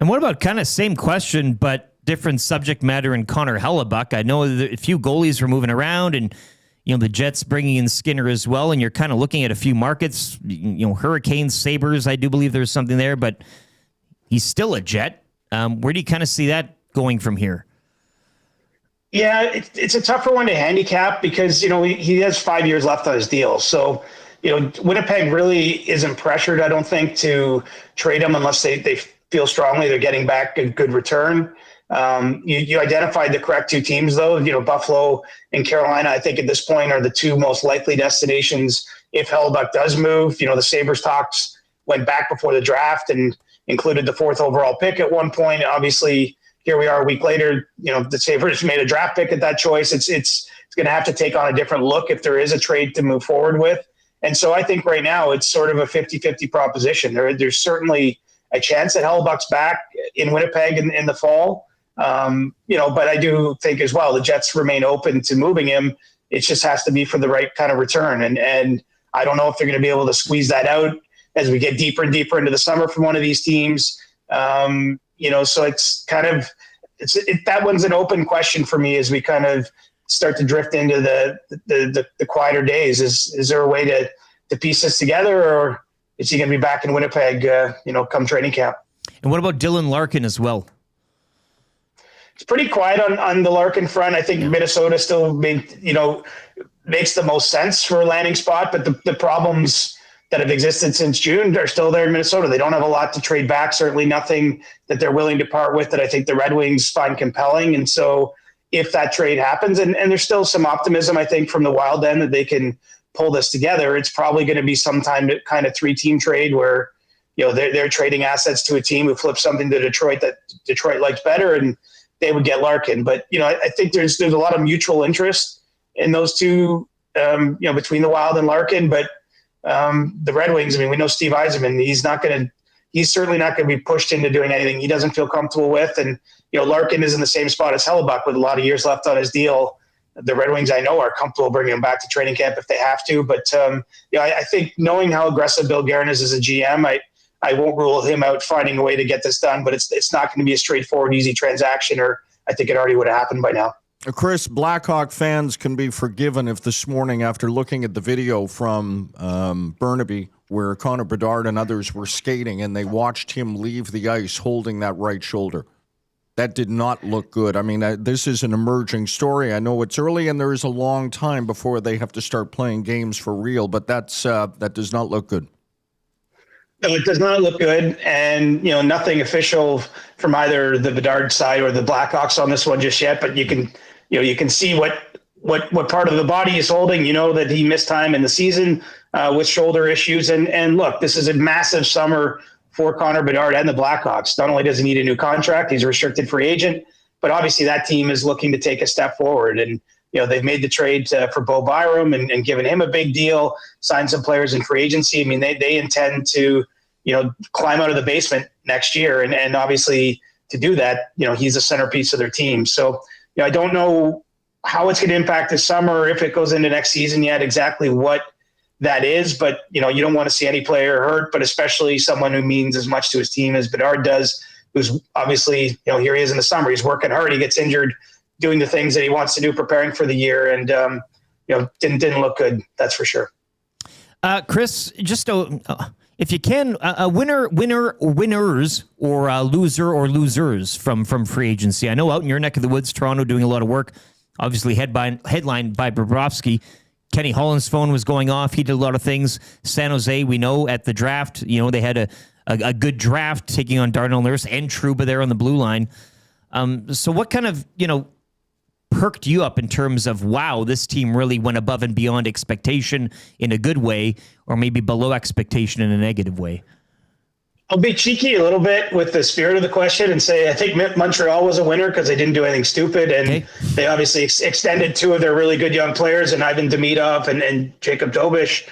[SPEAKER 1] And what about kind of same question, but different subject matter in Connor Hellebuck? I know that a few goalies were moving around and, the Jets bringing in Skinner as well, and you're kind of looking at a few markets, Hurricanes, Sabres, I do believe there's something there, but he's still a Jet. Where do you kind of see that going from here?
[SPEAKER 12] Yeah, it's a tougher one to handicap because, he has 5 years left on his deal. So, Winnipeg really isn't pressured, I don't think, to trade him unless they feel strongly they're getting back a good return. You identified the correct 2 teams, though. Buffalo and Carolina, I think at this point are the 2 most likely destinations if Hellebuck does move. The Sabres talks went back before the draft and included the 4th overall pick at one point. Obviously, here we are a week later. The Sabres made a draft pick at that choice. It's going to have to take on a different look if there is a trade to move forward with. And so I think right now it's sort of a 50-50 proposition. There's certainly a chance that Hellebuck's back in Winnipeg in the fall. But I do think as well, the Jets remain open to moving him. It just has to be for the right kind of return. And I don't know if they're going to be able to squeeze that out as we get deeper and deeper into the summer from one of these teams. So it's kind of, that one's an open question for me as we kind of start to drift into the quieter days. Is there a way to piece this together, or is he going to be back in Winnipeg, come training camp?
[SPEAKER 1] And what about Dylan Larkin as well?
[SPEAKER 12] It's pretty quiet on the Larkin front. I think Minnesota still makes the most sense for a landing spot, but the problems that have existed since June are still there in Minnesota. They don't have a lot to trade back, certainly nothing that they're willing to part with that I think the Red Wings find compelling. And so if that trade happens. And there's still some optimism, I think, from the Wild end that they can pull this together. It's probably going to be some kind of 3-team trade where, they're trading assets to a team who flips something to Detroit that Detroit likes better, and they would get Larkin. But, I think there's a lot of mutual interest in those two, between the Wild and Larkin. But the Red Wings, we know Steve Yzerman, he's certainly not going to be pushed into doing anything he doesn't feel comfortable with. And, Larkin is in the same spot as Hellebuck with a lot of years left on his deal. The Red Wings, I know, are comfortable bringing him back to training camp if they have to. But, I think knowing how aggressive Bill Guerin is as a GM, I won't rule him out finding a way to get this done, but it's not going to be a straightforward, easy transaction, or I think it already would have happened by now.
[SPEAKER 8] Chris, Blackhawk fans can be forgiven if this morning, after looking at the video from Burnaby, where Connor Bedard and others were skating, and they watched him leave the ice holding that right shoulder. That did not look good. This is an emerging story. I know it's early, and there is a long time before they have to start playing games for real, but that does not look good.
[SPEAKER 12] No, it does not look good, and nothing official from either the Bedard side or the Blackhawks on this one just yet. But you can see what part of the body he's holding. That he missed time in the season with shoulder issues, and look, this is a massive summer for Connor Bedard and the Blackhawks. Not only does he need a new contract, he's a restricted free agent, but obviously that team is looking to take a step forward. And they've made the trade for Bo Byram and given him a big deal, signed some players in free agency. They intend to, climb out of the basement next year. And obviously to do that, he's a centerpiece of their team. So, I don't know how it's going to impact this summer, if it goes into next season yet, exactly what that is. But, you don't want to see any player hurt, but especially someone who means as much to his team as Bedard does, who's obviously, here he is in the summer, he's working hard, he gets injured, doing the things that he wants to do, preparing for the year, and didn't look good. That's for sure.
[SPEAKER 1] Chris, just if you can, winners or loser or losers from free agency. I know out in your neck of the woods, Toronto doing a lot of work. Obviously, headlined by Bobrovsky. Kenny Holland's phone was going off. He did a lot of things. San Jose, we know at the draft, they had a good draft taking on Darnell Nurse and Trouba there on the blue line. So what kind of, perked you up in terms of, wow, this team really went above and beyond expectation in a good way, or maybe below expectation in a negative way?
[SPEAKER 12] I'll be cheeky a little bit with the spirit of the question and say I think Montreal was a winner because they didn't do anything stupid, and they obviously extended two of their really good young players, and Ivan Demidov and Jacob Dobish,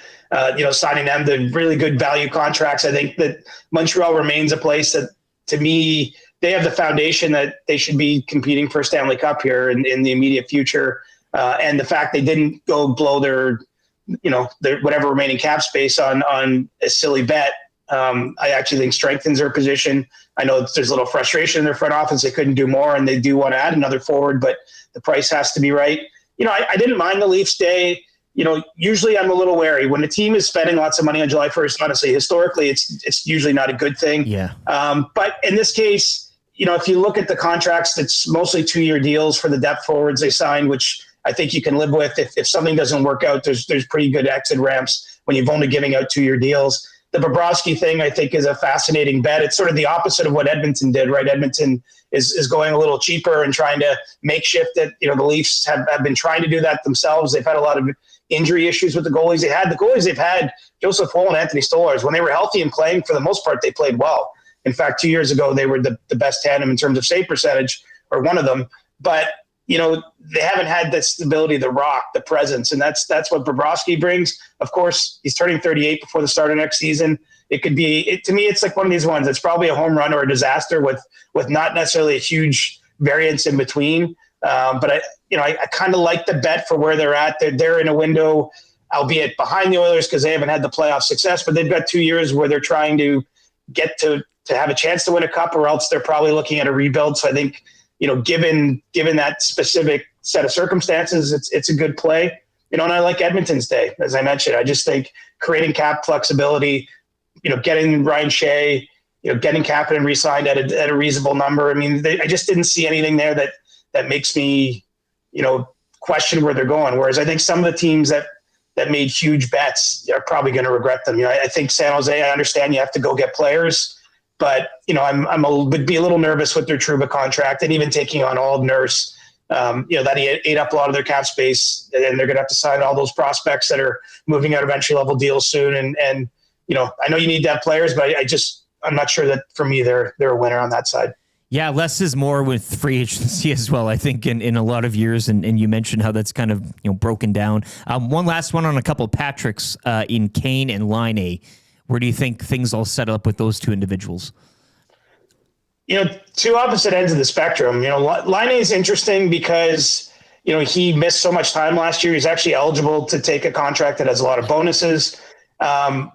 [SPEAKER 12] signing them to really good value contracts. I think that Montreal remains a place that, to me, they have the foundation that they should be competing for a Stanley Cup here in the immediate future. And the fact they didn't go blow their whatever remaining cap space on a silly bet, I actually think strengthens their position. I know there's a little frustration in their front office. They couldn't do more, and they do want to add another forward, but the price has to be right. I didn't mind the Leafs day. Usually I'm a little wary when the team is spending lots of money on July 1st. Honestly, historically, it's usually not a good thing.
[SPEAKER 1] Yeah.
[SPEAKER 12] But in this case, if you look at the contracts, it's mostly 2-year deals for the depth forwards they signed, which I think you can live with. If something doesn't work out, there's pretty good exit ramps when you've only giving out 2-year deals. The Bobrovsky thing, I think, is a fascinating bet. It's sort of the opposite of what Edmonton did, right? Edmonton is going a little cheaper and trying to makeshift it. The Leafs have been trying to do that themselves. They've had a lot of injury issues with the goalies they had. The goalies they've had, Joseph Woll and Anthony Stolarz, when they were healthy and playing, for the most part, they played well. In fact, 2 years ago, they were the best tandem in terms of save percentage, or one of them. But, they haven't had the stability, the rock, the presence, and that's what Bobrovsky brings. Of course, he's turning 38 before the start of next season. It could be, to me, it's like one of these ones. It's probably a home run or a disaster with not necessarily a huge variance in between. But I kind of like the bet for where they're at. They're in a window, albeit behind the Oilers because they haven't had the playoff success, but they've got 2 years where they're trying to get to have a chance to win a cup, or else they're probably looking at a rebuild. So I think, given that specific set of circumstances, it's a good play. And I like Edmonton's day, as I mentioned. I just think creating cap flexibility, getting Ryan Shea, getting Kapanen re-signed at a reasonable number. I just didn't see anything there that makes me, question where they're going. Whereas I think some of the teams that made huge bets are probably going to regret them. I think San Jose, I understand you have to go get players, but would be a little nervous with their Trouba contract, and even taking on Old Nurse. That ate up a lot of their cap space, and they're going to have to sign all those prospects that are moving out of entry level deals soon. And I know you need to have players, but I'm not sure that for me they're a winner on that side. Yeah,
[SPEAKER 1] less is more with free agency as well, I think, in a lot of years. And you mentioned how that's kind of broken down. One last one on a couple of Patricks in Kane and Line A. Where do you think things all set up with those two individuals?
[SPEAKER 12] Two opposite ends of the spectrum. Line A is interesting because, he missed so much time last year. He's actually eligible to take a contract that has a lot of bonuses,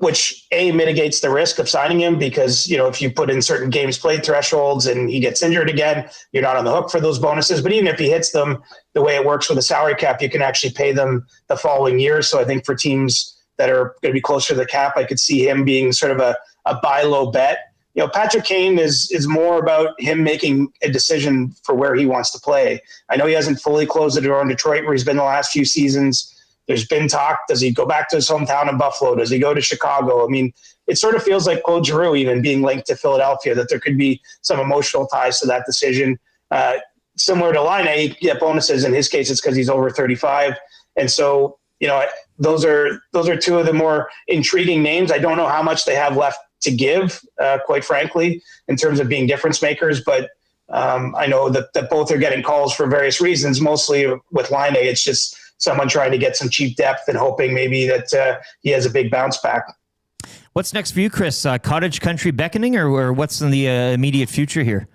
[SPEAKER 12] which mitigates the risk of signing him because, if you put in certain games played thresholds and he gets injured again, you're not on the hook for those bonuses. But even if he hits them, the way it works with a salary cap, you can actually pay them the following year. So I think for teams that are going to be closer to the cap, I could see him being sort of a buy low bet. Patrick Kane is more about him making a decision for where he wants to play. I know he hasn't fully closed the door in Detroit where he's been the last few seasons. There's been talk. Does he go back to his hometown in Buffalo? Does he go to Chicago? I mean, it sort of feels like Claude Giroux even being linked to Philadelphia, that there could be some emotional ties to that decision. Similar to Line A, you get bonuses. In his case, it's because he's over 35. And so, those are two of the more intriguing names. I don't know how much they have left to give, quite frankly, in terms of being difference makers. But I know that both are getting calls for various reasons. Mostly with Line A, it's just someone trying to get some cheap depth and hoping maybe that he has a big bounce back.
[SPEAKER 1] What's next for you, Chris? Cottage country beckoning, or what's in the immediate future here?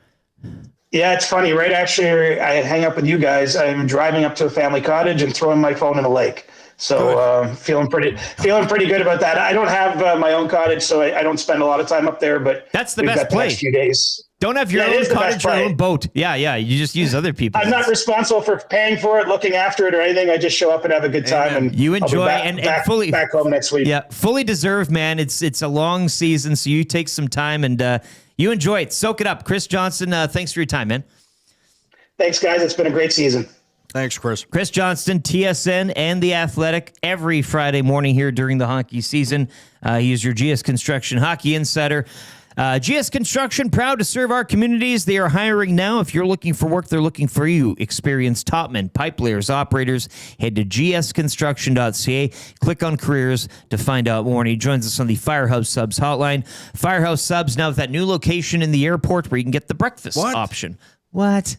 [SPEAKER 12] Yeah, it's funny, right? Actually, I hang up with you guys. I'm driving up to a family cottage and throwing my phone in a lake. So feeling pretty good about that. I don't have my own cottage, so I don't spend a lot of time up there. But
[SPEAKER 1] that's the best play.
[SPEAKER 12] Few days.
[SPEAKER 1] Don't have your own cottage or own boat. Yeah. You just use other people.
[SPEAKER 12] I'm not responsible for paying for it, looking after it, or anything. I just show up and have a good time. And
[SPEAKER 1] you enjoy and fully
[SPEAKER 12] back home next week.
[SPEAKER 1] Yeah, fully deserved, man. It's a long season, so you take some time and you enjoy it. Soak it up. Chris Johnston, thanks for your time, man.
[SPEAKER 12] Thanks, guys. It's been a great season.
[SPEAKER 8] Thanks, Chris.
[SPEAKER 1] Chris Johnston, TSN and The Athletic, every Friday morning here during the hockey season. He is your GS Construction hockey insider. GS Construction, proud to serve our communities. They are hiring now. If you're looking for work, they're looking for you. Experienced topmen, pipe layers, operators. Head to gsconstruction.ca. Click on careers to find out more. And he joins us on the Firehouse Subs hotline. Firehouse Subs now with that new location in the airport where you can get the breakfast option. What?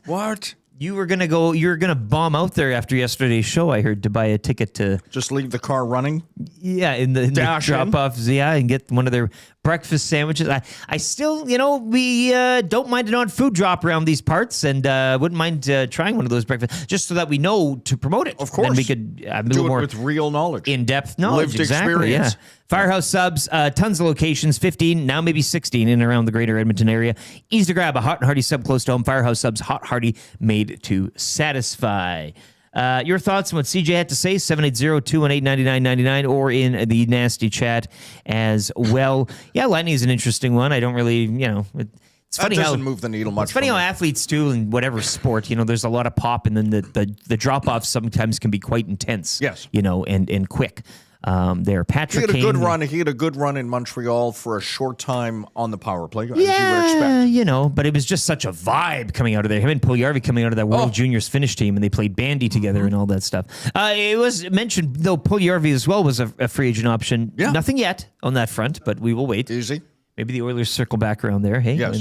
[SPEAKER 1] You were going to bomb out there after yesterday's show, I heard, to buy a ticket to...
[SPEAKER 8] Just leave the car running?
[SPEAKER 1] Yeah, in the drop-offs, and get one of their breakfast sandwiches. I still, we don't mind an odd food drop around these parts, and wouldn't mind trying one of those breakfasts, just so that we know to promote it.
[SPEAKER 8] Of course.
[SPEAKER 1] Then we could have a
[SPEAKER 8] do
[SPEAKER 1] little
[SPEAKER 8] it
[SPEAKER 1] more
[SPEAKER 8] with real knowledge.
[SPEAKER 1] In-depth knowledge.
[SPEAKER 8] Lived
[SPEAKER 1] exactly,
[SPEAKER 8] experience.
[SPEAKER 1] Yeah. Firehouse Subs, tons of locations, 15, now maybe 16 in and around the greater Edmonton area. Easy to grab a hot and hearty sub close to home. Firehouse Subs, hot, hearty, made to satisfy. Your thoughts on what CJ had to say, 780-218-9999, or in the nasty chat as well. Yeah, Lightning is an interesting one. I don't really, it's funny
[SPEAKER 8] that doesn't move the needle much.
[SPEAKER 1] It's funny how athletes do in whatever sport, there's a lot of pop, and then the drop-offs sometimes can be quite intense.
[SPEAKER 8] Yes.
[SPEAKER 1] And quick. There, Patrick Kane.
[SPEAKER 8] He had a good run in Montreal for a short time on the power play, as you would expect.
[SPEAKER 1] But it was just such a vibe coming out of there. Him and Puljujärvi coming out of that World Juniors finish team, and they played bandy together and all that stuff. It was mentioned, though, Puljujärvi as well was a free agent option. Yeah. Nothing yet on that front, but we will wait.
[SPEAKER 8] Easy.
[SPEAKER 1] Maybe the Oilers circle back around there. Hey,
[SPEAKER 8] yes.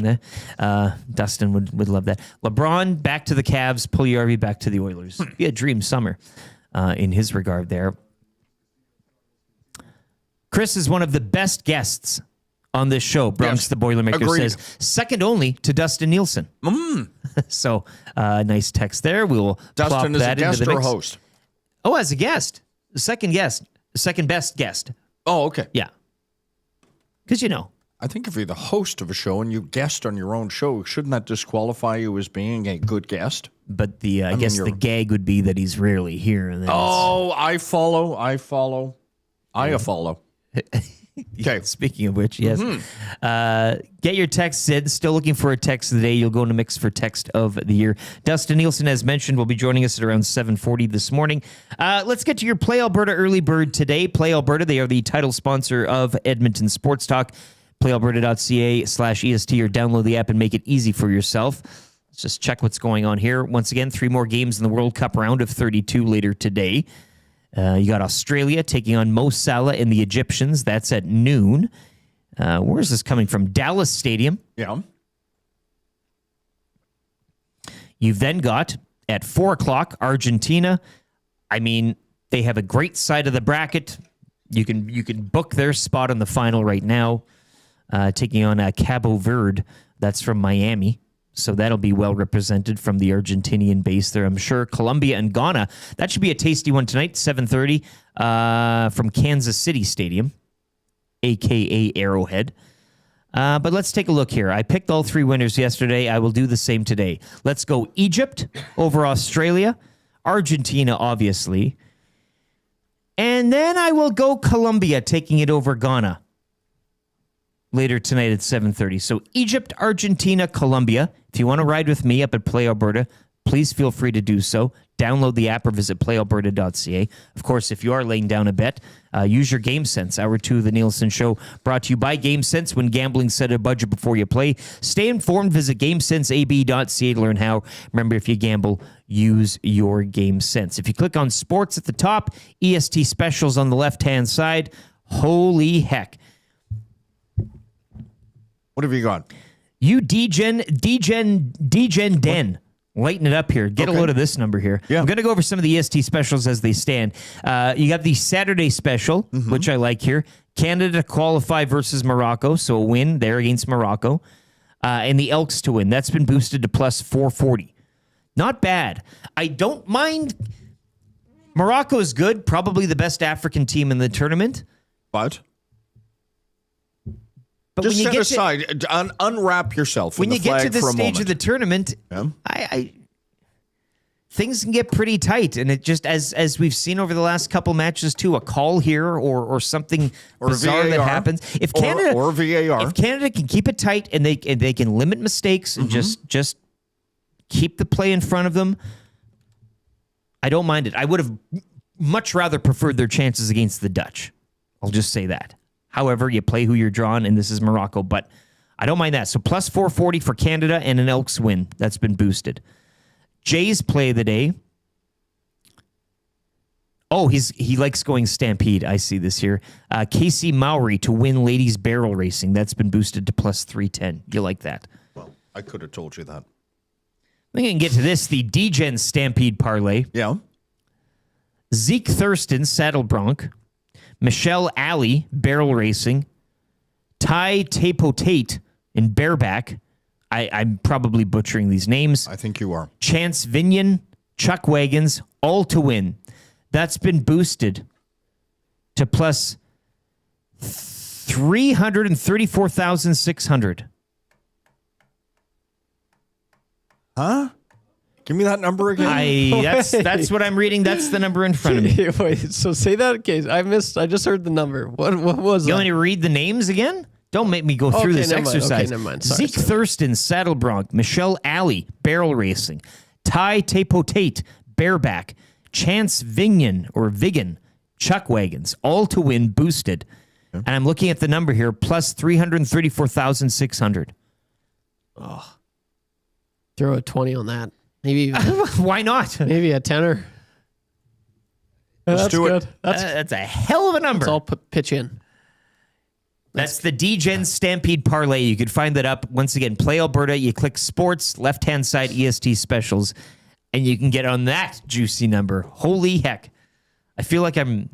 [SPEAKER 1] Dustin would love that. LeBron back to the Cavs, Puljujärvi back to the Oilers. Be a dream summer in his regard there. Chris is one of the best guests on this show, Bronx the Boilermaker says. Second only to Dustin Nielsen. So, nice text there. We will
[SPEAKER 8] Dustin
[SPEAKER 1] plop that
[SPEAKER 8] is a guest
[SPEAKER 1] into the
[SPEAKER 8] or
[SPEAKER 1] mix.
[SPEAKER 8] host?
[SPEAKER 1] Oh, as a guest. The second best guest.
[SPEAKER 8] Oh, okay.
[SPEAKER 1] Yeah. Because,
[SPEAKER 8] I think if you're the host of a show and you guest on your own show, shouldn't that disqualify you as being a good guest?
[SPEAKER 1] But I guess the gag would be that he's rarely here. And
[SPEAKER 8] I follow. I follow.
[SPEAKER 1] Okay. Speaking of which, yes. Get your texts in. Still looking for a text of the day. You'll go in the mix for text of the year. Dustin Nielsen, as mentioned, will be joining us at around 7:40 this morning. Let's get to your Play Alberta early bird today. Play Alberta, they are the title sponsor of Edmonton Sports Talk. PlayAlberta.ca/EST or download the app and make it easy for yourself. Let's just check what's going on here. Once again, 3 more games in the World Cup round of 32 later today. You got Australia taking on Mo Salah and the Egyptians. That's at noon. Where is this coming from? Dallas Stadium.
[SPEAKER 8] Yeah.
[SPEAKER 1] You've then got, at 4 o'clock, Argentina. I mean, they have a great side of the bracket. You can book their spot on the final right now, taking on Cabo Verde. That's from Miami. So that'll be well represented from the Argentinian base there, I'm sure. Colombia and Ghana. That should be a tasty one tonight, 7:30, from Kansas City Stadium, a.k.a. Arrowhead. But let's take a look here. I picked all 3 winners yesterday. I will do the same today. Let's go Egypt over Australia. Argentina, obviously. And then I will go Colombia, taking it over Ghana later tonight at 7:30. So Egypt, Argentina, Colombia. If you want to ride with me up at Play Alberta, please feel free to do so. Download the app or visit playalberta.ca. Of course, if you are laying down a bet, use your Game Sense. Hour 2 of the Nielson Show, brought to you by Game Sense. When gambling, set a budget before you play. Stay informed. Visit GameSenseAB.ca to learn how. Remember, if you gamble, use your Game Sense. If you click on Sports at the top, EST Specials on the left-hand side. Holy heck.
[SPEAKER 8] What have you got?
[SPEAKER 1] You DGen Den. Lighten it up here. Get a load of this number here.
[SPEAKER 8] Yeah.
[SPEAKER 1] I'm going to go over some of the EST specials as they stand. You got the Saturday special, which I like here. Canada to qualify versus Morocco, so a win there against Morocco. And the Elks to win. That's been boosted to plus 440. Not bad. I don't mind. Morocco is good. Probably the best African team in the tournament.
[SPEAKER 8] But
[SPEAKER 1] But
[SPEAKER 8] just
[SPEAKER 1] when you
[SPEAKER 8] set
[SPEAKER 1] get
[SPEAKER 8] aside, unwrap yourself.
[SPEAKER 1] When
[SPEAKER 8] the
[SPEAKER 1] you get to
[SPEAKER 8] flag
[SPEAKER 1] this
[SPEAKER 8] for a
[SPEAKER 1] stage
[SPEAKER 8] moment.
[SPEAKER 1] of the tournament, I things can get pretty tight, and it just as we've seen over the last couple matches too, a call here or something bizarre
[SPEAKER 8] VAR,
[SPEAKER 1] that happens. If Canada
[SPEAKER 8] or VAR,
[SPEAKER 1] if Canada can keep it tight and they can limit mistakes and just keep the play in front of them, I don't mind it. I would have much rather preferred their chances against the Dutch. I'll just say that. However, you play who you're drawing, and this is Morocco, but I don't mind that. So plus 440 for Canada and an Elks win. That's been boosted. Jay's play of the day. Oh, he likes going Stampede. I see this here. Casey Mowry to win ladies barrel racing. That's been boosted to plus 310. You like that?
[SPEAKER 8] Well, I could have told you that.
[SPEAKER 1] We can get to this. The DGen Stampede parlay.
[SPEAKER 8] Yeah.
[SPEAKER 1] Zeke Thurston, Saddle Bronc. Michelle Alley, barrel racing. Ty Tapotate in bareback. I'm probably butchering these names.
[SPEAKER 8] I think you are.
[SPEAKER 1] Chance Vignon, Chuck Wagons, all to win. That's been boosted to plus 334,600.
[SPEAKER 8] Huh? Give me that number again.
[SPEAKER 1] That's what I'm reading. That's the number in front of me.
[SPEAKER 3] Wait, so say that again. I just heard the number. What was that?
[SPEAKER 1] You want me to read the names again? Don't make me go through this exercise.
[SPEAKER 3] Okay, never mind. Sorry,
[SPEAKER 1] Zeke Thurston, Saddle Bronc. Michelle Alley, barrel racing. Ty Tapotate, bareback. Chance Vignon, Chuck Wagons, all to win, boosted. Okay. And I'm looking at the number here, plus 334,600.
[SPEAKER 3] Oh. Throw a 20 on that. Maybe.
[SPEAKER 1] Why not?
[SPEAKER 3] Maybe a tenner.
[SPEAKER 8] Let's do
[SPEAKER 3] good.
[SPEAKER 8] it.
[SPEAKER 1] That's a hell of a number.
[SPEAKER 3] Let's all pitch in.
[SPEAKER 1] That's the DGen Stampede Parlay. You could find that up. Once again, Play Alberta. You click Sports, left-hand side EST Specials, and you can get on that juicy number. Holy heck. I feel like I'm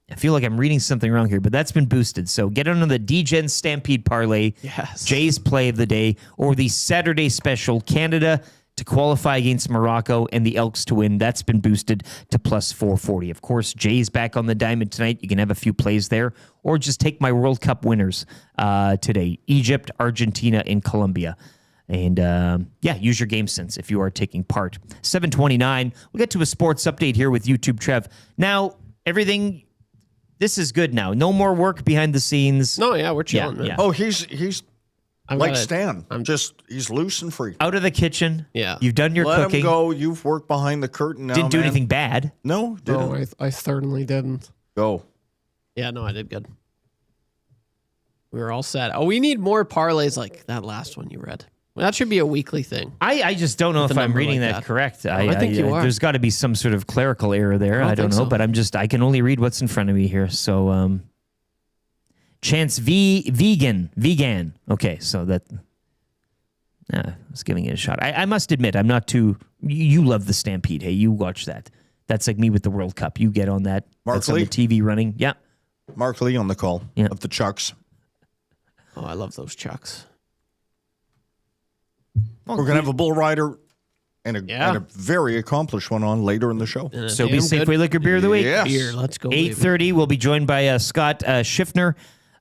[SPEAKER 1] reading something wrong here, but that's been boosted. So get on the DGen Stampede Parlay,
[SPEAKER 3] yes.
[SPEAKER 1] Jay's Play of the Day, or the Saturday Special, Canada to qualify against Morocco and the Elks to win. That's been boosted to plus 440. Of course, Jay's back on the diamond tonight. You can have a few plays there, or just take my World Cup winners today. Egypt, Argentina, and Colombia. And use your game sense if you are taking part. 7:29. We'll get to a sports update here with YouTube Trev. Now, everything, this is good now. No more work behind the scenes.
[SPEAKER 3] No, yeah, we're chilling, man.
[SPEAKER 1] Yeah.
[SPEAKER 8] Oh, he's like Stan. He's loose and free.
[SPEAKER 1] Out of the kitchen.
[SPEAKER 3] Yeah.
[SPEAKER 1] You've done your
[SPEAKER 8] Let
[SPEAKER 1] cooking.
[SPEAKER 8] him go. You've worked behind the curtain now,
[SPEAKER 1] Didn't do
[SPEAKER 8] man.
[SPEAKER 1] anything bad.
[SPEAKER 8] No, didn't.
[SPEAKER 3] No, I certainly didn't.
[SPEAKER 8] Go.
[SPEAKER 3] Yeah, no, I did good. We were all set. Oh, we need more parlays like that last one you read. Well, that should be a weekly thing.
[SPEAKER 1] I just don't know if I'm reading that correct.
[SPEAKER 3] I think you are.
[SPEAKER 1] There's got to be some sort of clerical error there. I don't know, but I can only read what's in front of me here. So, Chance vegan. Okay, so that I was giving it a shot. I must admit, I'm not too. You love the Stampede. Hey, you watch that. That's like me with the World Cup. You get on that.
[SPEAKER 8] Mark Lee?
[SPEAKER 1] On the TV running. Yeah.
[SPEAKER 8] Mark Lee on the call of the Chucks.
[SPEAKER 3] Oh, I love those Chucks.
[SPEAKER 8] We're going to have a bull rider and a very accomplished one on later in the show.
[SPEAKER 1] So be Safeway Liquor Beer of the Week.
[SPEAKER 8] Yes.
[SPEAKER 3] Beer, let's go.
[SPEAKER 1] 8:30, we'll be joined by Scott Schiffner,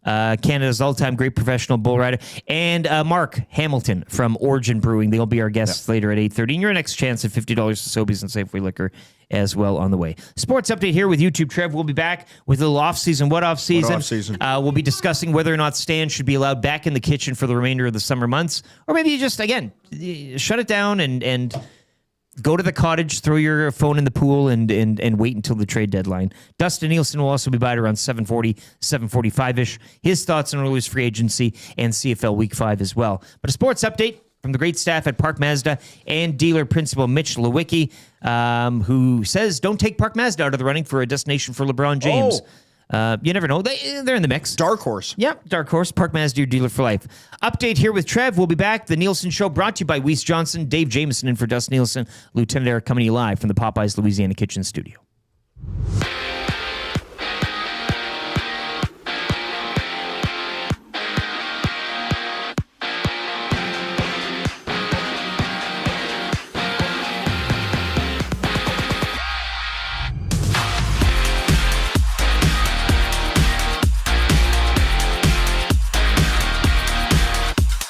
[SPEAKER 1] Canada's all-time great professional bull rider, and Mark Hamilton from Origin Brewing. They'll be our guests later at 8:30. And your next chance at $50 to Sobeys and Safeway Liquor as well on the way. Sports update here with YouTube Trev. We'll be back with a little off-season. What off-season? We'll be discussing whether or not Stan should be allowed back in the kitchen for the remainder of the summer months, or maybe you just, again, shut it down and go to the cottage, throw your phone in the pool, and wait until the trade deadline. Dustin Nielson will also be by around 7:40, 7:45-ish. His thoughts on Oilers free agency and CFL Week 5 as well. But a sports update from the great staff at Park Mazda and dealer principal Mitch Lewicki, who says don't take Park Mazda out of the running for a destination for LeBron James. You never know. They're in the mix.
[SPEAKER 8] Dark horse.
[SPEAKER 1] Yep, dark horse. Park Mazda, your dealer for life. Update here with Trev. We'll be back. The Nielson Show brought to you by Weiss Johnson. Dave Jamieson in for Dustin Nielson. Lieutenant Eric coming to you live from the Popeyes Louisiana Kitchen Studio.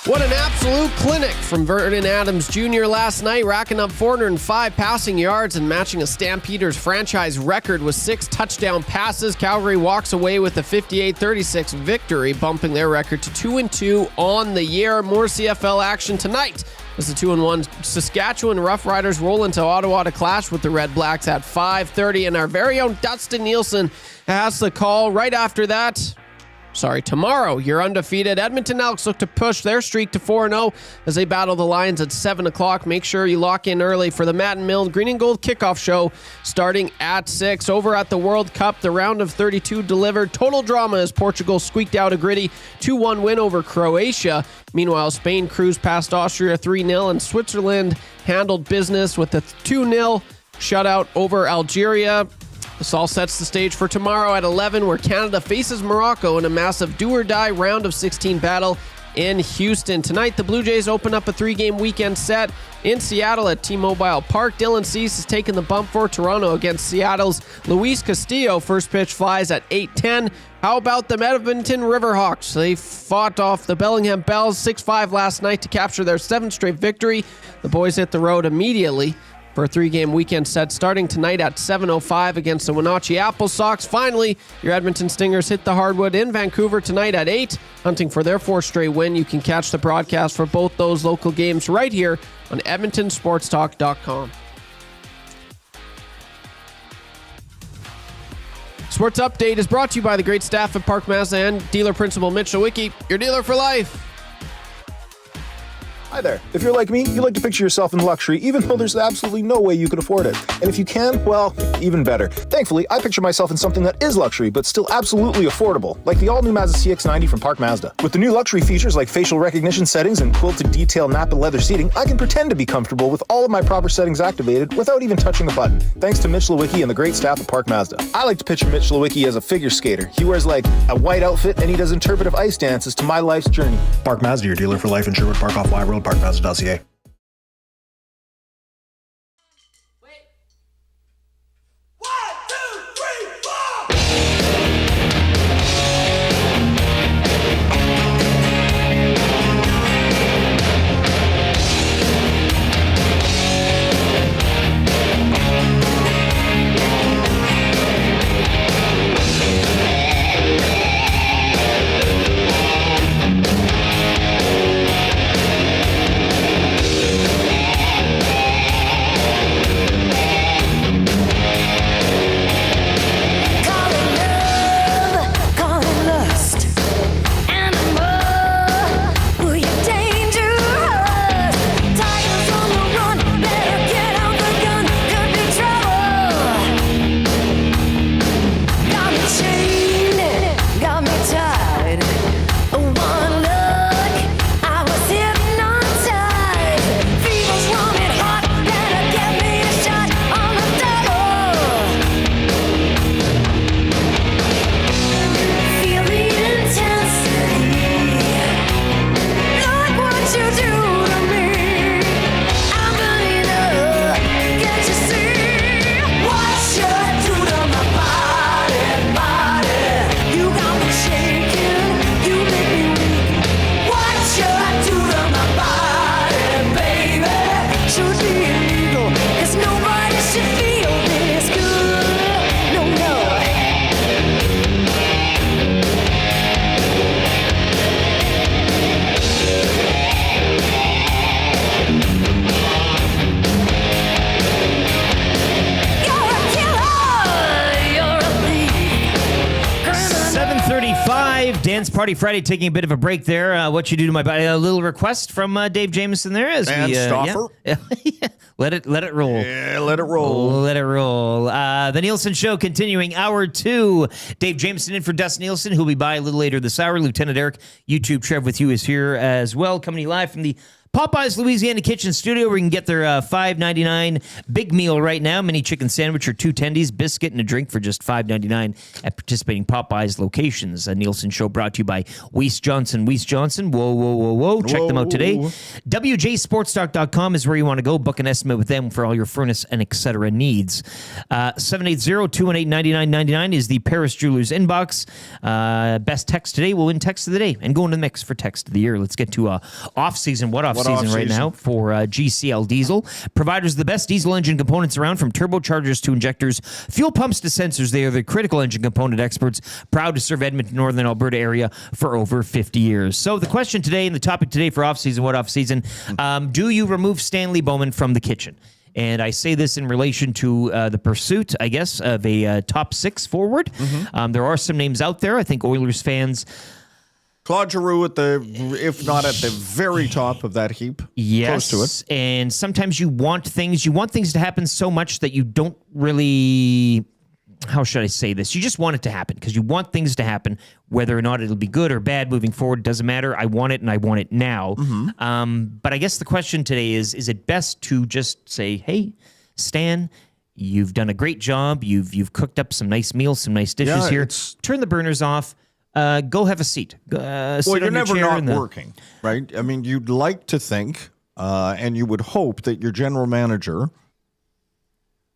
[SPEAKER 3] What an absolute clinic from Vernon Adams Jr. last night, racking up 405 passing yards and matching a Stampeders franchise record with 6 touchdown passes. Calgary walks away with a 58-36 victory, bumping their record to 2-2 on the year. More CFL action tonight as the 2-1 Saskatchewan Roughriders roll into Ottawa to clash with the Red Blacks at 5:30, and our very own Dustin Nielson has the call right after that. Tomorrow, your undefeated Edmonton Elks look to push their streak to 4-0 as they battle the Lions at 7 o'clock. Make sure you lock in early for the Matt and Mill Green and Gold kickoff show starting at 6. Over at the World Cup, the round of 32 delivered total drama as Portugal squeaked out a gritty 2-1 win over Croatia. Meanwhile, Spain cruised past Austria 3-0, and Switzerland handled business with a 2-0 shutout over Algeria. This all sets the stage for tomorrow at 11, where Canada faces Morocco in a massive do-or-die round of 16 battle in Houston. Tonight, the Blue Jays open up a 3-game weekend set in Seattle at T-Mobile Park. Dylan Cease is taking the bump for Toronto against Seattle's Luis Castillo. First pitch flies at 8:10. How about the Edmonton Riverhawks? They fought off the Bellingham Bells 6-5 last night to capture their 7th straight victory. The boys hit the road immediately for a 3-game weekend set starting tonight at 7:05 against the Wenatchee Apple Sox. Finally, your Edmonton Stingers hit the hardwood in Vancouver tonight at 8, hunting for their 4th straight win. You can catch the broadcast for both those local games right here on EdmontonSportsTalk.com. Sports Update is brought to you by the great staff at Park Mazda and dealer principal Mitch Lewicki, your dealer for life.
[SPEAKER 13] Hi there. If you're like me, you like to picture yourself in luxury, even though there's absolutely no way you could afford it. And if you can, well, even better. Thankfully, I picture myself in something that is luxury, but still absolutely affordable, like the all-new Mazda CX-90 from Park Mazda. With the new luxury features like facial recognition settings and quilted detail Napa leather seating, I can pretend to be comfortable with all of my proper settings activated without even touching a button, thanks to Mitch Lewicki and the great staff at Park Mazda. I like to picture Mitch Lewicki as a figure skater. He wears like a white outfit and he does interpretive ice dances to my life's journey.
[SPEAKER 14] Park Mazda, your dealer for life in Sherwood Park off Y Road, parkmazda.ca.
[SPEAKER 1] Dance Party Friday, taking a bit of a break there. What you do to my body? A little request from Dave Jamieson there. As
[SPEAKER 8] And Stoffer.
[SPEAKER 1] Yeah. Let it roll.
[SPEAKER 8] Yeah, let it roll.
[SPEAKER 1] Let it roll. The Nielson Show continuing hour 2. Dave Jamieson in for Dustin Nielson, who'll be by a little later this hour. Lieutenant Eric, YouTube Trev with you, is here as well, coming to you live from the Popeyes Louisiana Kitchen Studio, where you can get their $5.99 big meal right now. Mini chicken sandwich or 2 tendies, biscuit, and a drink for just $5.99 at participating Popeyes locations. A Nielsen Show brought to you by Weiss Johnson. Weiss Johnson, whoa. Check them out today. WJSportstalk.com is where you want to go. Book an estimate with them for all your furnace and etc. needs. 780-218-9999 is the Paris Jewelers inbox. Best text today will win text of the day and go into the mix for text of the year. Let's get to off-season. What off-season right now for GCL Diesel. Providers of the best diesel engine components around, from turbochargers to injectors, fuel pumps to sensors. They are the critical engine component experts, proud to serve Edmonton, Northern Alberta area for over 50 years. So the question today and the topic today for off-season, what off-season, do you remove Stanley Bowman from the kitchen? And I say this in relation to the pursuit, I guess, of a top 6 forward. There are some names out there. I think Oilers fans...
[SPEAKER 8] Claude Giroux if not at the very top of that heap.
[SPEAKER 1] Yes.
[SPEAKER 8] Close to it.
[SPEAKER 1] And sometimes you want things to happen so much that you don't really, how should I say this? You just want it to happen because you want things to happen, whether or not it'll be good or bad moving forward. Doesn't matter. I want it and I want it now. But I guess the question today is it best to just say, hey, Stan, you've done a great job. You've cooked up some nice meals, some nice dishes here. Turn the burners off. Go have a seat.
[SPEAKER 8] Well, you're never not working, right? I mean, you'd like to think, and you would hope that your general manager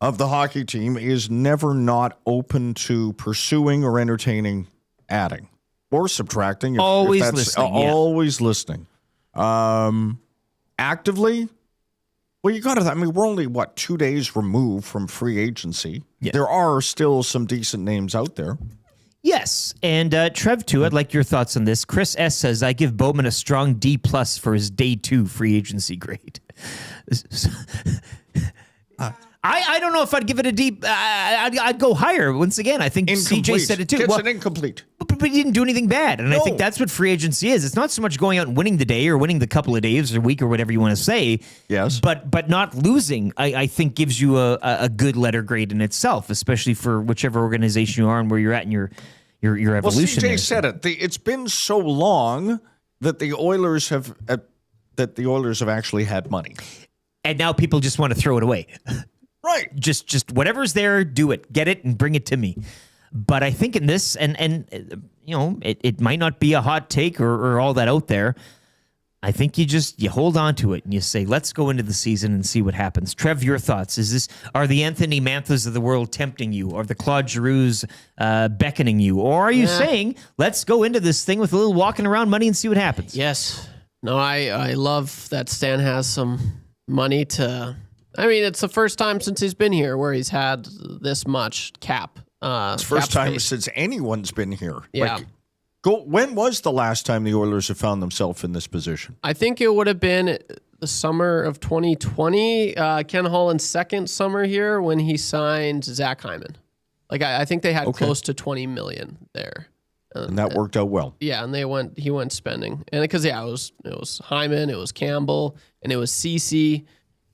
[SPEAKER 8] of the hockey team is never not open to pursuing or entertaining adding or subtracting.
[SPEAKER 1] Always listening.
[SPEAKER 8] Always listening. Actively, well, you got to, I mean, we're only, 2 days removed from free agency. Yeah. There are still some decent names out there.
[SPEAKER 1] Yes, and Trev, too, I'd like your thoughts on this. Chris S. says, I give Bowman a strong D+ for his day 2 free agency grade. I don't know if I'd give it a D. I'd go higher. Once again, I think CJ said it too.
[SPEAKER 8] It's an incomplete.
[SPEAKER 1] But he didn't do anything bad. And I think that's what free agency is. It's not so much going out and winning the day or winning the couple of days or week or whatever you want to say.
[SPEAKER 8] Yes.
[SPEAKER 1] But not losing, I think, gives you a good letter grade in itself, especially for whichever organization you are and where you're at in your evolution.
[SPEAKER 8] Well, CJ said it. It's been so long that the Oilers have actually had money.
[SPEAKER 1] And now people just want to throw it away.
[SPEAKER 8] Right.
[SPEAKER 1] Just whatever's there, do it. Get it and bring it to me. But I think in this, and you know, it might not be a hot take or all that out there. I think you hold on to it and you say, let's go into the season and see what happens. Trev, your thoughts? Are the Anthony Manthas of the world tempting you? Are the Claude Giroux beckoning you? Or are you saying, let's go into this thing with a little walking around money and see what happens?
[SPEAKER 3] Yes. No, I love that Stan has some money to... I mean, it's the first time since he's been here where he's had this much cap.
[SPEAKER 8] It's the first time since anyone's been here.
[SPEAKER 3] Yeah.
[SPEAKER 8] When was the last time the Oilers have found themselves in this position?
[SPEAKER 3] I think it would have been the summer of 2020, Ken Holland's second summer here when he signed Zach Hyman. I think they had close to $20 million there.
[SPEAKER 8] And that worked out well.
[SPEAKER 3] Yeah, and he went spending. And because, it was Hyman, it was Campbell, and it was Cece.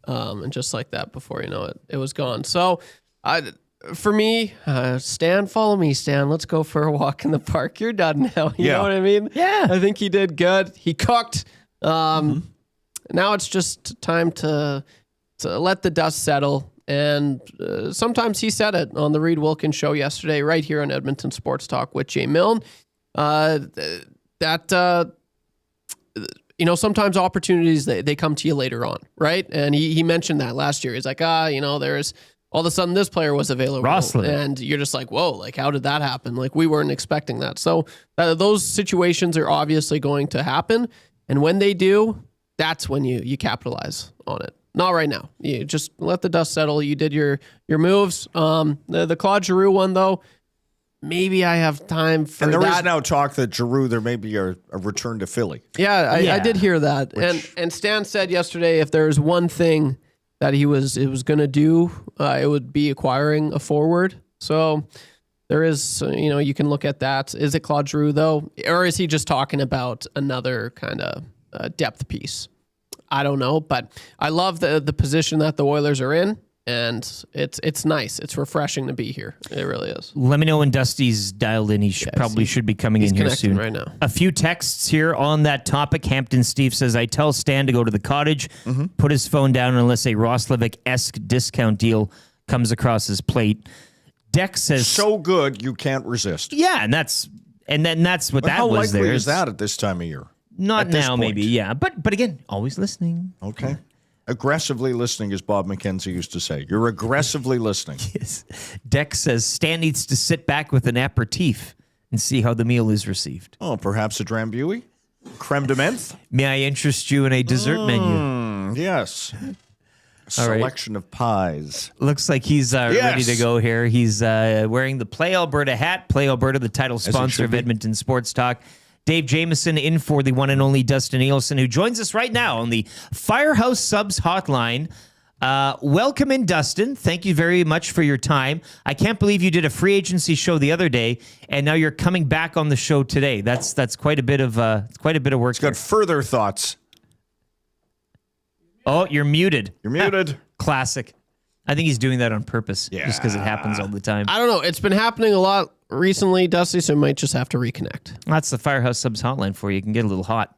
[SPEAKER 3] And just like that, before you know it, it was gone. So, for me, Stan, follow me, Stan. Let's go for a walk in the park. You're done now. You know what I mean?
[SPEAKER 1] Yeah.
[SPEAKER 3] I think he did good. He cooked. Now it's just time to let the dust settle. And sometimes he said it on the Reed Wilkins show yesterday, right here on Edmonton Sports Talk with Jay Milne, sometimes opportunities, they come to you later on, right? And he mentioned that last year. He's like, there's all of a sudden this player was available.
[SPEAKER 1] Rossler.
[SPEAKER 3] And you're just like, whoa, how did that happen? We weren't expecting that. So those situations are obviously going to happen. And when they do, that's when you capitalize on it. Not right now. You just let the dust settle. You did your moves. The Claude Giroux one, though, maybe I have time for that.
[SPEAKER 8] And there is now talk that Giroux, there may be a return to Philly.
[SPEAKER 3] Yeah, I did hear that. And Stan said yesterday if there's one thing that it was going to do, it would be acquiring a forward. So There is, you can look at that. Is it Claude Giroux, though? Or is he just talking about another kind of depth piece? I don't know, but I love the position that the Oilers are in, and it's nice. It's refreshing to be here. It really is.
[SPEAKER 1] Let me know when Dusty's dialed in. He should be coming in here soon.
[SPEAKER 3] Right now.
[SPEAKER 1] A few texts here on that topic. Hampton Steve says, I tell Stan to go to the cottage, put his phone down unless a Roslovic-esque discount deal comes across his plate. Dex says,
[SPEAKER 8] so good you can't resist.
[SPEAKER 1] Yeah, and that's what that
[SPEAKER 8] how
[SPEAKER 1] was.
[SPEAKER 8] likely
[SPEAKER 1] there
[SPEAKER 8] is that at this time of year?
[SPEAKER 1] Not
[SPEAKER 8] at this
[SPEAKER 1] now,
[SPEAKER 8] point?
[SPEAKER 1] maybe. Yeah, but again, always listening.
[SPEAKER 8] Okay. Aggressively listening, as Bob McKenzie used to say. You're aggressively listening.
[SPEAKER 1] Yes. Dex says Stan needs to sit back with an aperitif and see how the meal is received.
[SPEAKER 8] Oh, perhaps a Drambuie? Creme de menthe?
[SPEAKER 1] May I interest you in a dessert menu?
[SPEAKER 8] Yes.
[SPEAKER 1] All right.
[SPEAKER 8] Selection of pies.
[SPEAKER 1] Looks like he's ready to go here. He's wearing the Play Alberta hat. Play Alberta, the title sponsor of Edmonton Sports Talk. Dave Jamieson in for the one and only Dustin Nielson, who joins us right now on the Firehouse Subs hotline. Welcome in, Dustin. Thank you very much for your time. I can't believe you did a free agency show the other day, and now you're coming back on the show today. That's quite a bit of work.
[SPEAKER 8] It's got further thoughts.
[SPEAKER 1] Oh, you're muted.
[SPEAKER 8] You're muted.
[SPEAKER 1] Classic. I think he's doing that on purpose, just because it happens all the time.
[SPEAKER 3] I don't know. It's been happening a lot recently, Dusty, so we might just have to reconnect.
[SPEAKER 1] That's the Firehouse Subs hotline for you. You can get a little hot,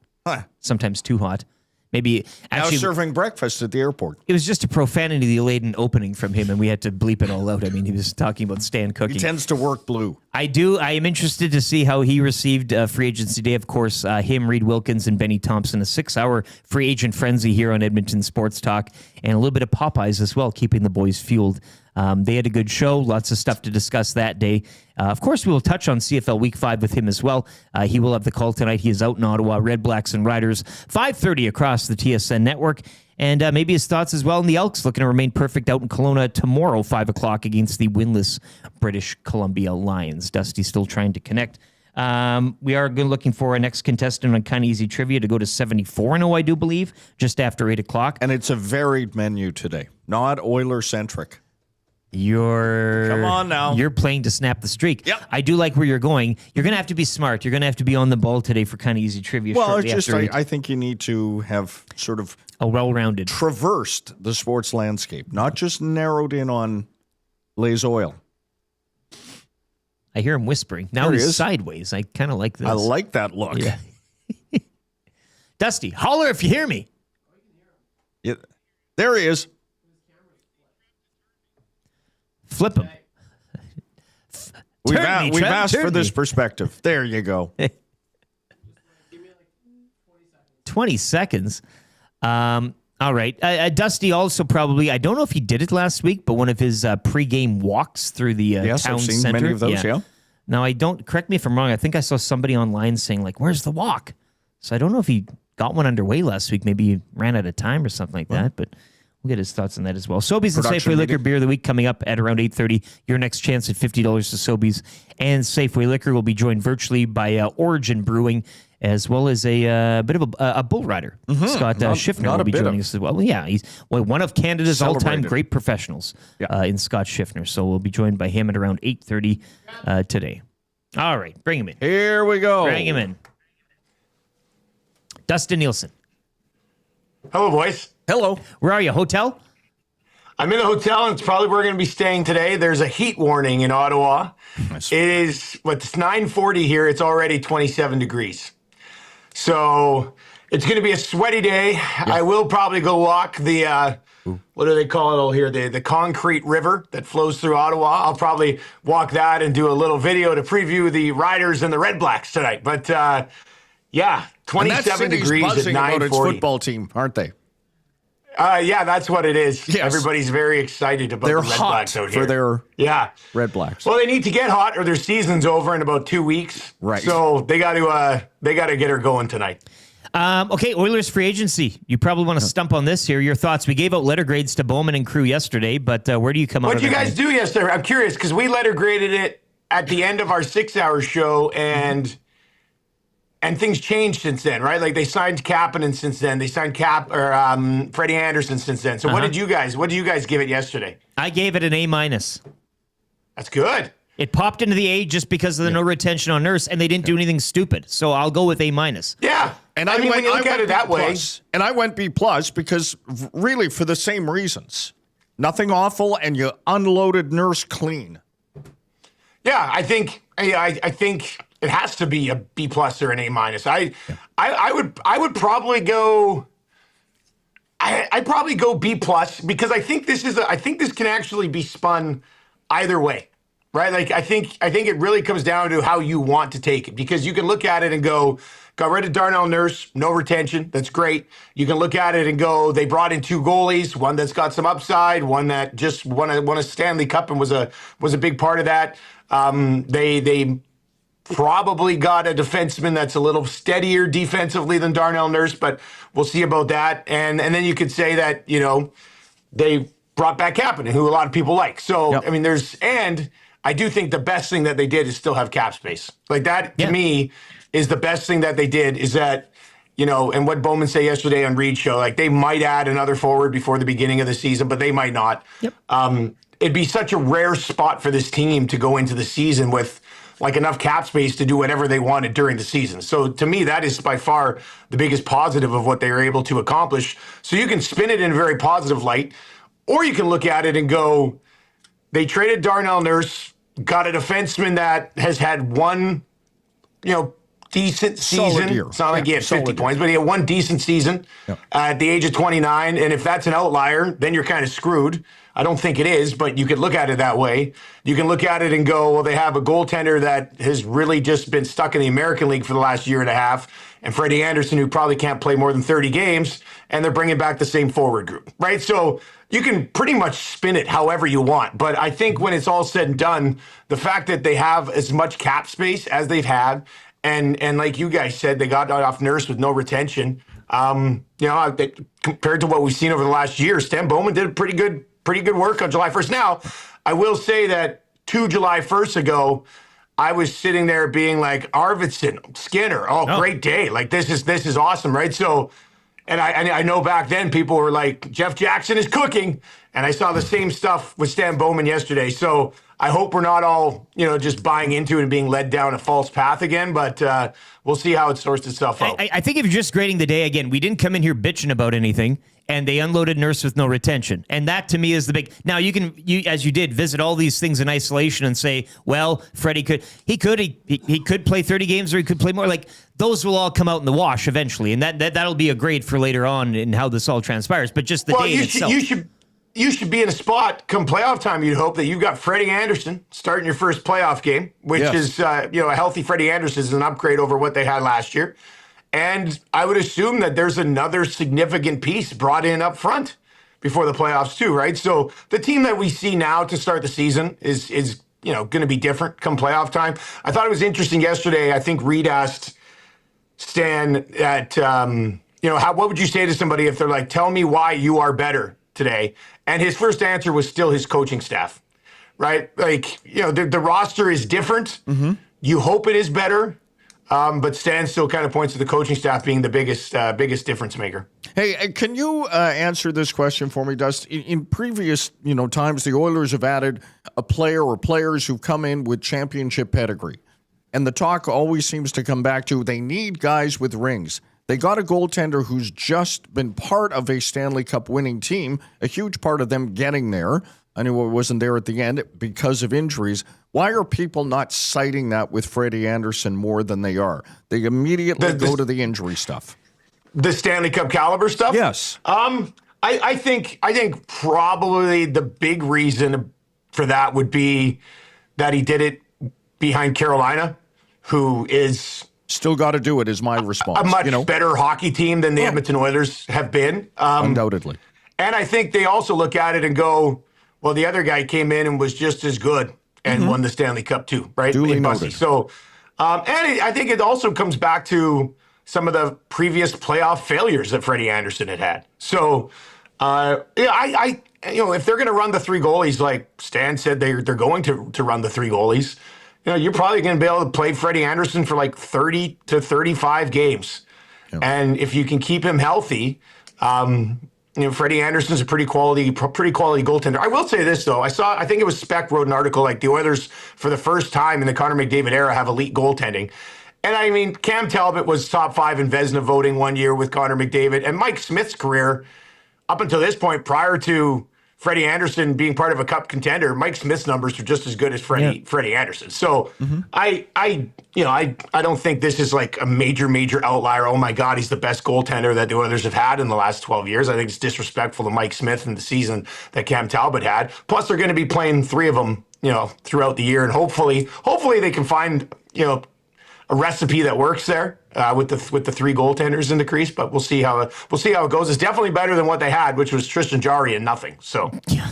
[SPEAKER 1] sometimes too hot. Maybe actually
[SPEAKER 8] now serving breakfast at the airport.
[SPEAKER 1] It was just a profanity-laden opening from him, and we had to bleep it all out. I mean, he was talking about Stan cooking.
[SPEAKER 8] He tends to work blue.
[SPEAKER 1] I am interested to see how he received free agency day. Of course, him, Reed Wilkins, and Benny Thompson. A 6-hour free agent frenzy here on Edmonton Sports Talk, and a little bit of Popeyes as well, keeping the boys fueled. They had a good show. Lots of stuff to discuss that day. Of course, we will touch on CFL Week 5 with him as well. He will have the call tonight. He is out in Ottawa. Red Blacks and Riders, 5:30 across the TSN network. And maybe his thoughts as well. And the Elks looking to remain perfect out in Kelowna tomorrow, 5 o'clock against the winless British Columbia Lions. Dusty still trying to connect. We are looking for our next contestant on Kind of Easy Trivia to go to 74-0, I do believe, just after 8 o'clock.
[SPEAKER 8] And it's a varied menu today, not Oiler-centric.
[SPEAKER 1] Come
[SPEAKER 8] on now.
[SPEAKER 1] You're playing to snap the streak.
[SPEAKER 8] Yep.
[SPEAKER 1] I do like where you're going. You're going to have to be smart. You're going to have to be on the ball today for Kind of Easy Trivia.
[SPEAKER 8] Well, it's just I think you need to have sort of
[SPEAKER 1] a well-rounded
[SPEAKER 8] traversed the sports landscape, not just narrowed in on Les Oil.
[SPEAKER 1] I hear him whispering. Now he's sideways. I kind of like this.
[SPEAKER 8] I like that look.
[SPEAKER 1] Yeah. Dusty, holler if you hear me.
[SPEAKER 8] Yeah, there he is.
[SPEAKER 1] Flip him.
[SPEAKER 8] We've asked for this perspective. There you go.
[SPEAKER 1] 20 seconds. All right. Dusty also probably, I don't know if he did it last week, but one of his pregame walks through the town
[SPEAKER 8] I've seen
[SPEAKER 1] center.
[SPEAKER 8] many of those, yeah.
[SPEAKER 1] Now, correct me if I'm wrong, I think I saw somebody online saying, like, where's the walk? So I don't know if he got one underway last week. Maybe he ran out of time or something like that, but we'll get his thoughts on that as well. Sobeys and Safeway Liquor Beer of the Week coming up at around 8:30. Your next chance at $50 to Sobeys and Safeway Liquor will be joined virtually by Origin Brewing, as well as a bit of a bull rider. Scott Schiffner will be joining us as well. Yeah, he's one of Canada's all-time great professionals in Scott Schiffner. So we'll be joined by him at around 8:30 today. All right, bring him in.
[SPEAKER 8] Here we go.
[SPEAKER 1] Bring him in. Dustin Nielson.
[SPEAKER 2] Hello, boys.
[SPEAKER 8] Hello.
[SPEAKER 1] Where are you? Hotel?
[SPEAKER 2] I'm in a hotel, and it's probably where we're going to be staying today. There's a heat warning in Ottawa. It is, it's 9:40 here. It's already 27 degrees. So it's going to be a sweaty day. Yeah. I will probably go walk the, what do they call it over here? The concrete river that flows through Ottawa. I'll probably walk that and do a little video to preview the Riders and the Red Blacks tonight. But, yeah, 27 degrees at 9:40.
[SPEAKER 8] About its football team, aren't they?
[SPEAKER 2] Yeah, that's what it is.
[SPEAKER 8] Yes.
[SPEAKER 2] Everybody's very excited about the Red Blacks out here.
[SPEAKER 8] For their Red Blacks.
[SPEAKER 2] Well, they need to get hot or their season's over in about 2 weeks.
[SPEAKER 8] Right.
[SPEAKER 2] So they got to get her going tonight.
[SPEAKER 1] Okay, Oilers free agency. You probably want to stump on this here. Your thoughts. We gave out letter grades to Bowman and crew yesterday, but where do you come out?
[SPEAKER 2] What did you guys do yesterday? I'm curious because we letter graded it at the end of our 6-hour show, and things changed since then, right? Like they signed Kapanen since then. They signed Freddie Anderson since then. So what did you guys give it yesterday?
[SPEAKER 1] I gave it an A-.
[SPEAKER 2] That's good.
[SPEAKER 1] It popped into the A just because of the no retention on Nurse, and they didn't do anything stupid. So I'll go with A-.
[SPEAKER 2] Yeah.
[SPEAKER 8] And
[SPEAKER 2] I mean, when you look at it that way.
[SPEAKER 8] And I went B+ because really for the same reasons. Nothing awful, and you unloaded Nurse clean.
[SPEAKER 2] Yeah, I think it has to be a B+ or an A-. I would probably go. I'd probably go B+ because I think this can actually be spun either way, right? Like I think it really comes down to how you want to take it, because you can look at it and go, got rid of Darnell Nurse, no retention, that's great. You can look at it and go, they brought in 2 goalies, one that's got some upside, one that just won a Stanley Cup and was a big part of that. They probably got a defenseman that's a little steadier defensively than Darnell Nurse, but we'll see about that. And then you could say that, they brought back Kapanen, who a lot of people like. So, I mean, and I do think the best thing that they did is still have cap space. Like that, to me, is the best thing that they did, is that, and what Bowman said yesterday on Reed's show, like they might add another forward before the beginning of the season, but they might not. It'd be such a rare spot for this team to go into the season with like enough cap space to do whatever they wanted during the season. So to me, that is by far the biggest positive of what they were able to accomplish. So you can spin it in a very positive light, or you can look at it and go, they traded Darnell Nurse, got a defenseman that has had one, decent season. It's not like he had 50 points, but he had one decent season at the age of 29. And if that's an outlier, then you're kind of screwed. I don't think it is, but you could look at it that way. You can look at it and go, well, they have a goaltender that has really just been stuck in the American League for the last year and a half, and Freddie Anderson, who probably can't play more than 30 games, and they're bringing back the same forward group, right? So you can pretty much spin it however you want. But I think when it's all said and done, the fact that they have as much cap space as they've had, and like you guys said, they got off Nurse with no retention. Compared to what we've seen over the last year, Stan Bowman did pretty good work on July 1st. Now, I will say that 2 July 1st ago, I was sitting there being like, Arvidsson, Skinner, great day. Like, this is awesome, right? So, and I know back then people were like, Jeff Jackson is cooking. And I saw the same stuff with Stan Bowman yesterday. So I hope we're not all, just buying into it and being led down a false path again. But we'll see how it sorts itself out.
[SPEAKER 1] I think if you're just grading the day, again, we didn't come in here bitching about anything. And they unloaded Nurse with no retention. And that, to me, is the big... Now, you can, as you did, visit all these things in isolation and say, well, Freddie could play 30 games, or he could play more. Like, those will all come out in the wash eventually. And that'll be a grade for later on in how this all transpires. But just the day itself...
[SPEAKER 2] You should be in a spot come playoff time. You'd hope that you've got Freddie Anderson starting your first playoff game, which is, a healthy Freddie Anderson is an upgrade over what they had last year. And I would assume that there's another significant piece brought in up front before the playoffs too, right? So the team that we see now to start the season is going to be different come playoff time. I thought it was interesting yesterday. I think Reed asked Stan at, what would you say to somebody if they're like, tell me why you are better today? And his first answer was still his coaching staff, right? Like, the roster is different. Mm-hmm. You hope it is better. But Stan still kind of points to the coaching staff being the biggest difference maker.
[SPEAKER 8] Hey, can you answer this question for me, Dustin? In previous times, the Oilers have added a player or players who've come in with championship pedigree. And the talk always seems to come back to they need guys with rings. They got a goaltender who's just been part of a Stanley Cup winning team, a huge part of them getting there. I knew it wasn't there at the end because of injuries. Why are people not citing that with Freddie Anderson more than they are? They immediately go to the injury stuff.
[SPEAKER 2] The Stanley Cup caliber stuff?
[SPEAKER 8] Yes.
[SPEAKER 2] I think probably the big reason for that would be that he did it behind Carolina, who is...
[SPEAKER 8] Still got to do it, is my response.
[SPEAKER 2] A much better hockey team than the Edmonton Oilers have been.
[SPEAKER 8] Undoubtedly.
[SPEAKER 2] And I think they also look at it and go, well, the other guy came in and was just as good and won the Stanley Cup too, right?
[SPEAKER 8] Duly noted.
[SPEAKER 2] So, I think it also comes back to some of the previous playoff failures that Freddie Anderson had. So, if they're going to run the 3 goalies, like Stan said, they're going to run the 3 goalies. You're probably going to be able to play Freddie Anderson for like 30 to 35 games, and if you can keep him healthy. Freddie Anderson's a pretty quality goaltender. I will say this, though. I think it was Spec wrote an article like the Oilers, for the first time in the Connor McDavid era, have elite goaltending. And I mean, Cam Talbot was top 5 in Vezina voting one year with Connor McDavid. And Mike Smith's career, up until this point, prior to Freddie Anderson being part of a cup contender, Mike Smith's numbers are just as good as Freddie Anderson. So I don't think this is like a major outlier. Oh my God, he's the best goaltender that the Oilers have had in the last 12 years. I think it's disrespectful to Mike Smith in the season that Cam Talbot had. Plus, they're going to be playing 3 of them, throughout the year, and hopefully they can find, a recipe that works there with the 3 goaltenders in the crease. But we'll see how it goes. It's definitely better than what they had, which was Tristan Jarry and nothing. So. Yeah.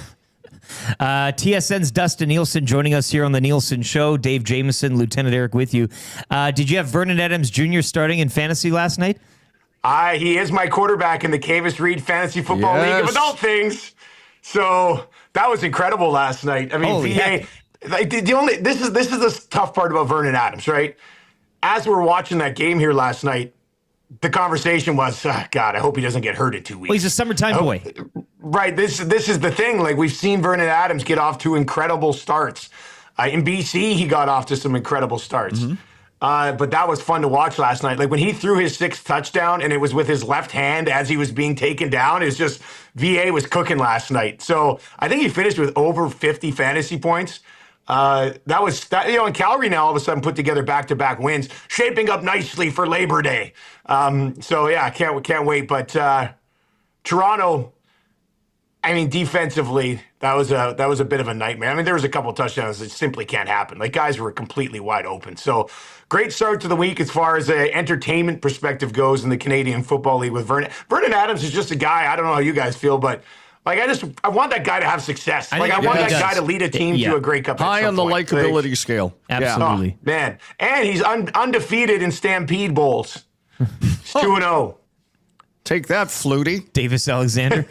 [SPEAKER 1] TSN's Dustin Nielson joining us here on the Nielson Show. Dave Jamieson, Lieutenant Eric with you. Did you have Vernon Adams Jr. starting in fantasy last night?
[SPEAKER 2] He is my quarterback in the Cavis Reed Fantasy Football League of Adult Things. So that was incredible last night. I mean, VA. This is the tough part about Vernon Adams, right? As we're watching that game here last night, the conversation was, God, I hope he doesn't get hurt in 2 weeks.
[SPEAKER 1] Well, he's a summertime boy.
[SPEAKER 2] Right. This is the thing. Like, we've seen Vernon Adams get off to incredible starts. In BC, he got off to some incredible starts. But that was fun to watch last night. Like, when he threw his 6th touchdown and it was with his left hand as he was being taken down, it's just VA was cooking last night. So I think he finished with over 50 fantasy points. And Calgary now all of a sudden put together back-to-back wins, shaping up nicely for Labor Day. Can't wait. But Toronto, I mean, defensively, that was a bit of a nightmare. I mean, there was a couple of touchdowns that simply can't happen. Like, guys were completely wide open. So great start to the week as far as an entertainment perspective goes in the Canadian Football League with Vernon. Vernon Adams is just a guy. I don't know how you guys feel, but. Like, I want that guy to have success. I want that guy to lead a team to a Grey Cup.
[SPEAKER 8] High on the likability scale.
[SPEAKER 1] Absolutely.
[SPEAKER 2] Oh, man. And he's undefeated in Stampede Bowls. He's 2-0.
[SPEAKER 8] Take that, Flutie.
[SPEAKER 1] Davis Alexander.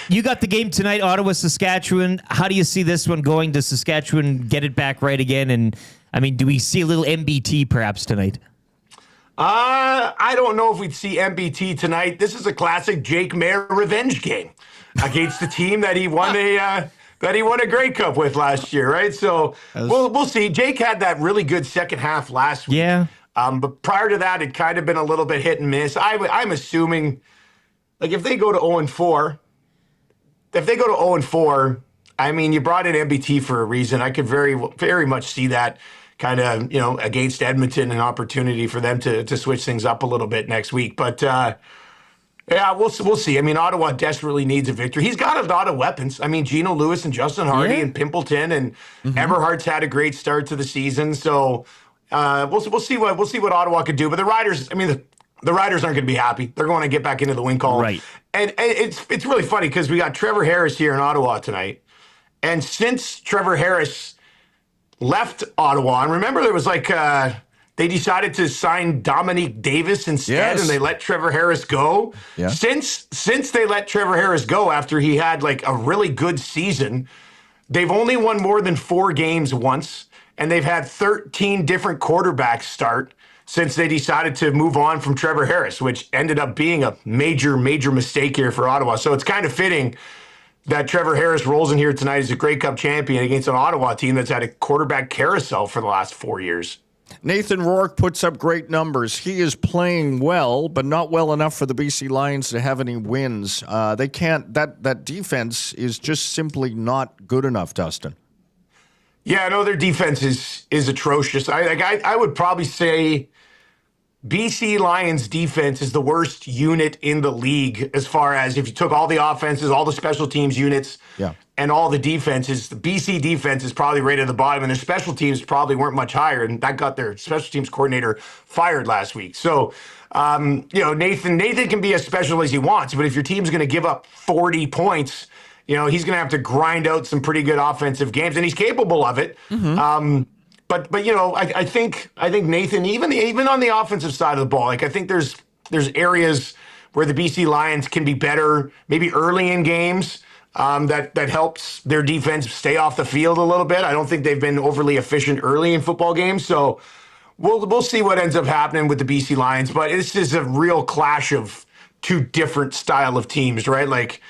[SPEAKER 1] You got the game tonight, Ottawa, Saskatchewan. How do you see this one going? Does Saskatchewan get it back right again? And, I mean, do we see a little MBT perhaps tonight?
[SPEAKER 2] I don't know if we'd see MBT tonight. This is a classic Jake Mayer revenge game against the team that he won a Grey Cup with last year, right? So we'll see. Jake had that really good second half last week.
[SPEAKER 1] Yeah.
[SPEAKER 2] But prior to that, it kind of been a little bit hit and miss. I'm assuming, like, if they go to 0-4, I mean, you brought in MBT for a reason. I could very, very much see that. Kind of, against Edmonton, an opportunity for them to switch things up a little bit next week. But, we'll see. I mean, Ottawa desperately needs a victory. He's got a lot of weapons. I mean, Gino Lewis and Justin Hardy and Pimpleton and Everhart's had a great start to the season. So we'll see what Ottawa could do. But the Riders, I mean, the Riders aren't going to be happy. They're going to get back into the win column.
[SPEAKER 1] Right.
[SPEAKER 2] And it's really funny because we got Trevor Harris here in Ottawa tonight. And since Trevor Harris left Ottawa, and remember there was like they decided to sign Dominique Davis instead, and they let Trevor Harris go. Yeah. Since they let Trevor Harris go after he had like a really good season, they've only won more than 4 games once, and they've had 13 different quarterbacks start since they decided to move on from Trevor Harris, which ended up being a major mistake here for Ottawa. So it's kind of fitting that Trevor Harris rolls in here tonight as a Grey Cup champion against an Ottawa team that's had a quarterback carousel for the last 4 years.
[SPEAKER 8] Nathan Rourke puts up great numbers. He is playing well, but not well enough for the BC Lions to have any wins. They can't. That defense is just simply not good enough, Dustin.
[SPEAKER 2] Yeah, no, their defense is atrocious. I would probably say BC Lions defense is the worst unit in the league as far as if you took all the offenses, all the special teams units, and all the defenses. The BC defense is probably right at the bottom, and their special teams probably weren't much higher, and that got their special teams coordinator fired last week. So, Nathan can be as special as he wants, but if your team's going to give up 40 points, he's going to have to grind out some pretty good offensive games, and he's capable of it. But I think Nathan, even on the offensive side of the ball, like I think there's areas where the BC Lions can be better, maybe early in games, that helps their defense stay off the field a little bit. I don't think they've been overly efficient early in football games, so we'll see what ends up happening with the BC Lions. But this is a real clash of two different style of teams, right? Like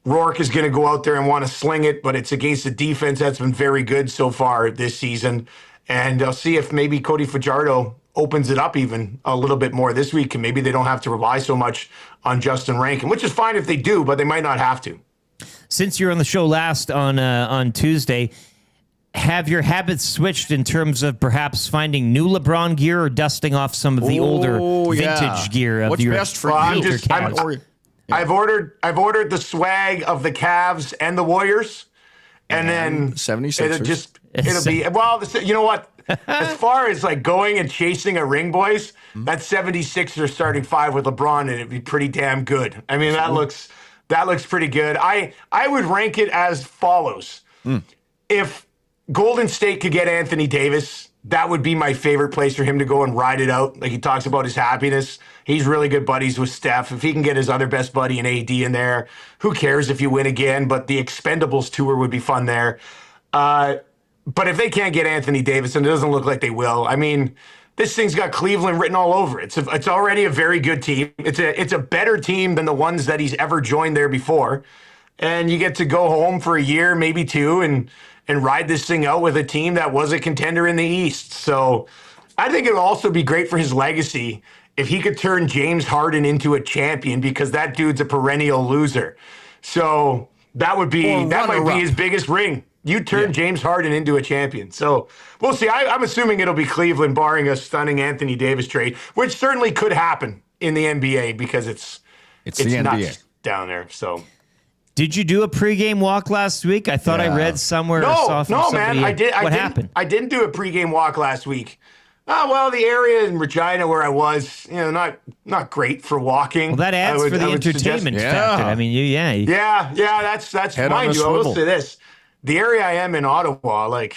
[SPEAKER 2] Rourke is going to go out there and want to sling it, but it's against a defense that's been very good so far this season. And I'll see if maybe Cody Fajardo opens it up even a little bit more this week, and maybe they don't have to rely so much on Justin Rankin, which is fine if they do, but they might not have to.
[SPEAKER 1] Since you were on the show last on Tuesday, have your habits switched in terms of perhaps finding new LeBron gear or dusting off some of the older vintage gear of
[SPEAKER 8] What's
[SPEAKER 1] your
[SPEAKER 8] best for
[SPEAKER 2] Well,
[SPEAKER 8] you?
[SPEAKER 2] I've ordered the swag of the Cavs and the Warriors, and then
[SPEAKER 8] 76ers.
[SPEAKER 2] It'll be, well, you know what? As far as like going and chasing a ring, boys, that 76ers starting five with LeBron, and it'd be pretty damn good. I mean, that looks pretty good. I would rank it as follows. If Golden State could get Anthony Davis, that would be my favorite place for him to go and ride it out. Like he talks about his happiness. He's really good buddies with Steph. If he can get his other best buddy in AD in there, who cares if you win again? But the Expendables tour would be fun there. But if they can't get Anthony Davis, and it doesn't look like they will, I mean, this thing's got Cleveland written all over it. It's already a very good team. It's a better team than the ones that he's ever joined there before. And you get to go home for a year, maybe two, and ride this thing out with a team that was a contender in the East. So I think it would also be great for his legacy if he could turn James Harden into a champion, because that dude's a perennial loser. So that might be his biggest ring. You turn James Harden into a champion. So we'll see. I'm assuming it'll be Cleveland, barring a stunning Anthony Davis trade, which certainly could happen in the NBA because it's
[SPEAKER 8] the
[SPEAKER 2] nuts
[SPEAKER 8] NBA
[SPEAKER 2] down there. So.
[SPEAKER 1] Did you do a pregame walk last week? I thought I read somewhere.
[SPEAKER 2] No, man.
[SPEAKER 1] What happened?
[SPEAKER 2] I didn't do a pregame walk last week. Well, the area in Regina where I was, not great for walking.
[SPEAKER 1] Well, that adds for the entertainment factor. I mean,
[SPEAKER 2] that's mind you. I will say this: the area I am in Ottawa, like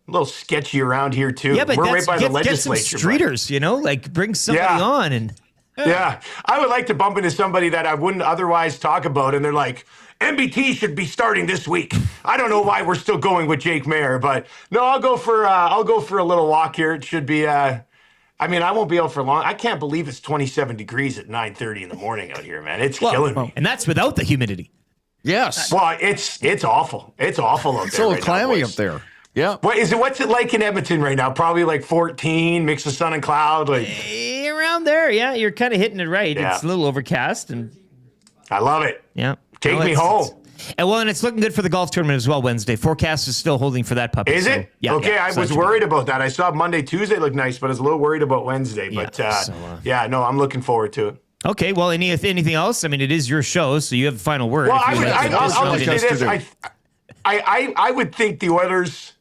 [SPEAKER 2] a little sketchy around here too.
[SPEAKER 1] Yeah, but
[SPEAKER 2] we're right by the
[SPEAKER 1] get some
[SPEAKER 2] legislature.
[SPEAKER 1] streeters, like bring somebody on and.
[SPEAKER 2] Yeah, I would like to bump into somebody that I wouldn't otherwise talk about, and they're like, MBT should be starting this week. I don't know why we're still going with Jake Mayer, but no, I'll go for a little walk here. It should be. I won't be out for long. I can't believe it's 27 degrees at 9:30 in the morning out here, man. It's killing me,
[SPEAKER 1] and that's without the humidity.
[SPEAKER 8] Yes.
[SPEAKER 2] Well, it's awful. It's awful out there.
[SPEAKER 8] It's a little
[SPEAKER 2] right
[SPEAKER 8] clammy
[SPEAKER 2] now,
[SPEAKER 8] up there. Yeah.
[SPEAKER 2] What's it like in Edmonton right now? Probably like 14, mix of sun and cloud. Like
[SPEAKER 1] around there, yeah. You're kind of hitting it right.
[SPEAKER 2] Yeah.
[SPEAKER 1] It's a little overcast, and
[SPEAKER 2] I love it.
[SPEAKER 1] Yeah.
[SPEAKER 2] Take me home.
[SPEAKER 1] And it's looking good for the golf tournament as well Wednesday. Forecast is still holding for that puppy.
[SPEAKER 2] Is it?
[SPEAKER 1] Yeah.
[SPEAKER 2] Okay, I was worried about that. I saw Monday, Tuesday look nice, but I was a little worried about Wednesday. But I'm looking forward to it.
[SPEAKER 1] Okay, well, anything else? I mean, it is your show, so you have the final word.
[SPEAKER 2] Well, I'll just say this. I would think the Oilers...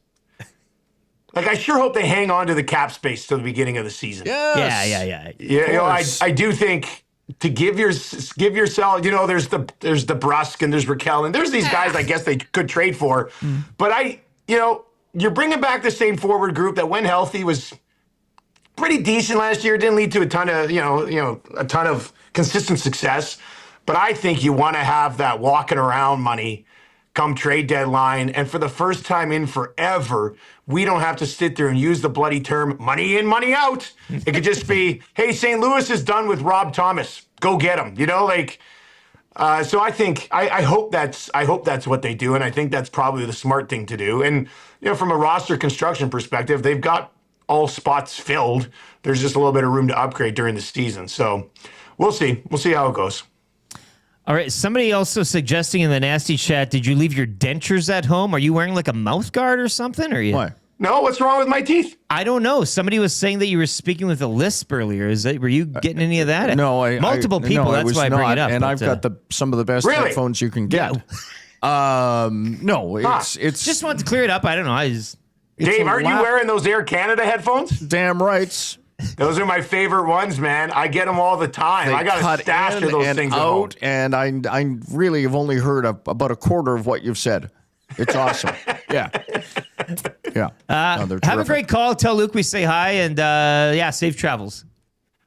[SPEAKER 2] Like, I sure hope they hang on to the cap space till the beginning of the season.
[SPEAKER 1] Yes.
[SPEAKER 2] Yeah. I do think to give yourself, there's the Brusque and there's Raquel and there's these guys I guess they could trade for. But you're bringing back the same forward group that when healthy was pretty decent last year. Didn't lead to a ton of consistent success. But I think you want to have that walking around money come trade deadline. And for the first time in forever, we don't have to sit there and use the bloody term money in, money out. It could just be, hey, St. Louis is done with Rob Thomas. Go get him. So I think I hope that's what they do, and I think that's probably the smart thing to do. And from a roster construction perspective, they've got all spots filled. There's just a little bit of room to upgrade during the season. So we'll see. We'll see how it goes.
[SPEAKER 1] All right. Somebody also suggesting in the nasty chat, did you leave your dentures at home? Are you wearing like a mouth guard or something?
[SPEAKER 8] Why?
[SPEAKER 2] No, what's wrong with my teeth?
[SPEAKER 1] I don't know. Somebody was saying that you were speaking with a lisp earlier. Were you getting any of that?
[SPEAKER 8] No,
[SPEAKER 1] multiple people. That's why I bring it up.
[SPEAKER 8] And I've got some of the best headphones you can get. No, it's
[SPEAKER 1] just wanted to clear it up. I don't know.
[SPEAKER 2] Dave, aren't you wearing those Air Canada headphones?
[SPEAKER 8] Damn right.
[SPEAKER 2] Those are my favorite ones, man. I get them all the time. I got a stash of those things out,
[SPEAKER 8] and I really have only heard about a quarter of what you've said. It's awesome. Yeah.
[SPEAKER 1] Have a great call. Tell Luke we say hi, and safe travels.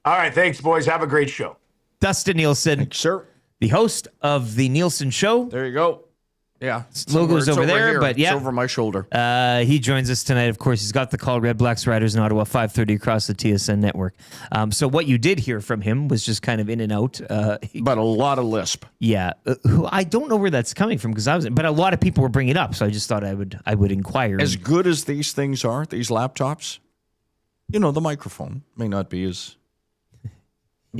[SPEAKER 2] All right, thanks, boys. Have a great show.
[SPEAKER 1] Dustin Nielson,
[SPEAKER 8] sir,
[SPEAKER 1] the host of the Nielson Show.
[SPEAKER 8] There you go. Yeah.
[SPEAKER 1] Logo's over there,
[SPEAKER 8] here.
[SPEAKER 1] but yeah.
[SPEAKER 8] It's over my shoulder.
[SPEAKER 1] He joins us tonight. Of course, he's got the call Red Blacks Riders in Ottawa, 5:30 across the TSN network. So what you did hear from him was just kind of in and out.
[SPEAKER 8] But a lot of lisp.
[SPEAKER 1] Yeah. I don't know where that's coming from but a lot of people were bringing it up. So I just thought I would inquire.
[SPEAKER 8] As good as these things are, these laptops, the microphone may not be as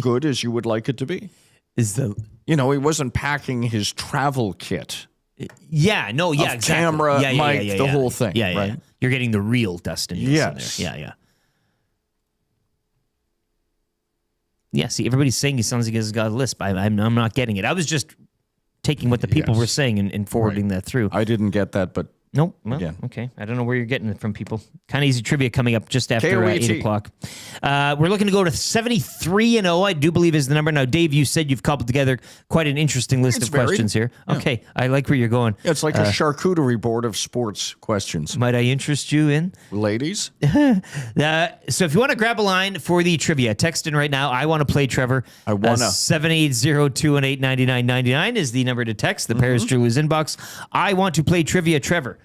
[SPEAKER 8] good as you would like it to be. He wasn't packing his travel kit.
[SPEAKER 1] Yeah, no, yeah, exactly.
[SPEAKER 8] Camera, mic, the whole thing.
[SPEAKER 1] Yeah.
[SPEAKER 8] Right?
[SPEAKER 1] You're getting the real Dustin.
[SPEAKER 8] Yes.
[SPEAKER 1] There. Yeah. Yeah, see, everybody's saying he sounds like he's got a lisp. I'm not getting it. I was just taking what the people were saying and forwarding that through.
[SPEAKER 8] I didn't get that, but...
[SPEAKER 1] Nope. Well, okay. I don't know where you're getting it from, people. Kind of easy trivia coming up just after 8 o'clock. We're looking to go to 73-0, I do believe is the number. Now, Dave, you said you've cobbled together quite an interesting list of questions here. Yeah. Okay. I like where you're going.
[SPEAKER 8] Yeah, it's like a charcuterie board of sports questions.
[SPEAKER 1] Might I interest you in?
[SPEAKER 8] Ladies?
[SPEAKER 1] So if you want to grab a line for the trivia, text in right now. I want to play Trevor.
[SPEAKER 8] I want to.
[SPEAKER 1] 780-218-9999 is the number to text. The Paris Jewelers inbox. I want to play trivia, Trevor.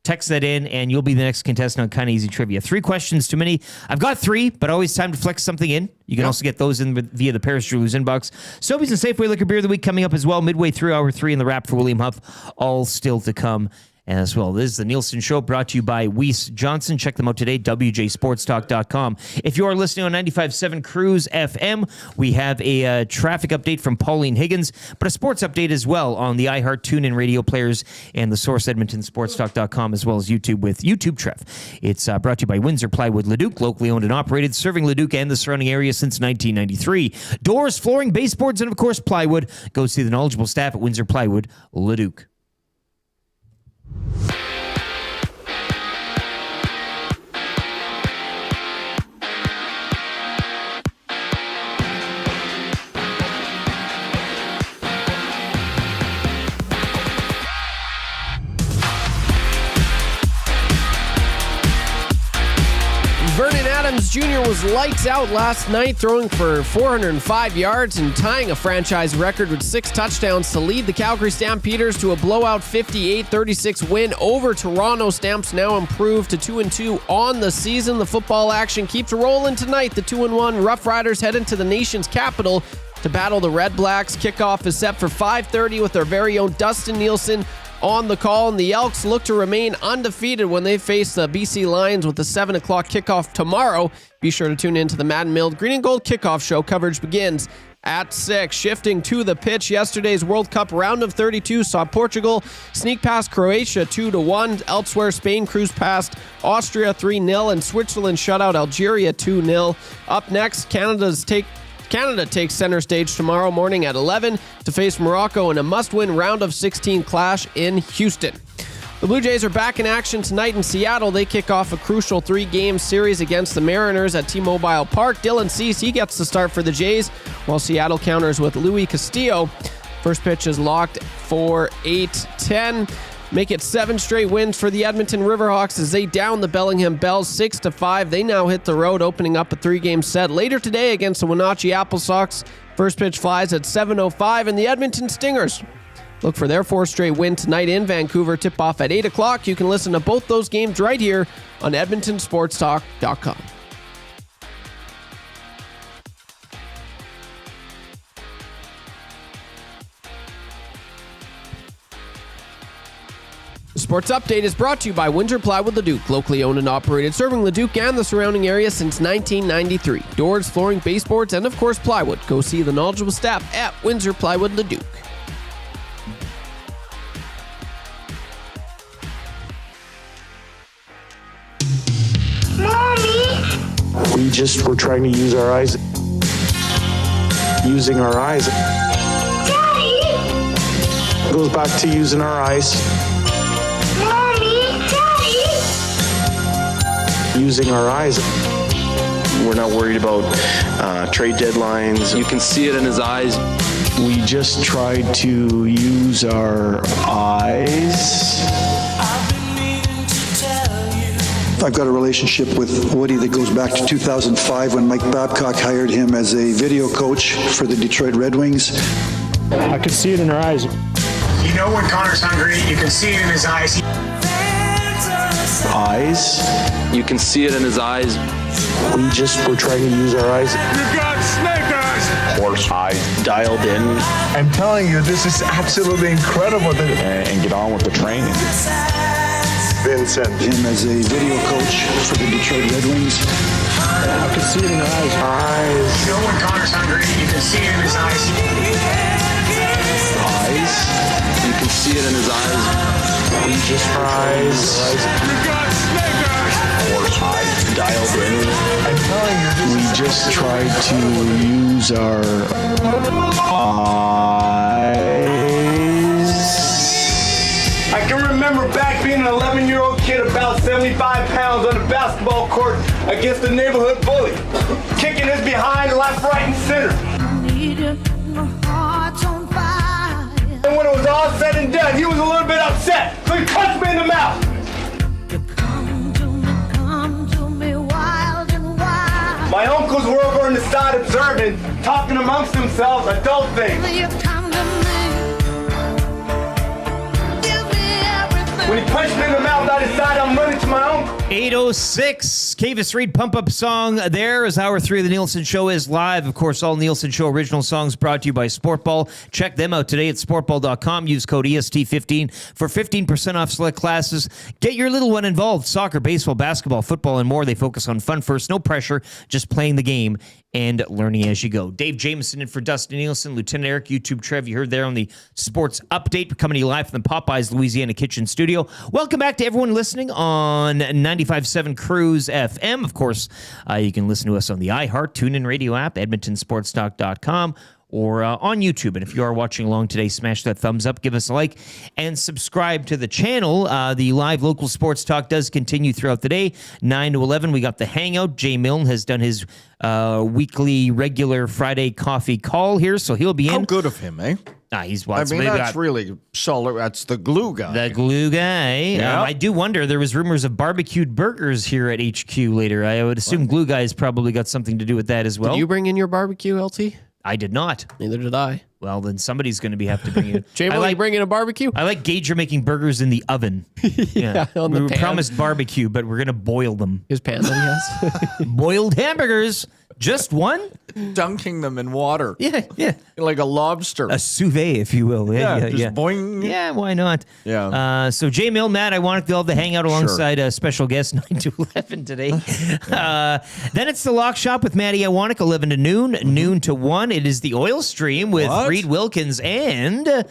[SPEAKER 1] Text that in, and you'll be the next contestant on Kind of Easy Trivia. 3 questions too many. I've got 3, but always time to flex something in. You can also get those in via the Paris Jewelers inbox. Sobeys and Safeway Liquor Beer of the Week coming up as well. Midway through Hour 3 in the wrap for William Huff. All still to come as well. This is the Nielson Show brought to you by Weiss Johnson. Check them out today, wjsportstalk.com. If you are listening on 95.7 Cruise FM, we have a traffic update from Pauline Higgins, but a sports update as well on the iHeart TuneIn radio players and the source edmontonsportstalk.com as well as YouTube with YouTube Trev. It's brought to you by Windsor Plywood Leduc, locally owned and operated, serving Leduc and the surrounding area since 1993. Doors, flooring, baseboards, and of course plywood. Go see the knowledgeable staff at Windsor Plywood Leduc.
[SPEAKER 3] Vernon Adams Jr. was lights out last night, throwing for 405 yards and tying a franchise record with 6 touchdowns to lead the Calgary Stampeders to a blowout 58-36 win over Toronto. Stamps now improved to 2-2 on the season. The football action keeps rolling tonight. The 2-1 Rough Riders head into the nation's capital to battle the Red Blacks. Kickoff is set for 5:30 with our very own Dustin Nielson on the call, and the Elks look to remain undefeated when they face the BC Lions with the 7 o'clock kickoff tomorrow. Be sure to tune in to the Madden Milled Green and Gold Kickoff Show. Coverage begins at 6. Shifting to the pitch, yesterday's World Cup round of 32 saw Portugal sneak past Croatia 2-1. Elsewhere, Spain cruised past Austria 3-0, and Switzerland shut out Algeria 2-0. Up next, Canada takes center stage tomorrow morning at 11 to face Morocco in a must-win round of 16 clash in Houston. The Blue Jays are back in action tonight in Seattle. They kick off a crucial 3-game series against the Mariners at T-Mobile Park. Dylan Cease, he gets the start for the Jays, while Seattle counters with Luis Castillo. First pitch is locked for 8-10. Make it 7 straight wins for the Edmonton Riverhawks as they down the Bellingham Bells 6-5. They now hit the road, opening up a 3-game set later today against the Wenatchee Apple Sox. First pitch flies at 7:05, and the Edmonton Stingers look for their 4th straight win tonight in Vancouver. Tip off at 8 o'clock. You can listen to both those games right here on EdmontonSportsTalk.com. The Sports Update is brought to you by Windsor Plywood Leduc, locally owned and operated, serving Leduc and the surrounding area since 1993. Doors, flooring, baseboards, and of course plywood. Go see the knowledgeable staff at Windsor Plywood Leduc.
[SPEAKER 5] Mommy!
[SPEAKER 9] We just were trying to use our eyes. Using our eyes.
[SPEAKER 5] Daddy!
[SPEAKER 9] It goes back to using our eyes. Using our eyes. We're not worried about trade deadlines. You can see it in his eyes. We just tried to use our eyes.
[SPEAKER 15] I've got a relationship with Woody that goes back to 2005 when Mike Babcock hired him as a video coach for the Detroit Red Wings.
[SPEAKER 16] I could see it in her eyes. You know when Connor's hungry, you can see it in his eyes.
[SPEAKER 17] Eyes. You can see it in his eyes.
[SPEAKER 9] We just were trying to use our eyes.
[SPEAKER 16] You've got snake eyes.
[SPEAKER 17] Horse eyes dialed in.
[SPEAKER 6] I'm telling you, this is absolutely incredible.
[SPEAKER 17] And get on with the training.
[SPEAKER 6] Vincent.
[SPEAKER 15] Him as a video coach for the Detroit Red Wings.
[SPEAKER 9] I can see it in their eyes.
[SPEAKER 16] You know when Connor's hungry, you can see it in his eyes.
[SPEAKER 17] Eyes. You can see it in his eyes.
[SPEAKER 9] We just eyes.
[SPEAKER 16] You've got snake eyes.
[SPEAKER 17] Horse eyes dialed in.
[SPEAKER 6] I'm telling you,
[SPEAKER 9] We just tried to use our eyes.
[SPEAKER 2] I can remember back being an 11-year-old kid about 75 pounds on the basketball court against the neighborhood bully, kicking his behind left, right, and center. And when it was all said and done, he was a little bit upset, so he punched me in the mouth. My uncles were over on the side observing, talking amongst themselves, adult things. When he punched me in the mouth, I decided I'm running to my uncle.
[SPEAKER 1] 8:06, Kavis Reed pump-up song there as Hour 3 of the Nielson Show is live. Of course, all Nielson Show original songs brought to you by Sportball. Check them out today at sportball.com. Use code EST15 for 15% off select classes. Get your little one involved. Soccer, baseball, basketball, football, and more. They focus on fun first, no pressure, just playing the game and learning as you go. Dave Jamieson in for Dustin Nielsen, Lieutenant Eric, YouTube Trev. You heard there on the sports update. We're coming to you live from the Popeyes Louisiana Kitchen Studio. Welcome back to everyone listening on 95.7 Cruise FM. Of course, you can listen to us on the iHeart TuneIn Radio app, EdmontonSportsTalk.com, or on YouTube. And if you are watching along today, smash that thumbs up, give us a like, and subscribe to the channel. The live local sports talk does continue throughout the day, 9 to 11. We got the Hangout. Jay Milne has done his weekly regular Friday coffee call here, so he'll be in.
[SPEAKER 8] How good of him, eh?
[SPEAKER 1] He's
[SPEAKER 8] I mean, that's really solid. That's the glue guy.
[SPEAKER 1] The glue guy.
[SPEAKER 8] Yeah.
[SPEAKER 1] I do wonder, there was rumors of barbecued burgers here at HQ later. I would assume glue guy's probably got something to do with that as well.
[SPEAKER 3] Did you bring in your barbecue, LT?
[SPEAKER 1] I did not.
[SPEAKER 3] Neither did I.
[SPEAKER 1] Well, then somebody's going to have to bring it.
[SPEAKER 3] Jamie, you bring in a barbecue?
[SPEAKER 1] I like Gager making burgers in the oven.
[SPEAKER 3] Yeah, on the
[SPEAKER 1] we
[SPEAKER 3] pan.
[SPEAKER 1] promised barbecue, but we're going to boil them.
[SPEAKER 3] His pan that he has.
[SPEAKER 1] Boiled hamburgers. Just one?
[SPEAKER 8] Dunking them in water.
[SPEAKER 1] Yeah.
[SPEAKER 8] Like a lobster.
[SPEAKER 1] A sous vide, if you will.
[SPEAKER 8] Yeah, just boing.
[SPEAKER 1] Yeah, why not?
[SPEAKER 8] Yeah.
[SPEAKER 1] So Jay Mill, Matt, I wanted to all to hang out alongside a special guest 9 to 11 today. Then it's the Lock Shop with Maddie Iwanek, 11 to noon, noon to 1. It is the Oil Stream with Reed Wilkins and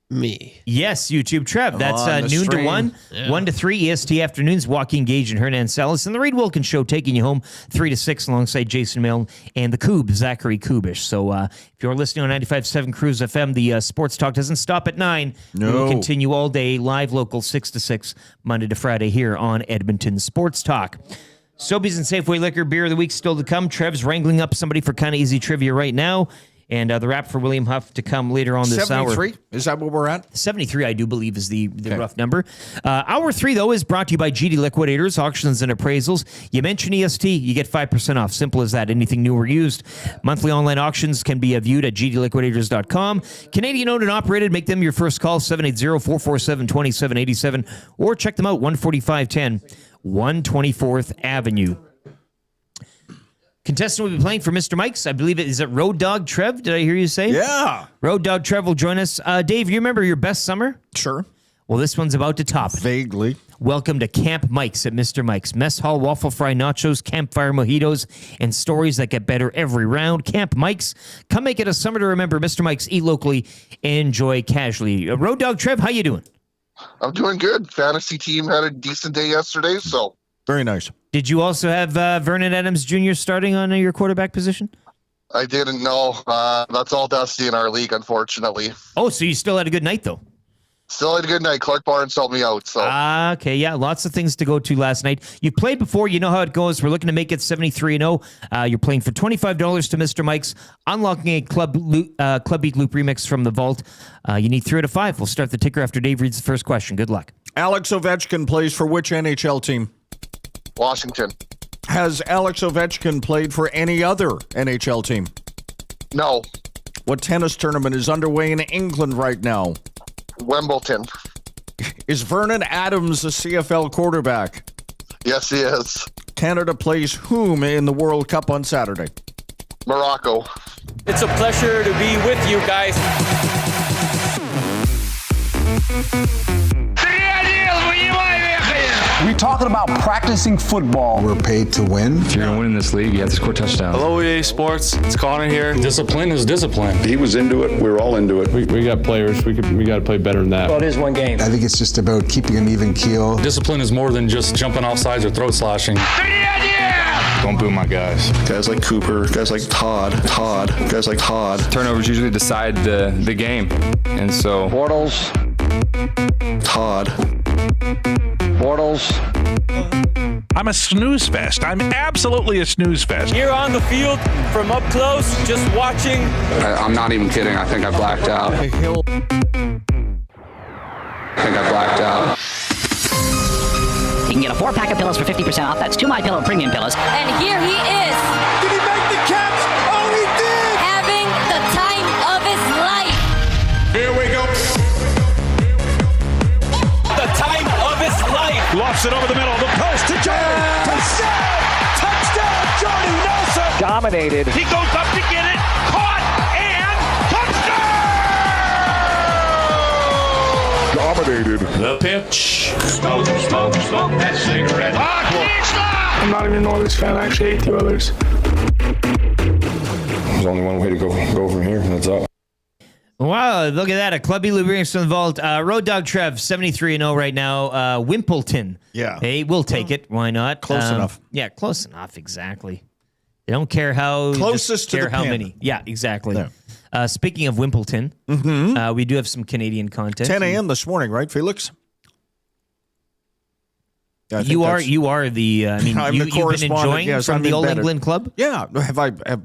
[SPEAKER 3] me.
[SPEAKER 1] Yes, YouTube Trev. That's noon to 1, 1 to 3, EST afternoons, Joaquin Gage and Hernan Salas, and the Reed Wilkins Show taking you home 3 to 6 alongside Jason Milne and the Coob, Zachary Kubish. So if you're listening on 95.7 Cruise FM, the sports talk doesn't stop at 9.
[SPEAKER 8] No.
[SPEAKER 1] We will continue all day, live local, 6 to 6, Monday to Friday here on Edmonton Sports Talk. Sobeys and Safeway Liquor, beer of the week still to come. Trev's wrangling up somebody for kind of easy trivia right now. And the wrap for William Huff to come later on this
[SPEAKER 8] 73?
[SPEAKER 1] hour.
[SPEAKER 8] Is that what we're at?
[SPEAKER 1] 73, I do believe, is the rough number. Hour 3, though, is brought to you by GD Liquidators, Auctions and Appraisals. You mention EST, you get 5% off. Simple as that. Anything new or used. Monthly online auctions can be viewed at gdliquidators.com. Canadian owned and operated. Make them your first call, 780-447-2787. Or check them out, 14510 124th Avenue. Contestant will be playing for Mr. Mike's. I believe it is it Road Dog Trev. Did I hear you say?
[SPEAKER 8] Yeah.
[SPEAKER 1] Road Dog Trev will join us. Dave, you remember your best summer?
[SPEAKER 8] Sure.
[SPEAKER 1] Well, this one's about to top it.
[SPEAKER 8] Vaguely.
[SPEAKER 1] Welcome to Camp Mike's at Mr. Mike's. Mess hall, waffle fry nachos, campfire mojitos, and stories that get better every round. Camp Mike's. Come make it a summer to remember. Mr. Mike's. Eat locally, enjoy casually. Road Dog Trev, how you doing?
[SPEAKER 18] I'm doing good. Fantasy team had a decent day yesterday, so.
[SPEAKER 8] Very nice.
[SPEAKER 1] Did you also have Vernon Adams Jr. starting on your quarterback position?
[SPEAKER 18] I didn't know. That's all Dusty in our league, unfortunately.
[SPEAKER 1] Oh, so you still had a good night, though?
[SPEAKER 18] Still had a good night. Clark Barnes helped me out. So.
[SPEAKER 1] Okay, yeah, lots of things to go to last night. You played before. You know how it goes. We're looking to make it 73-0. You're playing for $25 to Mr. Mike's, unlocking a Club Beat Loop remix from the vault. You need 3 out of 5. We'll start the ticker after Dave reads the first question. Good luck.
[SPEAKER 8] Alex Ovechkin plays for which NHL team?
[SPEAKER 18] Washington.
[SPEAKER 8] Has Alex Ovechkin played for any other NHL team?
[SPEAKER 18] No.
[SPEAKER 8] What tennis tournament is underway in England right now?
[SPEAKER 18] Wimbledon.
[SPEAKER 8] Is Vernon Adams a CFL quarterback?
[SPEAKER 18] Yes, he is.
[SPEAKER 8] Canada plays whom in the World Cup on Saturday?
[SPEAKER 18] Morocco.
[SPEAKER 19] It's a pleasure to be with you guys.
[SPEAKER 20] We talking about practicing football.
[SPEAKER 21] We're paid to win.
[SPEAKER 22] If you're going to win in this league, you have to score touchdowns.
[SPEAKER 23] Hello, EA Sports. It's Connor here.
[SPEAKER 22] Discipline is discipline.
[SPEAKER 24] He was into it. We were all into it.
[SPEAKER 25] We got players. We got to play better than that.
[SPEAKER 19] Well, it is one game.
[SPEAKER 21] I think it's just about keeping an even keel.
[SPEAKER 22] Discipline is more than just jumping off sides or throat slashing. Don't boo my guys.
[SPEAKER 24] Guys like Cooper, guys like Todd, guys like Todd.
[SPEAKER 22] Turnovers usually decide the game. And so...
[SPEAKER 20] Bortles.
[SPEAKER 24] Todd.
[SPEAKER 20] Bortles.
[SPEAKER 26] I'm a snooze fest. I'm absolutely a snooze fest.
[SPEAKER 19] Here on the field, from up close, just watching.
[SPEAKER 22] I'm not even kidding. I think I blacked out.
[SPEAKER 27] You can get a 4-pack of pillows for 50% off. That's 2 My Pillow premium pillows.
[SPEAKER 7] And here he is.
[SPEAKER 16] Did he make the catch? Oh, he did!
[SPEAKER 7] Having the time of his life.
[SPEAKER 16] Here we go.
[SPEAKER 19] The time of his life.
[SPEAKER 26] Lofts it over the middle. The post to Jordy.
[SPEAKER 16] Touchdown! Touchdown, Jordy Nelson!
[SPEAKER 20] Dominated.
[SPEAKER 26] He goes up to get it. Caught and touchdown!
[SPEAKER 24] Dominated.
[SPEAKER 26] The pitch.
[SPEAKER 16] Smoke that cigarette. I'm not even an Oilers fan. I actually hate the Oilers.
[SPEAKER 24] There's only one way to go from here. That's all.
[SPEAKER 1] Wow, look at that. A Clubby Lubricants from the Vault. Road Dog Trev, 73-0 right now. Wimpleton.
[SPEAKER 8] Yeah.
[SPEAKER 1] Hey, we'll take it. Why not?
[SPEAKER 8] Close enough.
[SPEAKER 1] Yeah, close enough. Exactly. They don't care how.
[SPEAKER 8] Closest to
[SPEAKER 1] care
[SPEAKER 8] the
[SPEAKER 1] how
[SPEAKER 8] pin.
[SPEAKER 1] many. Yeah, exactly.
[SPEAKER 8] Yeah.
[SPEAKER 1] Speaking of Wimpleton, we do have some Canadian content.
[SPEAKER 8] 10 a.m. this morning, right, Felix? Yeah,
[SPEAKER 1] You are the. I mean,
[SPEAKER 8] I'm the
[SPEAKER 1] you've been
[SPEAKER 8] correspondent,
[SPEAKER 1] enjoying
[SPEAKER 8] yes,
[SPEAKER 1] from
[SPEAKER 8] I'm
[SPEAKER 1] the All
[SPEAKER 8] embedded.
[SPEAKER 1] England Club.
[SPEAKER 8] Yeah.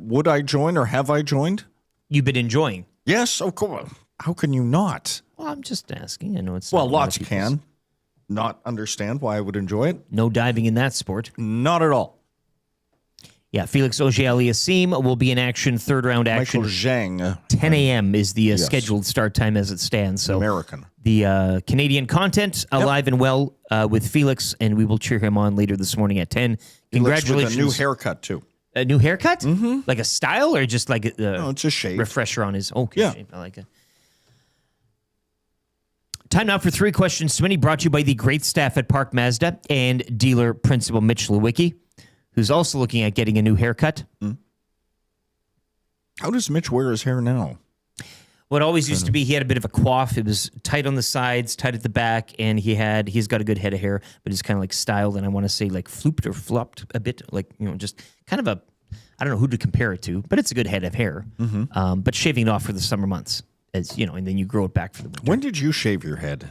[SPEAKER 8] Would I join or have I joined?
[SPEAKER 1] You've been enjoying.
[SPEAKER 8] Yes, of course. How can you not?
[SPEAKER 1] Well, I'm just asking. I know it's
[SPEAKER 8] Well,
[SPEAKER 1] not a lot
[SPEAKER 8] lots
[SPEAKER 1] of people's-
[SPEAKER 8] can not understand why I would enjoy it.
[SPEAKER 1] No diving in that sport.
[SPEAKER 8] Not at all.
[SPEAKER 1] Yeah, Felix Auger-Aliassime will be in action, third round action.
[SPEAKER 8] Michael Zhang.
[SPEAKER 1] 10 a.m. is the scheduled start time as it stands. So
[SPEAKER 8] American.
[SPEAKER 1] The Canadian content alive and well with Felix, and we will cheer him on later this morning at 10. Congratulations.
[SPEAKER 8] With a new haircut, too.
[SPEAKER 1] A new haircut? Mm-hmm. Like a style or just like
[SPEAKER 8] no, it's a shave.
[SPEAKER 1] Refresher on his... Okay,
[SPEAKER 8] yeah.
[SPEAKER 1] Shape. I like it. Time now for 3 questions to many, brought to you by the great staff at Park Mazda and dealer principal Mitch Lewicki, who's also looking at getting a new haircut.
[SPEAKER 8] How does Mitch wear his hair now?
[SPEAKER 1] Well, it always used to be he had a bit of a coif. It was tight on the sides, tight at the back, and he's got a good head of hair, but it's kind of like styled, and I want to say like flooped or flopped a bit, like, you know, just kind of a, I don't know who to compare it to, but it's a good head of hair. But shaving it off for the summer months, as you know, and then you grow it back for the winter.
[SPEAKER 8] When did you shave your head?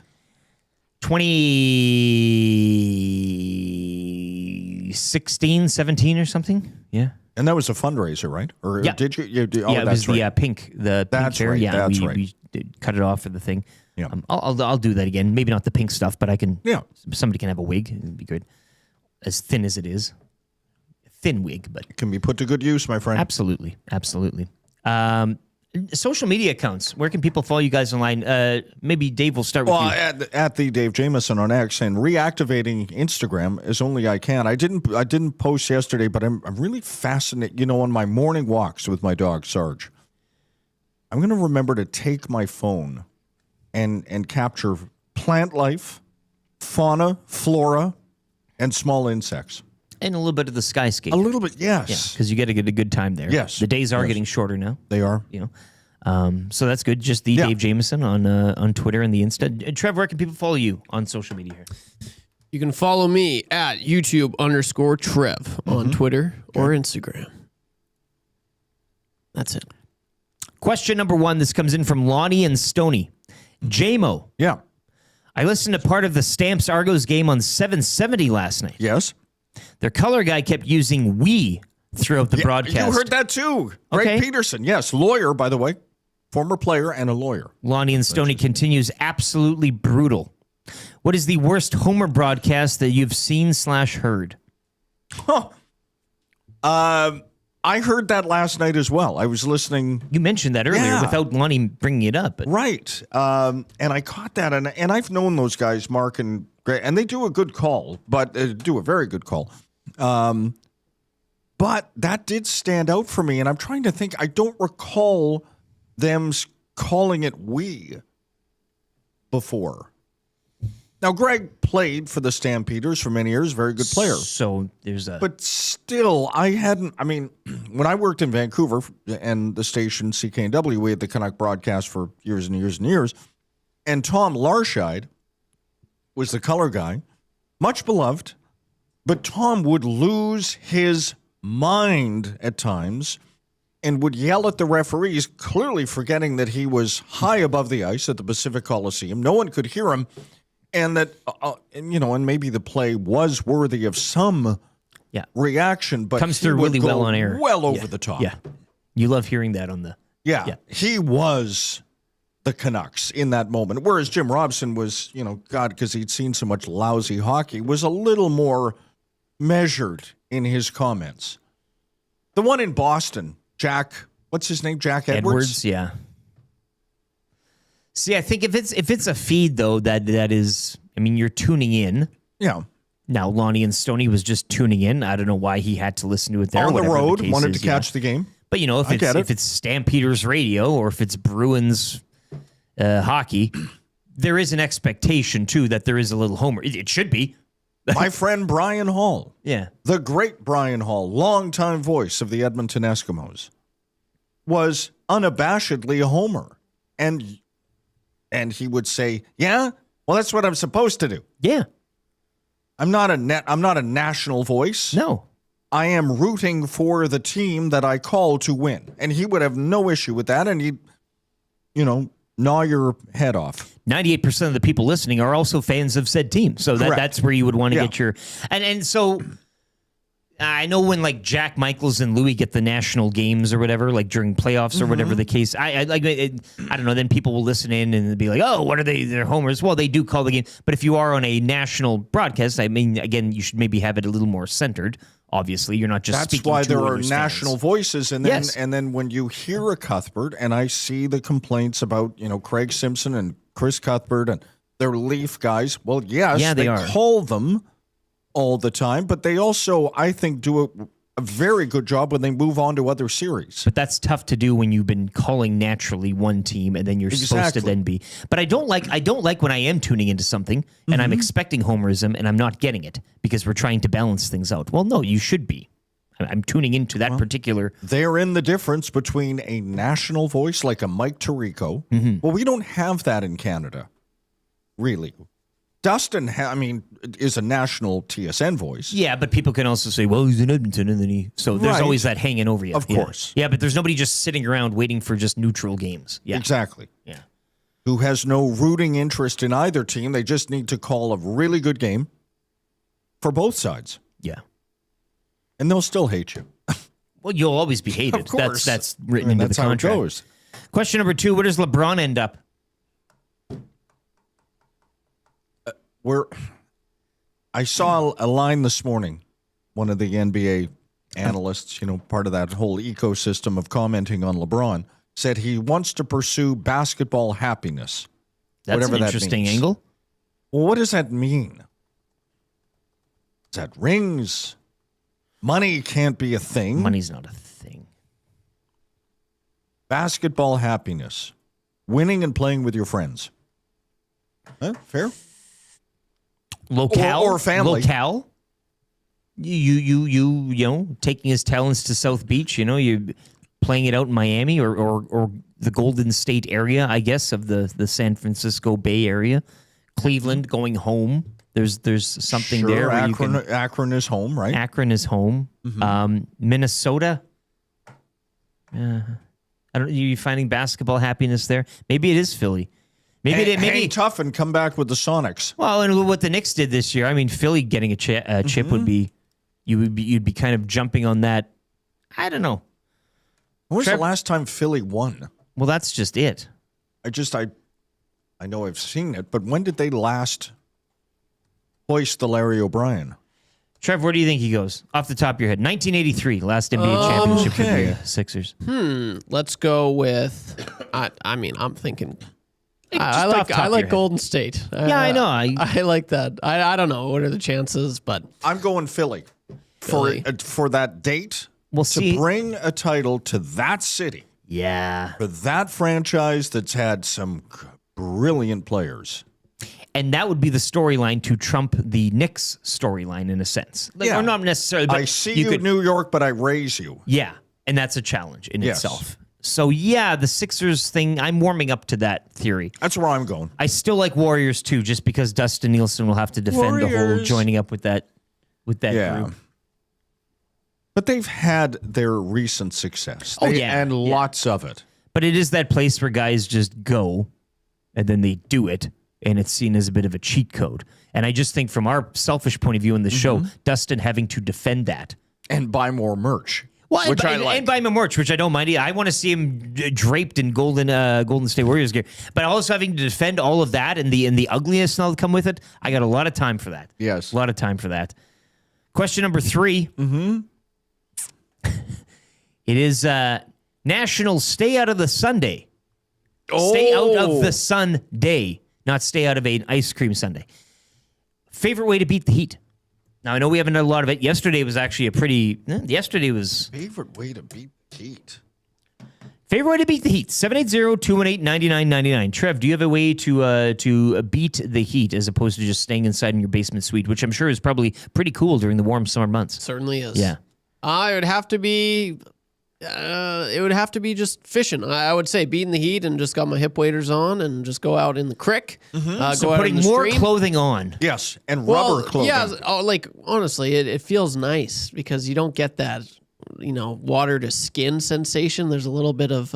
[SPEAKER 1] 2016, 17 or something. Yeah.
[SPEAKER 8] And that was a fundraiser, right? Or
[SPEAKER 1] yeah.
[SPEAKER 8] did you?
[SPEAKER 1] It was the pink hair.
[SPEAKER 8] Right,
[SPEAKER 1] yeah,
[SPEAKER 8] that's
[SPEAKER 1] we
[SPEAKER 8] right.
[SPEAKER 1] did cut it off for the thing.
[SPEAKER 8] Yeah.
[SPEAKER 1] I'll do that again. Maybe not the pink stuff, but I can.
[SPEAKER 8] Yeah.
[SPEAKER 1] Somebody can have a wig. It'd be good. As thin as it is. Thin wig, but
[SPEAKER 8] it can be put to good use, my friend.
[SPEAKER 1] Absolutely. Social media accounts. Where can people follow you guys online? Maybe Dave will start with you.
[SPEAKER 8] At the Dave Jamieson on X, and reactivating Instagram as only I can. I didn't post yesterday, but I'm really fascinated. You know, on my morning walks with my dog Sarge, I'm going to remember to take my phone and capture plant life, fauna, flora, and small insects.
[SPEAKER 1] And a little bit of the skyscape.
[SPEAKER 8] A little bit, yes.
[SPEAKER 1] Because you get to get a good time there.
[SPEAKER 8] Yes.
[SPEAKER 1] The days are getting shorter now.
[SPEAKER 8] They are.
[SPEAKER 1] You know, so that's good. Just the Dave Jamieson on Twitter and the Insta. Trev, where can people follow you on social media here?
[SPEAKER 3] You can follow me at YouTube_Trev on Twitter or Instagram. That's it.
[SPEAKER 1] Question number 1. This comes in from Lonnie and Stoney. JMO.
[SPEAKER 8] Yeah.
[SPEAKER 1] I listened to part of the Stamps Argos game on 770 last night.
[SPEAKER 8] Yes.
[SPEAKER 1] Their color guy kept using "we" throughout the broadcast.
[SPEAKER 8] You heard that too.
[SPEAKER 1] Okay.
[SPEAKER 8] Greg Peterson, yes. Lawyer, by the way. Former player and a lawyer.
[SPEAKER 1] Lonnie and Stoney continues, absolutely brutal. What is the worst Homer broadcast that you've seen / heard?
[SPEAKER 8] I I heard that last night as well. I was listening.
[SPEAKER 1] You mentioned that earlier without Lonnie bringing it up. But.
[SPEAKER 8] Right. And I caught that. And I've known those guys, Mark and Greg, and they do a good call, but do a very good call. But that did stand out for me. And I'm trying to think. I don't recall them calling it we before. Now, Greg played for the Stampeders for many years. Very good player.
[SPEAKER 1] So there's a...
[SPEAKER 8] But still, when I worked in Vancouver and the station CKNW, we had the Canuck broadcast for years and years and years. And Tom Larscheid was the color guy, much beloved. But Tom would lose his mind at times and would yell at the referees, clearly forgetting that he was high above the ice at the Pacific Coliseum. No one could hear him. And that, and maybe the play was worthy of some reaction, but
[SPEAKER 1] comes through really well on air.
[SPEAKER 8] Well over the top.
[SPEAKER 1] Yeah. You love hearing that on the...
[SPEAKER 8] Yeah. He was the Canucks in that moment. Whereas Jim Robson was, because he'd seen so much lousy hockey, was a little more measured in his comments. The one in Boston, what's his name? Jack Edwards?
[SPEAKER 1] Yeah. See, I think if it's a feed though that is, you're tuning in.
[SPEAKER 8] Yeah.
[SPEAKER 1] Now Lonnie and Stoney was just tuning in. I don't know why he had to listen to it there.
[SPEAKER 8] On the road, wanted to catch the game.
[SPEAKER 1] But if it's Stampeders radio or if it's Bruins hockey, there is an expectation too that there is a little homer. It should be.
[SPEAKER 8] My friend Brian Hall.
[SPEAKER 1] Yeah.
[SPEAKER 8] The great Brian Hall, longtime voice of the Edmonton Eskimos, was unabashedly a homer. And he would say, "Yeah, well, that's what I'm supposed to do."
[SPEAKER 1] Yeah,
[SPEAKER 8] I'm not a national voice.
[SPEAKER 1] No,
[SPEAKER 8] I am rooting for the team that I call to win, and he would have no issue with that. And he'd, gnaw your head off.
[SPEAKER 1] 98% of the people listening are also fans of said team, so that's where you would want to get your and so. I know when like Jack Michaels and Louis get the national games or whatever, like during playoffs or whatever the case. I don't know. Then people will listen in and be like, "Oh, what are they? They're homers." Well, they do call the game, but if you are on a national broadcast, again, you should maybe have it a little more centered. Obviously, you're not just.
[SPEAKER 8] That's why there are national voices, and then when you hear a Cuthbert, and I see the complaints about Craig Simpson and Chris Cuthbert and their Leaf guys. Well, yes, they call them all the time, but they also, I think, do a very good job when they move on to other series.
[SPEAKER 1] But that's tough to do when you've been calling naturally one team and then you're supposed to then be. But I don't like when I am tuning into something and I'm expecting homerism and I'm not getting it because we're trying to balance things out. Well, no, you should be. I'm tuning into that particular.
[SPEAKER 8] Therein the difference between a national voice like a Mike Tirico. Well, we don't have that in Canada, really. Dustin, is a national TSN voice.
[SPEAKER 1] Yeah, but people can also say, well, he's in Edmonton, and then so there's always that hanging over you.
[SPEAKER 8] Of course.
[SPEAKER 1] Yeah, but there's nobody just sitting around waiting for just neutral games. Yeah.
[SPEAKER 8] Exactly.
[SPEAKER 1] Yeah.
[SPEAKER 8] Who has no rooting interest in either team. They just need to call a really good game for both sides.
[SPEAKER 1] Yeah.
[SPEAKER 8] And they'll still hate you.
[SPEAKER 1] Well, you'll always be hated.
[SPEAKER 8] Of course.
[SPEAKER 1] That's written into the contract.
[SPEAKER 8] How it goes.
[SPEAKER 1] Question number 2, where does LeBron end up?
[SPEAKER 8] I saw a line this morning, one of the NBA analysts, part of that whole ecosystem of commenting on LeBron, said he wants to pursue basketball happiness.
[SPEAKER 1] That's an interesting angle.
[SPEAKER 8] Well, what does that mean? Is that rings? Money can't be a thing.
[SPEAKER 1] Money's not a thing.
[SPEAKER 8] Basketball happiness. Winning and playing with your friends. Fair?
[SPEAKER 1] Locale
[SPEAKER 8] or family.
[SPEAKER 1] Locale. You taking his talents to South Beach, you playing it out in Miami or the Golden State area, I guess, of the San Francisco Bay Area. Cleveland, going home. There's something there. Where
[SPEAKER 8] Akron is home, right?
[SPEAKER 1] Akron is home. Minnesota. I don't. You finding basketball happiness there? Maybe it is Philly. Maybe
[SPEAKER 8] hang tough and come back with the Sonics.
[SPEAKER 1] Well, and what the Knicks did this year, Philly getting a chip would be, you'd be kind of jumping on that. I don't know.
[SPEAKER 8] When was the last time Philly won?
[SPEAKER 1] Well, that's just it.
[SPEAKER 8] I know I've seen it, but when did they last hoist the Larry O'Brien?
[SPEAKER 1] Trev, where do you think he goes? Off the top of your head. 1983, last NBA championship for the Sixers.
[SPEAKER 3] Let's go with. I'm thinking. I
[SPEAKER 1] off top of
[SPEAKER 3] like
[SPEAKER 1] your
[SPEAKER 3] Golden State.
[SPEAKER 1] Yeah, I know.
[SPEAKER 3] I like that. I don't know what are the chances, but
[SPEAKER 8] I'm going Philly. For that date.
[SPEAKER 1] We'll
[SPEAKER 8] to
[SPEAKER 1] see.
[SPEAKER 8] Bring a title to that city.
[SPEAKER 1] Yeah.
[SPEAKER 8] For that franchise that's had some brilliant players.
[SPEAKER 1] And that would be the storyline to trump the Knicks storyline in a sense. Or not necessarily, but
[SPEAKER 8] I see you in New York, but I raise you.
[SPEAKER 1] Yeah, and that's a challenge in itself. So, yeah, the Sixers thing, I'm warming up to that theory.
[SPEAKER 8] That's where I'm going.
[SPEAKER 1] I still like Warriors, too, just because Dustin Nielson will have to defend the whole joining up with that group.
[SPEAKER 8] But they've had their recent success. And lots of it.
[SPEAKER 1] But it is that place where guys just go, and then they do it. And it's seen as a bit of a cheat code. And I just think from our selfish point of view in the show, Dustin having to defend that.
[SPEAKER 8] And buy more merch.
[SPEAKER 1] Well,
[SPEAKER 8] which I
[SPEAKER 1] and
[SPEAKER 8] like.
[SPEAKER 1] buy him merch, which I don't mind. I want to see him draped in Golden State Warriors gear. But also having to defend all of that and the ugliness and all that come with it, I got a lot of time for that.
[SPEAKER 8] Yes.
[SPEAKER 1] A lot of time for that. Question number 3. It is National Stay Out of the Sunday. Stay out of the sun day. Not stay out of an ice cream sundae. Favorite way to beat the heat? Now, I know we haven't done a lot of it. Yesterday was actually
[SPEAKER 8] Favorite way to beat the heat?
[SPEAKER 1] Favorite way to beat the heat? 780-218-9999. Trev, do you have a way to beat the heat as opposed to just staying inside in your basement suite, which I'm sure is probably pretty cool during the warm summer months?
[SPEAKER 3] Certainly is.
[SPEAKER 1] Yeah.
[SPEAKER 3] It would have to be... it would have to be just fishing. I would say beating the heat and just got my hip waders on and just go out in the creek.
[SPEAKER 1] So
[SPEAKER 3] go out
[SPEAKER 1] putting
[SPEAKER 3] in the
[SPEAKER 1] more
[SPEAKER 3] stream.
[SPEAKER 1] clothing on.
[SPEAKER 8] Yes, and rubber clothing.
[SPEAKER 3] Yeah, honestly, it feels nice because you don't get that, water to skin sensation. There's a little bit of,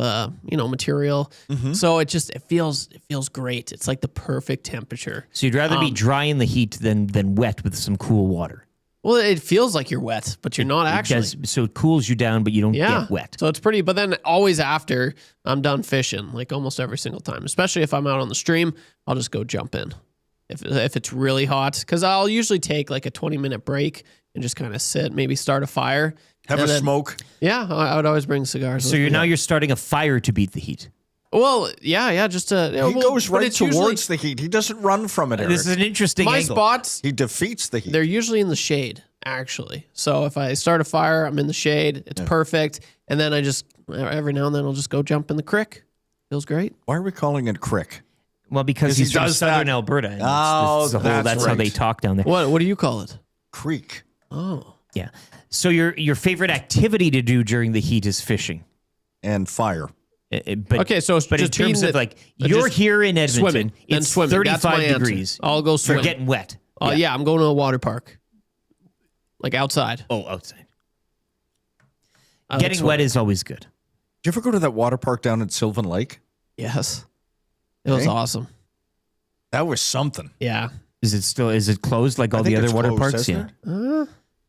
[SPEAKER 3] material. So it feels great. It's like the perfect temperature.
[SPEAKER 1] So you'd rather be dry in the heat than wet with some cool water.
[SPEAKER 3] Well, it feels like you're wet, but you're not actually.
[SPEAKER 1] So it cools you down, but you don't get wet.
[SPEAKER 3] So it's pretty, but then always after I'm done fishing, like almost every single time, especially if I'm out on the stream, I'll just go jump in. If it's really hot, because I'll usually take like a 20-minute break and just kind of sit, maybe start a fire.
[SPEAKER 8] Have a smoke.
[SPEAKER 3] Yeah, I would always bring cigars.
[SPEAKER 1] So you're starting a fire to beat the heat.
[SPEAKER 3] Well, yeah, just to...
[SPEAKER 8] He goes right towards the heat. He doesn't run from it, Eric.
[SPEAKER 1] This is an interesting
[SPEAKER 3] My
[SPEAKER 1] angle.
[SPEAKER 3] spots...
[SPEAKER 8] He defeats the heat.
[SPEAKER 3] They're usually in the shade, actually. So if I start a fire, I'm in the shade. It's perfect. And then I just, every now and then, I'll just go jump in the creek. Feels great.
[SPEAKER 8] Why are we calling it crick?
[SPEAKER 1] Well, because he's from southern Alberta. And that's how they talk down there.
[SPEAKER 3] What do you call it?
[SPEAKER 8] Creek.
[SPEAKER 3] Oh.
[SPEAKER 1] Yeah. So your favorite activity to do during the heat is fishing.
[SPEAKER 8] And fire.
[SPEAKER 1] But in
[SPEAKER 3] just
[SPEAKER 1] terms of you're here in Edmonton,
[SPEAKER 3] swimming,
[SPEAKER 1] it's
[SPEAKER 3] swimming.
[SPEAKER 1] 35 degrees.
[SPEAKER 3] I'll go swim.
[SPEAKER 1] You're getting wet.
[SPEAKER 3] Yeah, I'm going to a water park. Like outside.
[SPEAKER 1] Oh, outside. Getting wet is always good.
[SPEAKER 8] Did you ever go to that water park down at Sylvan Lake?
[SPEAKER 3] Yes. It was awesome.
[SPEAKER 8] That was something.
[SPEAKER 3] Yeah.
[SPEAKER 1] Is it closed like all the other water parks? Yeah.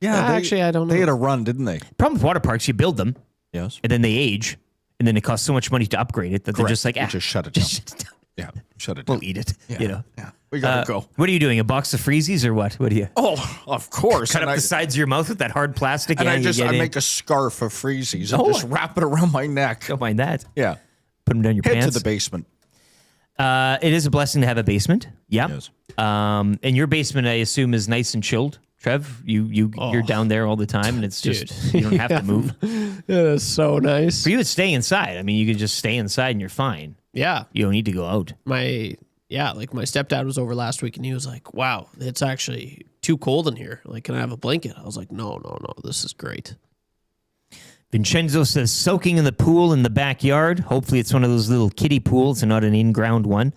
[SPEAKER 3] Actually, I don't know.
[SPEAKER 8] They had a run, didn't they?
[SPEAKER 1] Problem with water parks, you build them.
[SPEAKER 8] Yes.
[SPEAKER 1] And then they age. And then it costs so much money to upgrade it that they're just like,
[SPEAKER 8] just shut it down. Yeah, shut it down.
[SPEAKER 1] We'll eat it.
[SPEAKER 8] Yeah. We gotta go.
[SPEAKER 1] What are you doing? A box of freezies or what? What do you?
[SPEAKER 8] Oh, of course.
[SPEAKER 1] Cut up the sides of your mouth with that hard plastic.
[SPEAKER 8] And I make a scarf of freezies and just wrap it around my neck.
[SPEAKER 1] Don't mind that.
[SPEAKER 8] Yeah.
[SPEAKER 1] Put them down your
[SPEAKER 8] Head
[SPEAKER 1] pants.
[SPEAKER 8] to the basement.
[SPEAKER 1] It is a blessing to have a basement. Yeah.
[SPEAKER 8] Yes.
[SPEAKER 1] And your basement, I assume, is nice and chilled. Trev, you're down there all the time, and it's just you don't have to move.
[SPEAKER 3] It is so nice.
[SPEAKER 1] For you, it's stay inside. I mean, you can just stay inside and you're fine.
[SPEAKER 3] Yeah.
[SPEAKER 1] You don't need to go out.
[SPEAKER 3] My stepdad was over last week, and he was like, "Wow, it's actually too cold in here. Like, can I have a blanket?" I was like, "No, this is great."
[SPEAKER 1] Vincenzo says soaking in the pool in the backyard. Hopefully, it's one of those little kiddie pools and not an in-ground one.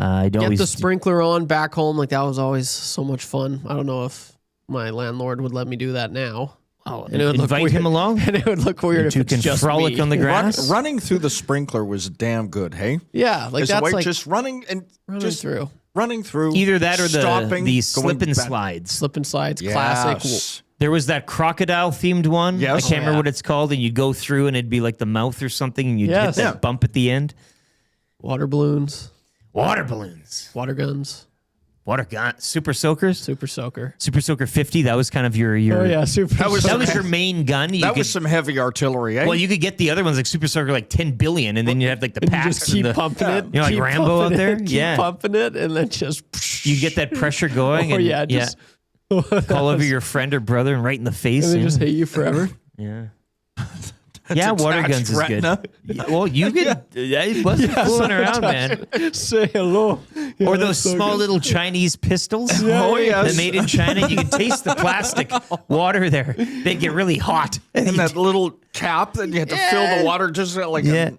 [SPEAKER 3] Get the sprinkler on back home. Like, that was always so much fun. I don't know if my landlord would let me do that now.
[SPEAKER 1] Oh, and invite him along,
[SPEAKER 3] and it would look weird if
[SPEAKER 1] you
[SPEAKER 3] it's
[SPEAKER 1] can
[SPEAKER 3] just
[SPEAKER 1] frolic
[SPEAKER 3] me.
[SPEAKER 1] on the grass.
[SPEAKER 8] Running through the sprinkler was damn good. Hey,
[SPEAKER 3] yeah, like that's like
[SPEAKER 8] just running through.
[SPEAKER 1] Either that or
[SPEAKER 8] stopping,
[SPEAKER 1] the slip and slides.
[SPEAKER 3] Slip and slides,
[SPEAKER 8] yes.
[SPEAKER 3] classic.
[SPEAKER 1] There was that crocodile themed one.
[SPEAKER 8] Yes.
[SPEAKER 1] I can't remember what it's called, and you'd go through and it'd be like the mouth or something, and you'd hit that bump at the end.
[SPEAKER 3] Water balloons,
[SPEAKER 1] water balloons,
[SPEAKER 3] water guns.
[SPEAKER 1] Water gun, Super Soakers,
[SPEAKER 3] Super Soaker,
[SPEAKER 1] Super Soaker 50. That was kind of your.
[SPEAKER 3] Oh yeah, Super.
[SPEAKER 1] That was your main gun.
[SPEAKER 8] That was some heavy artillery. Eh?
[SPEAKER 1] Well, you could get the other ones like Super Soaker, like 10 billion, and then you have like the packs.
[SPEAKER 3] Just keep pumping it.
[SPEAKER 1] You know, like Rambo out there.
[SPEAKER 3] Keep pumping it, and then just
[SPEAKER 1] you get that pressure going.
[SPEAKER 3] Oh
[SPEAKER 1] and,
[SPEAKER 3] yeah, just
[SPEAKER 1] call over your friend or brother and right in the face,
[SPEAKER 3] and they just hate you forever.
[SPEAKER 1] Yeah. Yeah, water guns is
[SPEAKER 8] retina.
[SPEAKER 1] good. Well, you could. It wasn't fooling around, man.
[SPEAKER 3] Say hello. Yeah,
[SPEAKER 1] or those
[SPEAKER 3] so
[SPEAKER 1] small
[SPEAKER 3] good.
[SPEAKER 1] little Chinese pistols.
[SPEAKER 3] Yeah,
[SPEAKER 1] that made in China. You can taste the plastic water there. They get really hot.
[SPEAKER 8] And that little cap that you had to fill the water just like a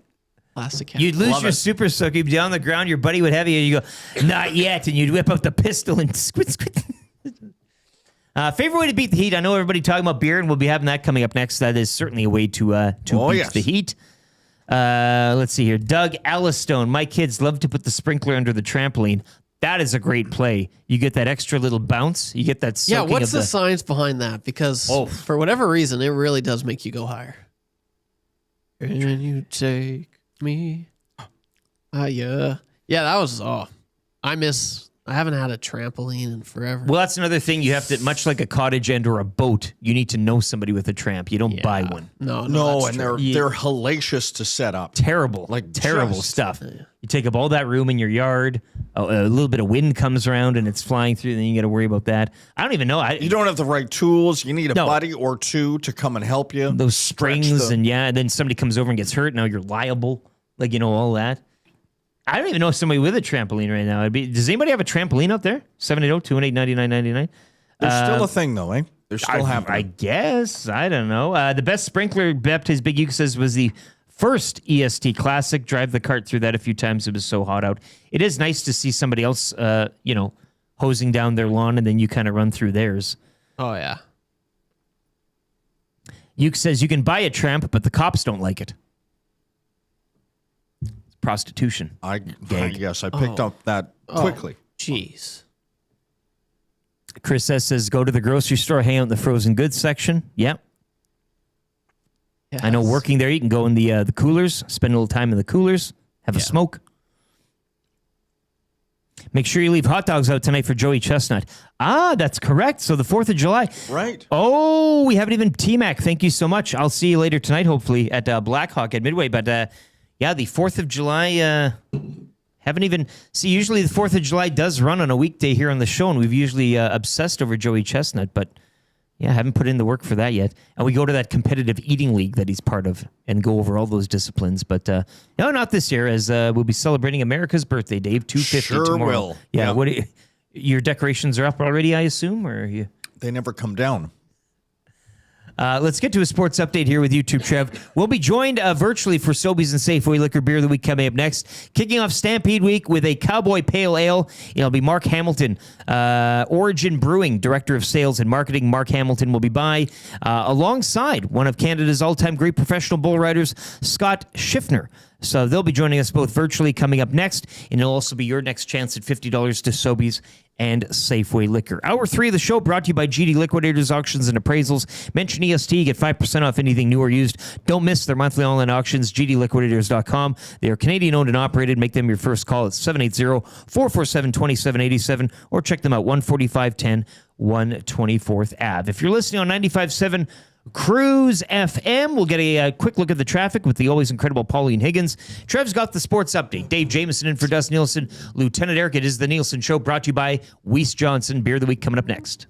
[SPEAKER 3] plastic cap.
[SPEAKER 1] You'd lose your Super Soaker. You'd be on the ground. Your buddy would have you. And you go, not yet. And you'd whip up the pistol and squid, squid. Favorite way to beat the heat? I know everybody talking about beer, and we'll be having that coming up next. That is certainly a way to beat the heat. Let's see here. Doug Allistone. My kids love to put the sprinkler under the trampoline. That is a great play. You get that extra little bounce. You get that soaking
[SPEAKER 3] what's
[SPEAKER 1] of
[SPEAKER 3] the science behind that? Because for whatever reason, it really does make you go higher. Can you take me? Yeah, that was, I haven't had a trampoline in forever.
[SPEAKER 1] Well, that's another thing. You have to, much like a cottage and or a boat, you need to know somebody with a tramp. You don't buy one.
[SPEAKER 3] No,
[SPEAKER 8] and they're hellacious to set up.
[SPEAKER 1] Terrible, like terrible stuff. You take up all that room in your yard. A little bit of wind comes around and it's flying through. Then you got to worry about that. I don't even know.
[SPEAKER 8] You don't have the right tools. You need a buddy or two to come and help you.
[SPEAKER 1] Those springs and then somebody comes over and gets hurt. Now you're liable. Like all that. I don't even know somebody with a trampoline right now. Does anybody have a trampoline out there? 780-218-9999.
[SPEAKER 8] There's still a thing, though, eh? They're still happening.
[SPEAKER 1] I guess. I don't know. The best sprinkler, Baptist Big Uke says, was the first EST Classic. Drive the cart through that a few times. It was so hot out. It is nice to see somebody else, hosing down their lawn, and then you kind of run through theirs.
[SPEAKER 3] Oh, yeah.
[SPEAKER 1] Uke says, you can buy a tramp, but the cops don't like it. Prostitution.
[SPEAKER 8] I picked up that quickly.
[SPEAKER 3] Jeez.
[SPEAKER 1] Chris S says, go to the grocery store, hang out in the frozen goods section. Yep. Yes. I know working there, you can go in the coolers, spend a little time in the coolers, have a smoke. Make sure you leave hot dogs out tonight for Joey Chestnut. That's correct. So the 4th of July.
[SPEAKER 8] Right.
[SPEAKER 1] Oh, we haven't even T-Mac. Thank you so much. I'll see you later tonight, hopefully, at Blackhawk at Midway. But, the 4th of July, haven't even... See, usually the 4th of July does run on a weekday here on the show, and we've usually obsessed over Joey Chestnut, but haven't put in the work for that yet. And we go to that competitive eating league that he's part of and go over all those disciplines. But no, not this year, as we'll be celebrating America's birthday, Dave, 250 tomorrow.
[SPEAKER 8] Will.
[SPEAKER 1] Yeah, what your decorations are up already, I assume, or you?
[SPEAKER 8] They never come down.
[SPEAKER 1] Let's get to a sports update here with YouTube, Trev. We'll be joined virtually for Sobeys and Safeway Liquor Beer of the Week coming up next. Kicking off Stampede Week with a Cowboy Pale Ale. It'll be Mark Hamilton, Origin Brewing, Director of Sales and Marketing. Mark Hamilton will be by alongside one of Canada's all-time great professional bull riders, Scott Schiffner. So they'll be joining us both virtually coming up next, and it'll also be your next chance at $50 to Sobeys and Safeway Liquor. Hour 3 of the show brought to you by GD Liquidators Auctions and Appraisals. Mention EST, get 5% off anything new or used. Don't miss their monthly online auctions, gdliquidators.com. They are Canadian-owned and operated. Make them your first call at 780-447-2787 or check them out, 14510 124th Ave. If you're listening on 95.7 Cruise FM, we'll get a quick look at the traffic with the always incredible Pauline Higgins. Trev's got the sports update. Dave Jamieson in for Dustin Nielson. Lieutenant Eric, it is the Nielson Show, brought to you by Weiss Johnson. Beer of the Week coming up next.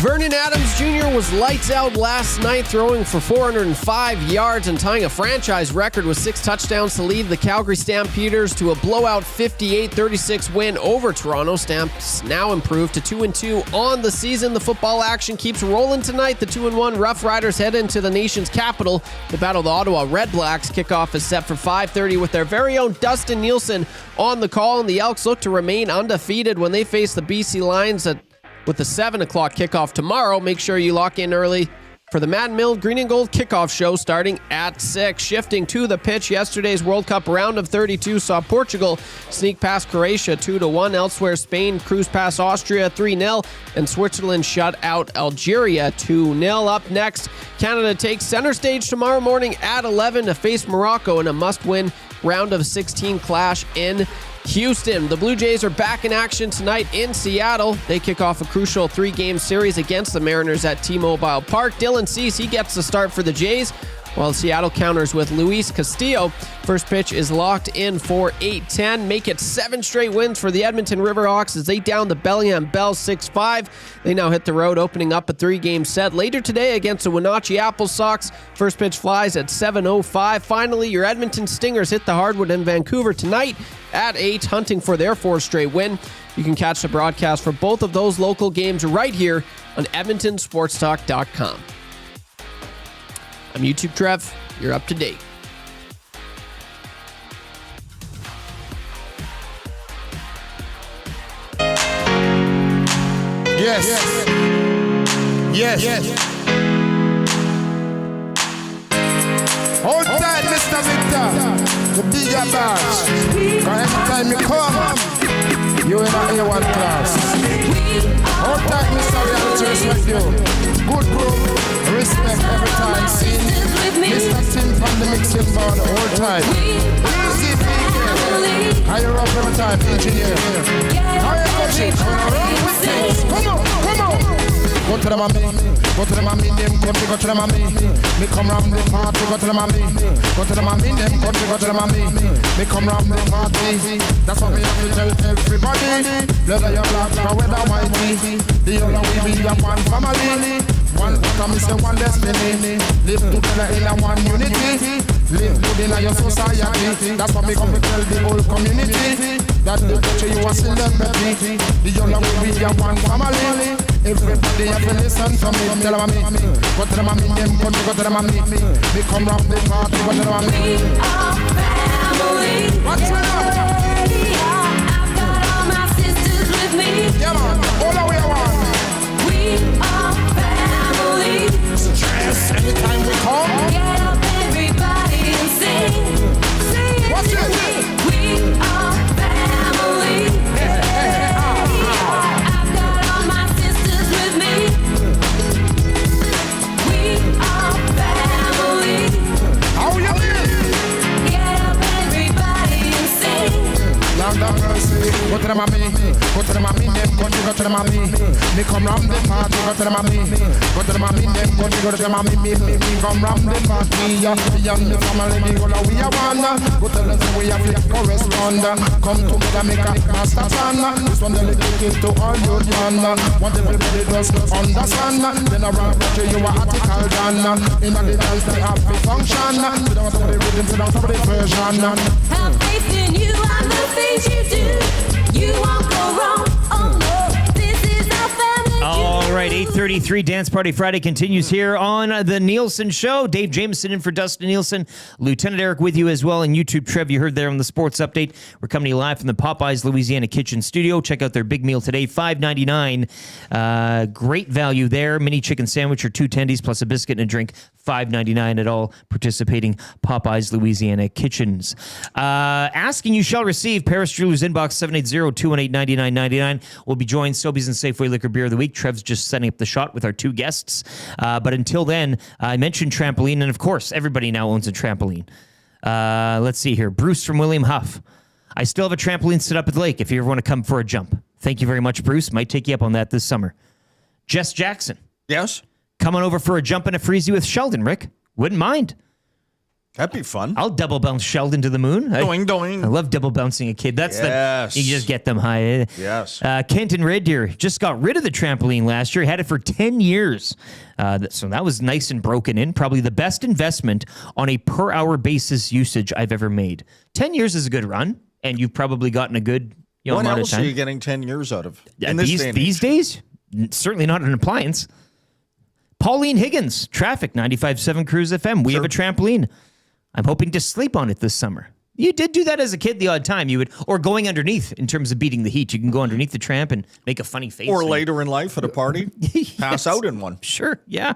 [SPEAKER 3] Vernon Adams Jr. was lights out last night, throwing for 405 yards and tying a franchise record with 6 touchdowns to lead the Calgary Stampeders to a blowout 58-36 win over Toronto. Stamps now improved to 2-2 on the season. The football action keeps rolling tonight. The 2-1 Rough Riders head into the nation's capital to battle the Ottawa Red Blacks. Kickoff is set for 5:30 with their very own Dustin Nielson on the call, and the Elks look to remain undefeated when they face the BC Lions with the 7 o'clock kickoff tomorrow. Make sure you lock in early for the Mad Mill Green and Gold kickoff show starting at 6. Shifting to the pitch, yesterday's World Cup round of 32 saw Portugal sneak past Croatia 2-1. Elsewhere, Spain cruised past Austria 3-0, and Switzerland shut out Algeria 2-0. Up next, Canada takes center stage tomorrow morning at 11 to face Morocco in a must-win round of 16 clash in Houston. The Blue Jays are back in action tonight in Seattle. They kick off a crucial 3-game series against the Mariners at T-Mobile Park. Dylan Cease, he gets the start for the Jays, while Seattle counters with Luis Castillo. First pitch is locked in for 8:10. Make it 7 straight wins for the Edmonton Riverhawks as they down the Bellingham Bell 6-5. They now hit the road, opening up a 3-game set later today against the Wenatchee Apple Sox. First pitch flies at 7:05. Finally, your Edmonton Stingers hit the hardwood in Vancouver tonight at 8, hunting for their 4th straight win. You can catch the broadcast for both of those local games right here on EdmontonSportsTalk.com. I'm YouTube Trev. You're up to date.
[SPEAKER 4] Yes. Hold tight, Mr. Victor. The bigger bags. Cause every time you come, you in a A1 class. Hold tight, Mr. Reality, respect you. Good group, respect every time. See, Mr. Tim from the mixing board, hold tight. Easy, PK. Higher up every time, engineer. Higher coaching. Come on. Go to the mommy, them come to go to the mommy. Me come round the party, go to the mommy. Go to the mommy, them come to go to the mommy. Me come round the party. That's what we have to tell everybody. Whether you're black or whether white, the only way we are one family. One promise and one destiny. Live together in a one unity. Live good in your society. That's what we come to tell the whole community. That the culture you are celebrity. The only way we are one family. Everybody have to listen to me. Tell them me. Go to the mommy, them come to go to the mommy. We come round the party, go to the mommy.
[SPEAKER 7] We are family.
[SPEAKER 4] What's your name?
[SPEAKER 7] I've got all my sisters with me.
[SPEAKER 4] Yeah, man. All the way around.
[SPEAKER 7] We are family.
[SPEAKER 4] Stress anytime we come.
[SPEAKER 7] Get up, everybody, and sing. Sing it.
[SPEAKER 4] What's it?
[SPEAKER 7] We are family. I've got all my sisters with me. We are family.
[SPEAKER 4] How you live?
[SPEAKER 7] Get up, everybody, and sing.
[SPEAKER 4] Lord have mercy. Go to the mommy, them come to go to the mommy. Me come round the party, go to the mommy. Go to the mommy, them come to go to the mommy. Me come round the party. Yeah, the family, me go we are one. Go tell us we have to correspond. Come together, make a master plan. This one the little kid to all your man. What everybody does understand. Then around you are article done. In the dance they have to function. Without the rhythm, without the version.
[SPEAKER 7] Have faith in you and the things you do. You won't go wrong. Oh no, this is our family.
[SPEAKER 1] All right, 8:33 Dance Party Friday continues here on the Nielson Show. Dave Jamieson in for Dustin Nielson. Lieutenant Eric with you as well. And YouTube Trev, you heard there on the sports update. We're coming to you live from the Popeyes Louisiana Kitchen Studio. Check out their big meal today, $5.99. Great value there. Mini chicken sandwich or 2 tendies plus a biscuit and a drink. $5.99 at all participating Popeyes Louisiana Kitchens. Asking you shall receive. Paris Jewelers inbox 780-218-9999. We'll be joined Sobeys and Safeway Liquor Beer of the Week. Trev's just setting up the shot with our 2 guests. But until then, I mentioned trampoline, and of course, everybody now owns a trampoline. Let's see here. Bruce from William Huff. I still have a trampoline set up at the lake if you ever want to come for a jump. Thank you very much, Bruce. Might take you up on that this summer. Jess Jackson.
[SPEAKER 8] Yes?
[SPEAKER 1] Come on over for a jump and a freezy with Sheldon, Rick. Wouldn't mind.
[SPEAKER 8] That'd be fun.
[SPEAKER 1] I'll double bounce Sheldon to the moon.
[SPEAKER 8] Doing.
[SPEAKER 1] I love double bouncing a kid. That's
[SPEAKER 8] yes.
[SPEAKER 1] You just get them high.
[SPEAKER 8] Yes.
[SPEAKER 1] Kent and Red Deer just got rid of the trampoline last year. Had it for 10 years. So that was nice and broken in. Probably the best investment on a per hour basis usage I've ever made. 10 years is a good run, and you've probably gotten a good
[SPEAKER 8] what
[SPEAKER 1] amount of
[SPEAKER 8] else
[SPEAKER 1] time.
[SPEAKER 8] are you getting 10 years out of?
[SPEAKER 1] These days? Certainly not an appliance. Pauline Higgins, Traffic, 95.7 Cruise FM. We have a trampoline. I'm hoping to sleep on it this summer. You did do that as a kid the odd time. You would, or going underneath in terms of beating the heat. You can go underneath the tramp and make a funny face.
[SPEAKER 8] Or later in life at a party, pass out in one.
[SPEAKER 1] Sure, yeah.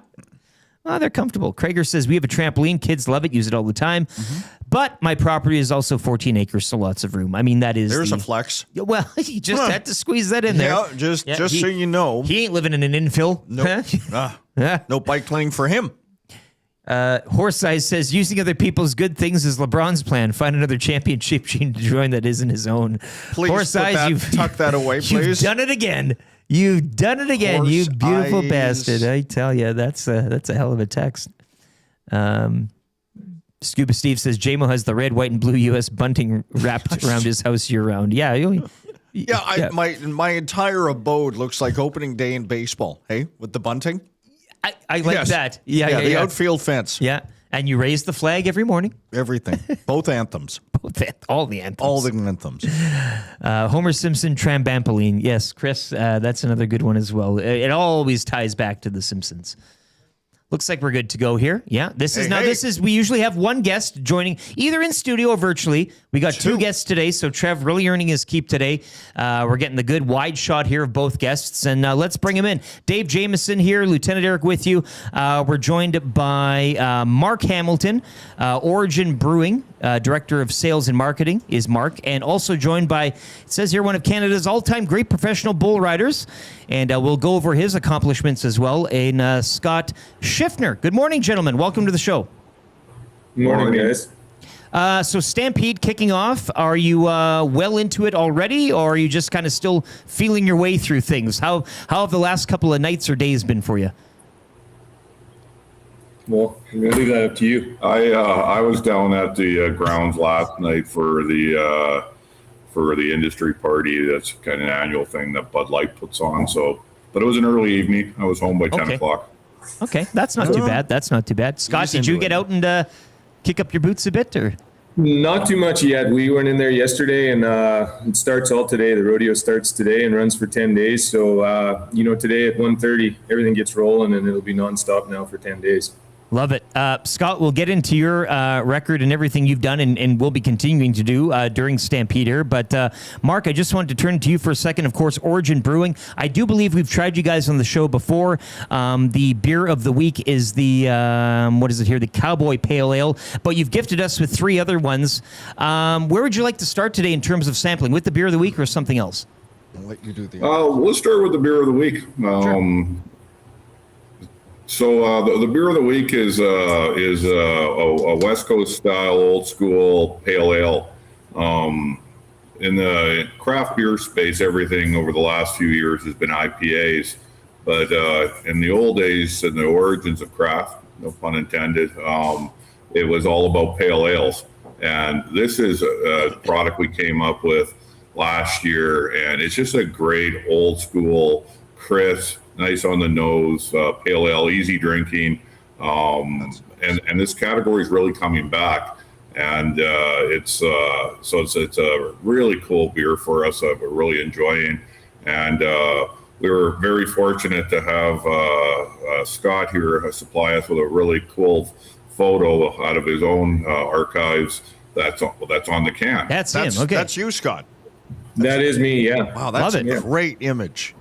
[SPEAKER 1] Oh, they're comfortable. Krager says, we have a trampoline. Kids love it. Use it all the time. But my property is also 14 acres, so lots of room. I mean, that is
[SPEAKER 8] There's a flex.
[SPEAKER 1] Well, you just had to squeeze that in there.
[SPEAKER 8] Yeah, just so you know.
[SPEAKER 1] He ain't living in an infill.
[SPEAKER 8] Nope. No bike playing for him.
[SPEAKER 1] Horse Eyes says, using other people's good things is LeBron's plan. Find another championship team to join that isn't his own.
[SPEAKER 8] Please
[SPEAKER 1] Horse Eyes,
[SPEAKER 8] tuck that away, please.
[SPEAKER 1] You've done it again. You've done it again,
[SPEAKER 8] Horse
[SPEAKER 1] you beautiful
[SPEAKER 8] eyes.
[SPEAKER 1] bastard. I tell you, that's a hell of a text. Scuba Steve says, JMO has the red, white, and blue U.S. bunting wrapped around his house year-round. Yeah.
[SPEAKER 8] My entire abode looks like opening day in baseball, hey, with the bunting.
[SPEAKER 1] I like that. Yeah,
[SPEAKER 8] the outfield fence.
[SPEAKER 1] Yeah, and you raise the flag every morning.
[SPEAKER 8] Everything. Both anthems.
[SPEAKER 1] All the anthems.
[SPEAKER 8] All the anthems.
[SPEAKER 1] Homer Simpson, Trambampoline. Yes, Chris, that's another good one as well. It always ties back to The Simpsons. Looks like we're good to go here. Yeah, this is we usually have one guest joining either in studio or virtually. We got two guests today, so Trev really earning his keep today. We're getting the good wide shot here of both guests, and let's bring him in. Dave Jamieson here, Lieutenant Eric with you. We're joined by Mark Hamilton, Origin Brewing, Director of Sales and Marketing is Mark, and also joined by, it says here, one of Canada's all-time great professional bull riders, and we'll go over his accomplishments as well, in Scott Schiffner. Good morning, gentlemen. Welcome to the show.
[SPEAKER 5] Good morning, guys.
[SPEAKER 1] So Stampede kicking off. Are you well into it already, or are you just kind of still feeling your way through things? How have the last couple of nights or days been for you?
[SPEAKER 5] Well, I'm going to leave that up to you.
[SPEAKER 10] I was down at the grounds last night for the industry party. That's kind of an annual thing that Bud Light puts on. So, but it was an early evening. I was home by 10 o'clock.
[SPEAKER 1] Okay, that's not too bad. That's not too bad. Scott, did you get out and kick up your boots a bit, or?
[SPEAKER 5] Not too much yet. We went in there yesterday, and it starts all today. The rodeo starts today and runs for 10 days. So, today at 1:30, everything gets rolling, and it'll be nonstop now for 10 days.
[SPEAKER 1] Love it. Scott, we'll get into your record and everything you've done and will be continuing to do during Stampede here. But, Mark, I just wanted to turn to you for a second. Of course, Origin Brewing. I do believe we've tried you guys on the show before. The beer of the week is the, the Cowboy Pale Ale. But you've gifted us with 3 other ones. Where would you like to start today in terms of sampling? With the beer of the week or something else?
[SPEAKER 8] I'll let you do the
[SPEAKER 10] let's start with the beer of the week.
[SPEAKER 1] Sure.
[SPEAKER 10] So the beer of the week is a West Coast style old school pale ale. In the craft beer space, everything over the last few years has been IPAs, but in the old days, in the origins of craft, no pun intended, it was all about pale ales. And this is a product we came up with last year, and it's just a great old school, crisp, nice on the nose, pale ale, easy drinking, and this category is really coming back, and it's a really cool beer for us. We're really enjoying, and we were very fortunate to have Scott here supply us with a really cool photo out of his own archives. That's on the can.
[SPEAKER 1] That's him. Okay,
[SPEAKER 8] that's you, Scott.
[SPEAKER 5] That is me. Yeah.
[SPEAKER 8] Wow, that's a great image.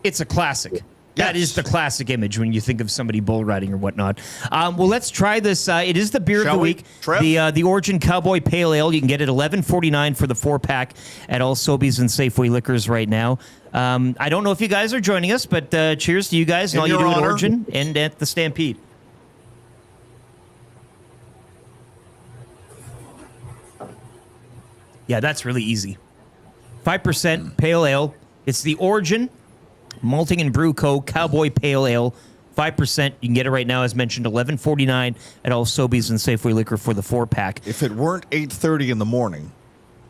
[SPEAKER 1] It's a classic. That is the classic image when you think of somebody bull riding or whatnot. Well, let's try this. It is the beer of the week. The Origin Cowboy Pale Ale. You can get it $11.49 for the 4-pack at all Sobeys and Safeway liquors right now. I don't know if you guys are joining us, but cheers to you guys and all you do at Origin and at the Stampede. Yeah, that's really easy. 5% Pale Ale. It's the Origin Malting and Brew Co. Cowboy Pale Ale, 5%. You can get it right now, as mentioned, $11.49 at all Sobeys and Safeway liquor for the 4-pack.
[SPEAKER 8] If it weren't 8:30 in the morning,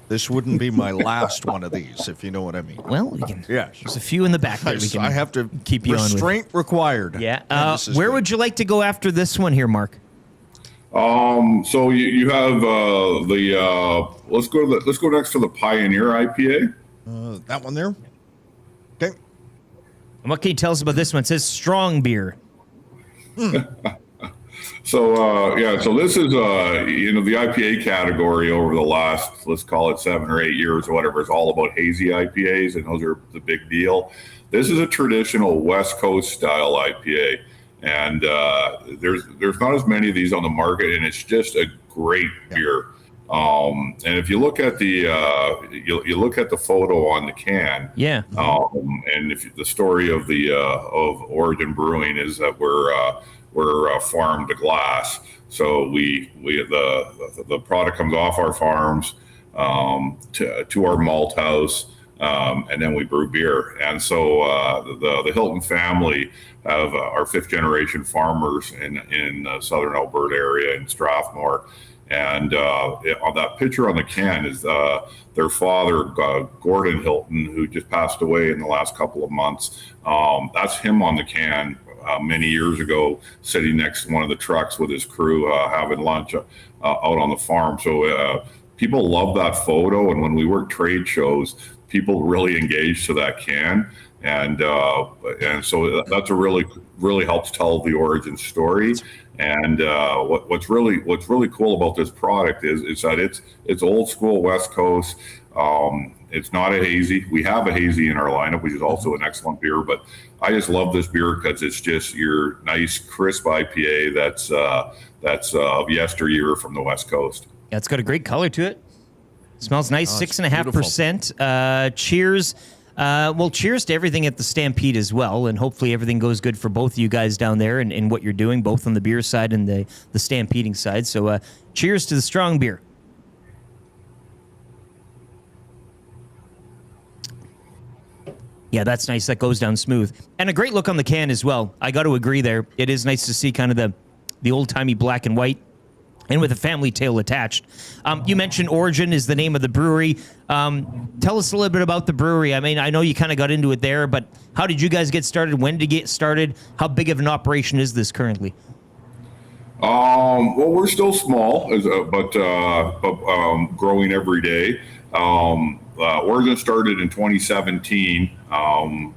[SPEAKER 8] this wouldn't be my last one of these, if you know what I mean.
[SPEAKER 1] Well, we can. Yeah, there's a few in the back that we can.
[SPEAKER 8] I have to
[SPEAKER 1] keep you
[SPEAKER 8] restraint
[SPEAKER 1] on with.
[SPEAKER 8] Required.
[SPEAKER 1] Yeah. Where would you like to go after this one here, Mark?
[SPEAKER 10] So you have let's go next to the Pioneer IPA.
[SPEAKER 8] That one there. Okay.
[SPEAKER 1] And what can you tell us about this one? It says strong beer.
[SPEAKER 10] So this is the IPA category over the last, let's call it 7 or 8 years or whatever, is all about hazy IPAs, and those are the big deal. This is a traditional West Coast style IPA. And there's not as many of these on the market, and it's just a great beer. And if you look at the you look at the photo on the can, and if the story of the of Origin Brewing is that we're farm to glass, so the product comes off our farms to our malt house, and then we brew beer. And so the Hilton family have our 5th generation farmers in the southern Alberta area in Strathmore. And on that picture on the can is their father, Gordon Hilton, who just passed away in the last couple of months. That's him on the can many years ago, sitting next to one of the trucks with his crew having lunch out on the farm. So people love that photo. And when we work trade shows, people really engage to that can. And so that's a really helps tell the origin story. And what's really cool about this product is that it's old school West Coast. It's not a hazy. We have a hazy in our lineup, which is also an excellent beer. But I just love this beer because it's just your nice crisp IPA that's of yesteryear from the West Coast.
[SPEAKER 1] Yeah, it's got a great color to it. Smells nice, 6.5%. Cheers. Cheers to everything at the Stampede as well, and hopefully everything goes good for both of you guys down there and what you're doing, both on the beer side and the stampeding side. So cheers to the strong beer. Yeah, that's nice. That goes down smooth. And a great look on the can as well. I got to agree there. It is nice to see kind of the old-timey black and white, and with a family tale attached. You mentioned Origin is the name of the brewery. Tell us a little bit about the brewery. I mean, I know you kind of got into it there, but how did you guys get started? When did you get started? How big of an operation is this currently?
[SPEAKER 10] Well, we're still small, but growing every day. Origin started in 2017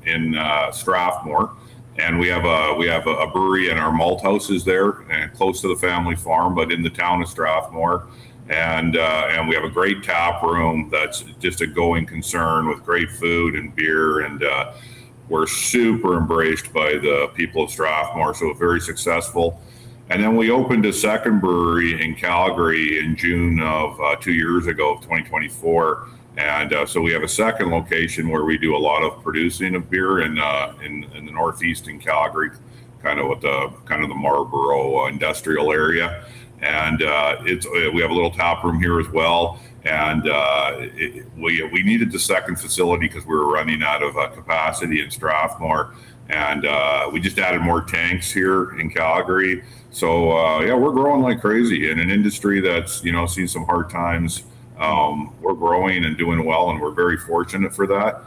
[SPEAKER 10] in Strathmore. And we have a brewery and our malt house is there and close to the family farm, but in the town of Strathmore. And we have a great tap room that's just a going concern with great food and beer. And we're super embraced by the people of Strathmore, so very successful. And then we opened a second brewery in Calgary in June of 2 years ago, 2024. And so we have a second location where we do a lot of producing of beer in the northeast in Calgary, kind of the Marlborough industrial area. And we have a little tap room here as well. And we needed the second facility because we were running out of capacity in Strathmore. And we just added more tanks here in Calgary. So we're growing like crazy in an industry that's seen some hard times. We're growing and doing well, and we're very fortunate for that.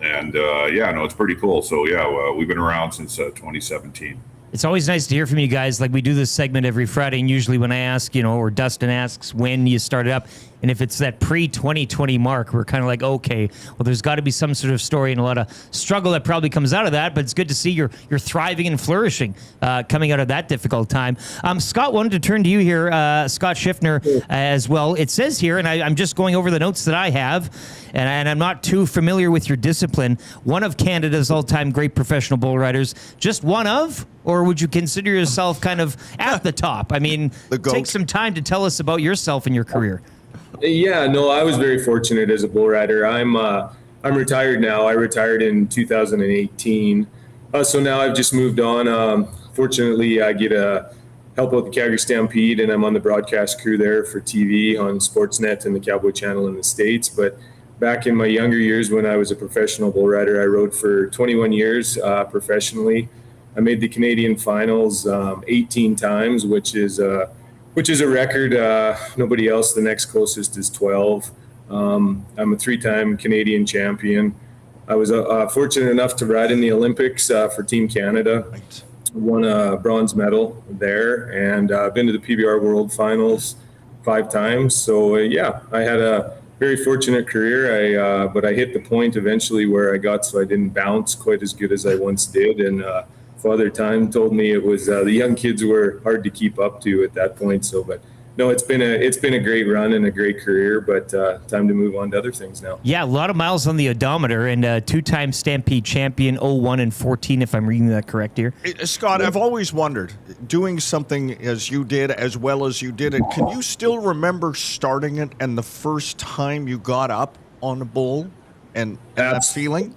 [SPEAKER 10] It's pretty cool. So we've been around since 2017.
[SPEAKER 1] It's always nice to hear from you guys. Like, we do this segment every Friday, and usually when I ask, or Dustin asks when you started up, and if it's that pre-2020 mark, we're kind of like, okay, well, there's got to be some sort of story and a lot of struggle that probably comes out of that, but it's good to see you're thriving and flourishing coming out of that difficult time. Scott, wanted to turn to you here, Scott Schiffner as well. It says here, and I'm just going over the notes that I have, and I'm not too familiar with your discipline, one of Canada's all-time great professional bull riders, just one of? Or would you consider yourself kind of at the top? I mean, take some time to tell us about yourself and your career.
[SPEAKER 5] Yeah, no, I was very fortunate as a bull rider. I'm retired now. I retired in 2018. So now I've just moved on. Fortunately, I get to help out the Calgary Stampede, and I'm on the broadcast crew there for TV on Sportsnet and the Cowboy Channel in the States. But back in my younger years when I was a professional bull rider, I rode for 21 years professionally. I made the Canadian finals 18 times, which is a record. Nobody else. The next closest is 12. I'm a 3-time Canadian champion. I was fortunate enough to ride in the Olympics for Team Canada. Right. Won a bronze medal there, and I've been to the PBR World Finals 5 times. So I had a very fortunate career. But I hit the point eventually where I got so I didn't bounce quite as good as I once did, and Father Time told me it was the young kids were hard to keep up to at that point. But no, it's been a great run and a great career, but time to move on to other things now.
[SPEAKER 1] Yeah, a lot of miles on the odometer, and two-time Stampede champion, 01 and 14, if I'm reading that correct here.
[SPEAKER 8] Scott, I've always wondered, doing something as you did, as well as you did it, can you still remember starting it and the first time you got up on a bull and that feeling?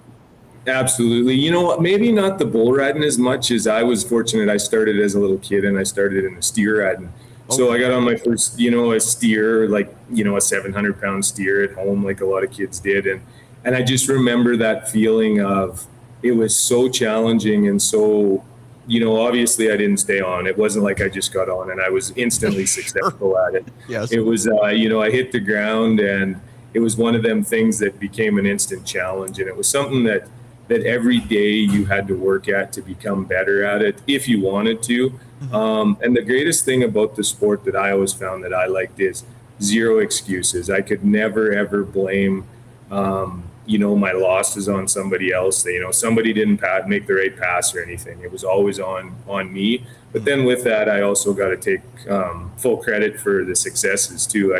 [SPEAKER 5] Absolutely. You know what? Maybe not the bull riding as much as I was fortunate. I started as a little kid and I started in the steer riding. Okay. So I got on my first, a steer, like, a 700-pound steer at home, like a lot of kids did. And I just remember that feeling of it was so challenging and so, obviously I didn't stay on. It wasn't like I just got on and I was instantly successful at it.
[SPEAKER 8] Yes.
[SPEAKER 5] It was, I hit the ground and it was one of them things that became an instant challenge. And it was something that every day you had to work at to become better at it if you wanted to. And the greatest thing about the sport that I always found that I liked is zero excuses. I could never, ever blame, my losses on somebody else. Somebody didn't make the right pass or anything. It was always on me. But then with that, I also got to take full credit for the successes too.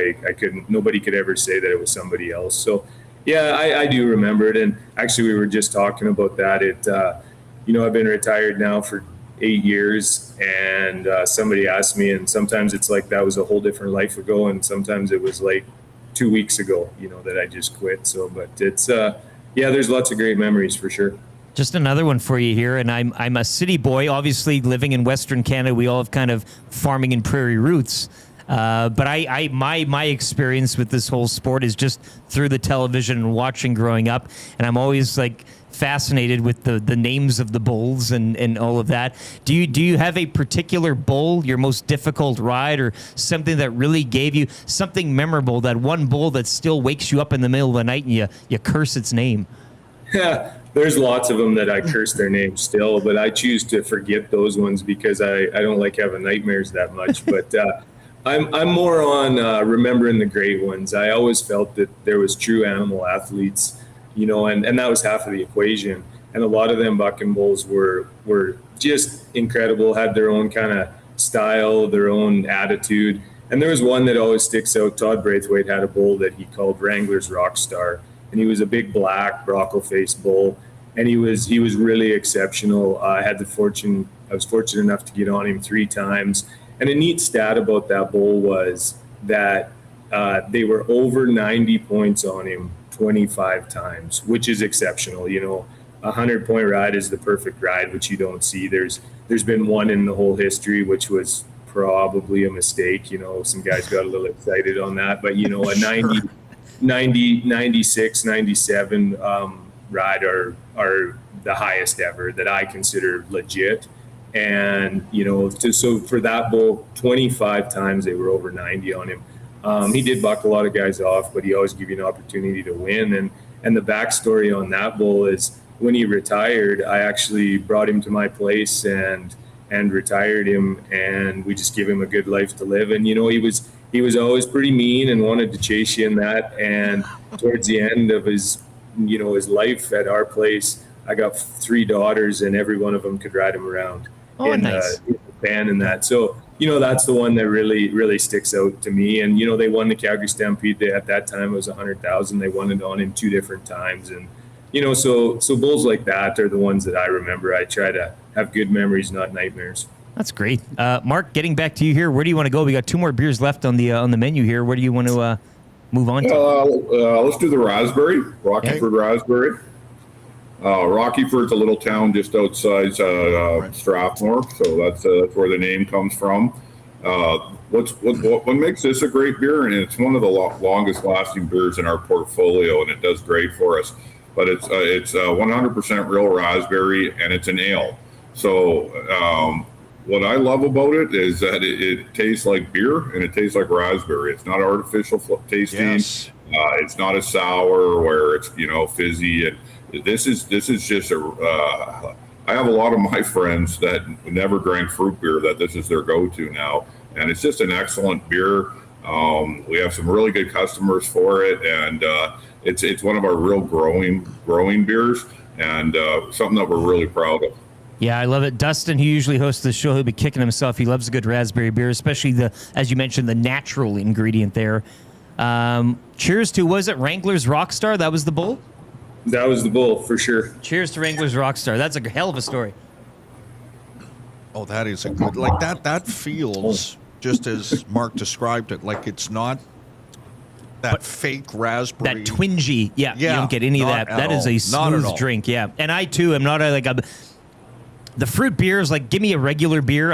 [SPEAKER 5] Nobody could ever say that it was somebody else. So yeah, I do remember it. And actually we were just talking about that. I've been retired now for 8 years, and somebody asked me, and sometimes it's like that was a whole different life ago, and sometimes it was like 2 weeks ago, that I just quit. So, but it's there's lots of great memories for sure.
[SPEAKER 1] Just another one for you here, and I'm a city boy, obviously living in Western Canada. We all have kind of farming and prairie roots. But my experience with this whole sport is just through the television and watching growing up, and I'm always like fascinated with the names of the bulls and all of that. Do you have a particular bull, your most difficult ride, or something that really gave you something memorable, that one bull that still wakes you up in the middle of the night and you curse its name?
[SPEAKER 5] Yeah, there's lots of them that I curse their names still, but I choose to forget those ones because I don't like having nightmares that much. But I'm more on remembering the great ones. I always felt that there was true animal athletes, and that was half of the equation. And a lot of them bucking bulls were just incredible, had their own kind of style, their own attitude. And there was one that always sticks out. Todd Braithwaite had a bull that he called Wrangler's Rockstar, and he was a big black bronco-faced bull, and he was really exceptional. I was fortunate enough to get on him 3 times. And a neat stat about that bull was that they were over 90 points on him 25 times, which is exceptional. 100-point ride is the perfect ride, which you don't see. There's been one in the whole history, which was probably a mistake. Some guys got a little excited on that, but a 90, 96, 97 ride are the highest ever that I consider legit. And, so for that bull, 25 times they were over 90 on him. He did buck a lot of guys off, but he always gave you an opportunity to win. And the backstory on that bull is when he retired, I actually brought him to my place and retired him, and we just gave him a good life to live. And, he was always pretty mean and wanted to chase you in that. And towards the end of his life at our place, I got 3 daughters, and every one of them could ride him around.
[SPEAKER 1] Nice.
[SPEAKER 5] In the band and that. So, that's the one that really, really sticks out to me. And, they won the Calgary Stampede. At that time, it was 100,000. They won it on him 2 different times. And, so bulls like that are the ones that I remember. I try to have good memories, not nightmares.
[SPEAKER 1] That's great. Mark, getting back to you here, where do you want to go? We got 2 more beers left on the menu here. Where do you want to move on to?
[SPEAKER 10] Let's do the Raspberry, Rockyford Raspberry. Rockyford's a little town just outside Strathmore, so that's where the name comes from. What makes this a great beer, and it's one of the longest lasting beers in our portfolio, and it does great for us. But it's 100% real raspberry, and it's an ale. So what I love about it is that it tastes like beer and it tastes like raspberry. It's not artificial tasting.
[SPEAKER 8] Yes.
[SPEAKER 10] It's not a sour where it's fizzy. And this is just I have a lot of my friends that never drank fruit beer that this is their go-to now, and it's just an excellent beer. We have some really good customers for it, and it's one of our real growing beers, and something that we're really proud of.
[SPEAKER 1] Yeah, I love it. Dustin, who usually hosts the show, he'll be kicking himself. He loves a good raspberry beer, especially as you mentioned, the natural ingredient there. Cheers to, was it Wrangler's Rockstar? That was the bull?
[SPEAKER 5] That was the bull, for sure.
[SPEAKER 1] Cheers to Wrangler's Rockstar. That's a hell of a story.
[SPEAKER 8] Oh, that is a good, like that feels, just as Mark described it, like it's not that fake raspberry.
[SPEAKER 1] That twingy. Yeah, you don't get any of that. That is a smooth drink, yeah. And I, too, am not the fruit beers, like, give me a regular beer.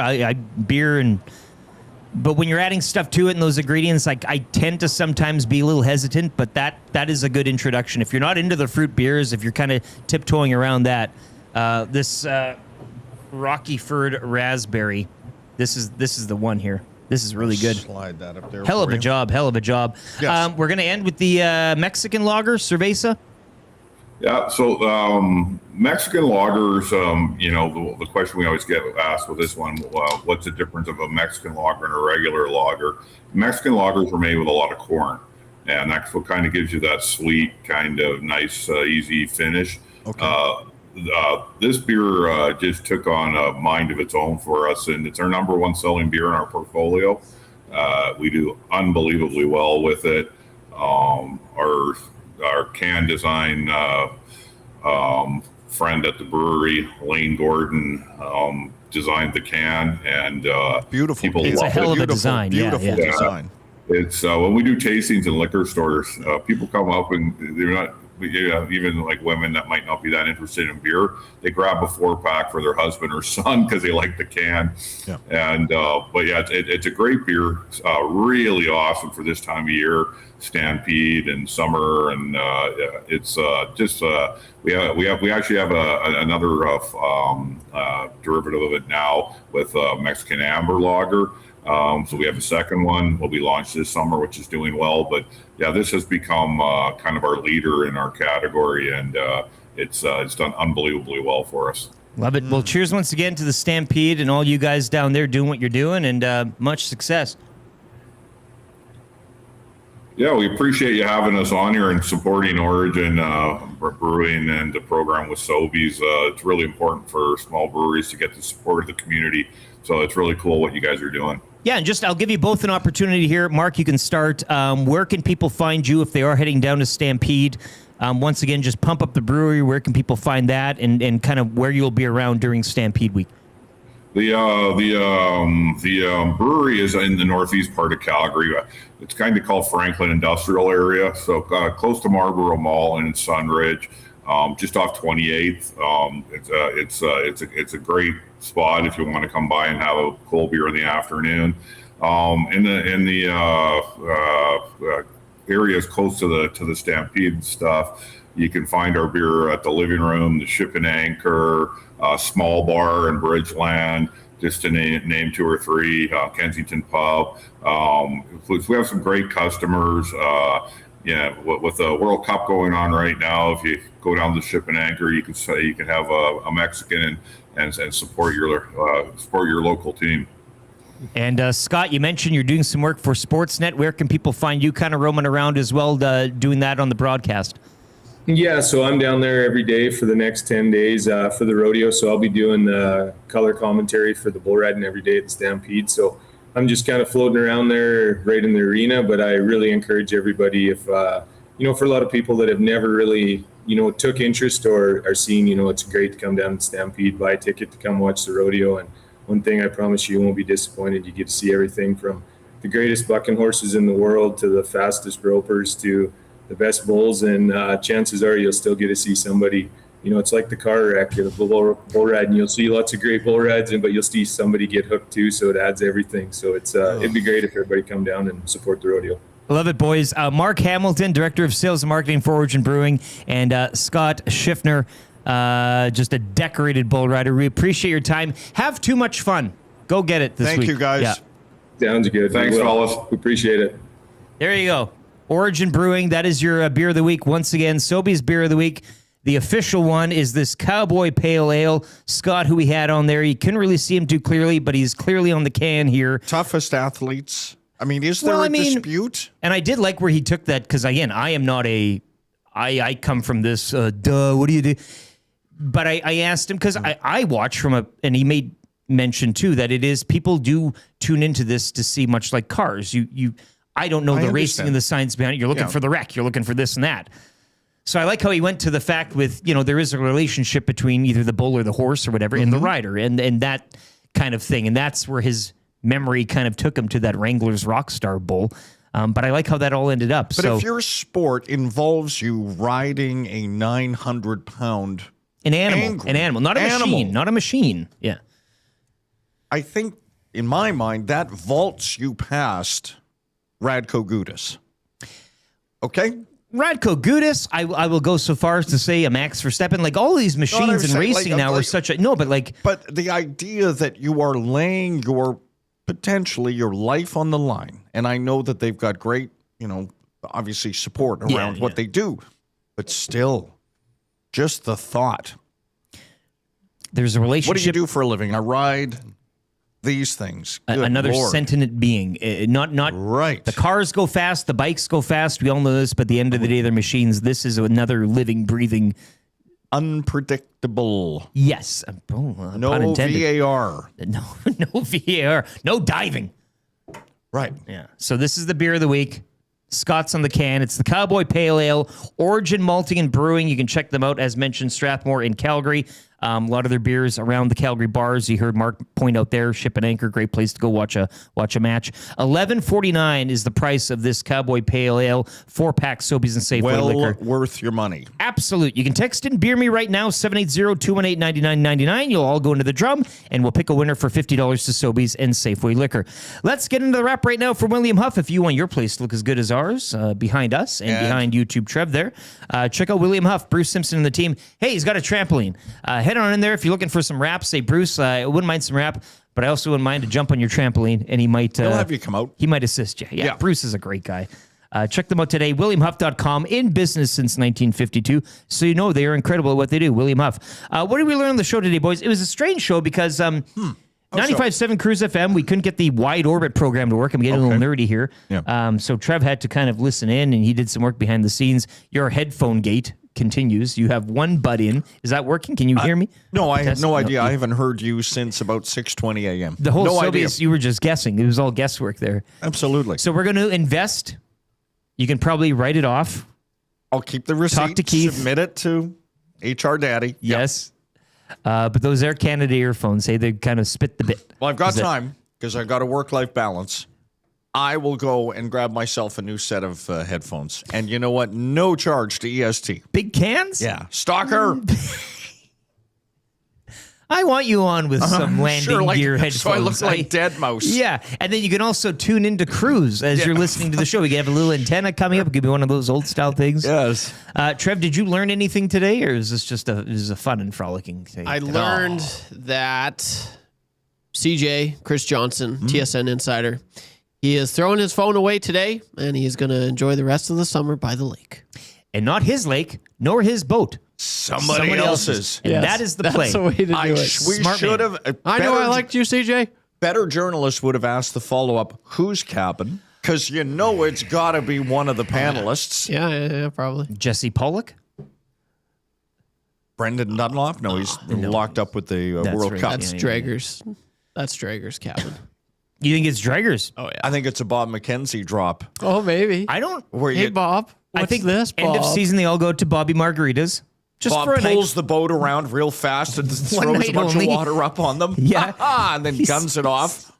[SPEAKER 1] But when you're adding stuff to it and those ingredients, like, I tend to sometimes be a little hesitant, but that is a good introduction. If you're not into the fruit beers, if you're kind of tiptoeing around that, this Rockyford Raspberry, this is the one here. This is really good.
[SPEAKER 8] Slide that up there.
[SPEAKER 1] Hell of a job. Yes. We're going to end with the Mexican lager, Cerveza.
[SPEAKER 10] Yeah, so Mexican lagers, the question we always get asked with this one, what's the difference of a Mexican lager and a regular lager? Mexican lagers are made with a lot of corn, and that's what kind of gives you that sweet, kind of nice, easy finish. Okay. This beer just took on a mind of its own for us, and it's our number one selling beer in our portfolio. We do unbelievably well with it. Our can design friend at the brewery, Lane Gordon, designed the can, and
[SPEAKER 8] beautiful.
[SPEAKER 10] People
[SPEAKER 1] it's
[SPEAKER 10] love
[SPEAKER 1] a hell
[SPEAKER 10] it.
[SPEAKER 1] of a design.
[SPEAKER 8] Beautiful design.
[SPEAKER 10] It's when we do tastings in liquor stores, people come up and they're not. Even like women that might not be that interested in beer, they grab a 4-pack for their husband or son because they like the can. Yeah. And but yeah, it's a great beer. Really awesome for this time of year, Stampede and summer, and it's just we actually have another derivative of it now with Mexican Amber Lager. So we have a second one will be launched this summer, which is doing well. But yeah, this has become kind of our leader in our category, and it's done unbelievably well for us.
[SPEAKER 1] Love it. Well, cheers once again to the Stampede and all you guys down there doing what you're doing, and much success.
[SPEAKER 10] Yeah, we appreciate you having us on here and supporting Origin Brewing and the program with Sobeys. It's really important for small breweries to get the support of the community. So it's really cool what you guys are doing.
[SPEAKER 1] Yeah, and I'll give you both an opportunity here. Mark, you can start. Where can people find you if they are heading down to Stampede? Once again, just pump up the brewery. Where can people find that, and kind of where you'll be around during Stampede Week?
[SPEAKER 10] The brewery is in the northeast part of Calgary. It's kind of called Franklin Industrial Area, so close to Marlborough Mall and in Sunridge, just off 28th. It's a great spot if you want to come by and have a cold beer in the afternoon. In the areas close to the Stampede and stuff, you can find our beer at the Living Room, the Ship and Anchor, Small Bar in Bridgeland, just to name two or three, Kensington Pub. We have some great customers. With the World Cup going on right now, if you go down to Ship and Anchor, you can have a Mexican and support your local team.
[SPEAKER 1] And Scott, you mentioned you're doing some work for Sportsnet. Where can people find you kind of roaming around as well, doing that on the broadcast?
[SPEAKER 5] Yeah, so I'm down there every day for the next 10 days for the rodeo. So I'll be doing the color commentary for the bull riding every day at the Stampede. So I'm just kind of floating around there right in the arena. But I really encourage everybody, if, for a lot of people that have never really, took interest or are seeing, it's great to come down to Stampede, buy a ticket to come watch the rodeo. And one thing I promise you won't be disappointed. You get to see everything from the greatest bucking horses in the world to the fastest ropers to the best bulls, and chances are you'll still get to see somebody, it's like the car wreck at a bull ride, and you'll see lots of great bull rides, but you'll see somebody get hooked too, so it adds everything. So it'd be great if everybody come down and support the rodeo.
[SPEAKER 1] Love it, boys. Mark Hamilton, Director of Sales and Marketing for Origin Brewing, and Scott Schiffner, just a decorated bull rider. We appreciate your time. Have too much fun. Go get it this week.
[SPEAKER 8] Thank you, guys.
[SPEAKER 1] Yeah.
[SPEAKER 5] Sounds good.
[SPEAKER 10] Thanks, fellas.
[SPEAKER 5] We appreciate it.
[SPEAKER 1] There you go. Origin Brewing, that is your beer of the week. Once again, Sobeys beer of the week. The official one is this Cowboy Pale Ale. Scott, who we had on there, you couldn't really see him too clearly, but he's clearly on the can here.
[SPEAKER 8] Toughest athletes. I mean, is there a dispute?
[SPEAKER 1] And I did like where he took that, because again, I am not I come from this, what do you do? But I asked him, because I watch and he made mention too that it is, people do tune into this to see, much like cars. I don't know the racing and the science behind it. You're looking for the wreck. You're looking for this and that. So I like how he went to the fact with, there is a relationship between either the bull or the horse or whatever and the rider and that kind of thing. And that's where his memory kind of took him to that Wrangler's Rockstar Bull. But I like how that all ended up.
[SPEAKER 8] But if your sport involves you riding a 900-pound
[SPEAKER 1] animal, not a machine. Yeah.
[SPEAKER 8] I think, in my mind, that vaults you past Radko Gudas. Okay?
[SPEAKER 1] Radko Gudas, I will go so far as to say a Max Verstappen. Like, all these machines in racing now are such a... No, but like...
[SPEAKER 8] But the idea that you are laying potentially your life on the line, and I know that they've got great, obviously support around what they do, but still, just the thought.
[SPEAKER 1] There's a relationship...
[SPEAKER 8] What do you do for a living? I ride... these things.
[SPEAKER 1] Another
[SPEAKER 8] Lord.
[SPEAKER 1] sentient being. Not
[SPEAKER 8] right.
[SPEAKER 1] The cars go fast, the bikes go fast. We all know this, but at the end of the day, they're machines. This is another living, breathing,
[SPEAKER 8] unpredictable.
[SPEAKER 1] Yes.
[SPEAKER 8] No VAR.
[SPEAKER 1] No VAR. No diving.
[SPEAKER 8] Right.
[SPEAKER 1] Yeah. So this is the beer of the week. Scott's on the can. It's the Cowboy Pale Ale, Origin Malting and Brewing. You can check them out, as mentioned, Strathmore in Calgary. A lot of their beers around the Calgary bars. You heard Mark point out there. Ship and Anchor, great place to go watch a match. $11.49 is the price of this Cowboy Pale Ale, 4-pack Sobeys and Safeway liquor.
[SPEAKER 8] Well worth your money.
[SPEAKER 1] Absolute. You can text in Beer Me right now, 780-218-9999. You'll all go into the drum, and we'll pick a winner for $50 to Sobeys and Safeway liquor. Let's get into the wrap right now from William Huff. If you want your place to look as good as ours, behind us and behind YouTube Trev there, check out William Huff, Bruce Simpson and the team. Hey, he's got a trampoline. Head on in there if you're looking for some wraps. Say, Bruce, I wouldn't mind some wrap, but I also wouldn't mind to jump on your trampoline, and he might...
[SPEAKER 8] He'll have you come out.
[SPEAKER 1] He might assist you. Yeah, Bruce is a great guy. Check them out today. WilliamHuff.com, in business since 1952, so you know they are incredible at what they do. William Huff. What did we learn on the show today, boys? It was a strange show because 95.7 Cruise FM, we couldn't get the wide orbit program to work. I'm getting a little nerdy here.
[SPEAKER 8] Yeah.
[SPEAKER 1] So Trev had to kind of listen in, and he did some work behind the scenes. Your headphone gate continues. You have one butt in. Is that working? Can you hear me?
[SPEAKER 8] No, I have no idea. I haven't heard you since about 6:20 a.m.
[SPEAKER 1] The whole
[SPEAKER 8] no
[SPEAKER 1] idea.
[SPEAKER 8] idea.
[SPEAKER 1] You were just guessing. It was all guesswork there.
[SPEAKER 8] Absolutely.
[SPEAKER 1] So we're going to invest. You can probably write it off.
[SPEAKER 8] I'll keep the receipt.
[SPEAKER 1] Talk to Keith.
[SPEAKER 8] Submit it to HR Daddy.
[SPEAKER 1] Yes. But those Air Canada earphones, they kind of spit the bit.
[SPEAKER 8] Well, I've got time because I've got a work-life balance. I will go and grab myself a new set of headphones. And you know what? No charge to EST.
[SPEAKER 1] Big cans?
[SPEAKER 8] Yeah. Stalker.
[SPEAKER 1] I want you on with some landing gear headphones.
[SPEAKER 8] So I look like Dead Mouse.
[SPEAKER 1] Yeah. And then you can also tune into Cruise as you're listening to the show. We can have a little antenna coming up. It could be one of those old-style things.
[SPEAKER 8] Yes.
[SPEAKER 1] Trev, did you learn anything today, or is this just a fun and frolicking thing?
[SPEAKER 3] I learned that CJ, Chris Johnston, TSN Insider, he is throwing his phone away today, and he is going to enjoy the rest of the summer by the lake.
[SPEAKER 1] And not his lake, nor his boat.
[SPEAKER 8] Somebody else's.
[SPEAKER 1] And that is the play.
[SPEAKER 3] That's the way to do it.
[SPEAKER 8] We should have.
[SPEAKER 3] I know I liked you, CJ.
[SPEAKER 8] Better journalists would have asked the follow-up, whose cabin? Because you know it's got to be one of the panelists.
[SPEAKER 3] Yeah, probably.
[SPEAKER 1] Jesse Pollock?
[SPEAKER 8] Brendan Dunlop? No, he's locked up with the World Cup.
[SPEAKER 3] That's Drager's. That's Drager's cabin.
[SPEAKER 1] You think it's Drager's?
[SPEAKER 3] Oh, yeah.
[SPEAKER 8] I think it's a Bob McKenzie drop.
[SPEAKER 3] Oh, maybe.
[SPEAKER 1] I don't...
[SPEAKER 3] Hey, Bob.
[SPEAKER 1] I think this, Bob? End of season, they all go to Bobby Margaritas.
[SPEAKER 8] Just Bob pulls the boat around real fast and throws a bunch of water up on them.
[SPEAKER 1] Yeah.
[SPEAKER 8] And then guns it off.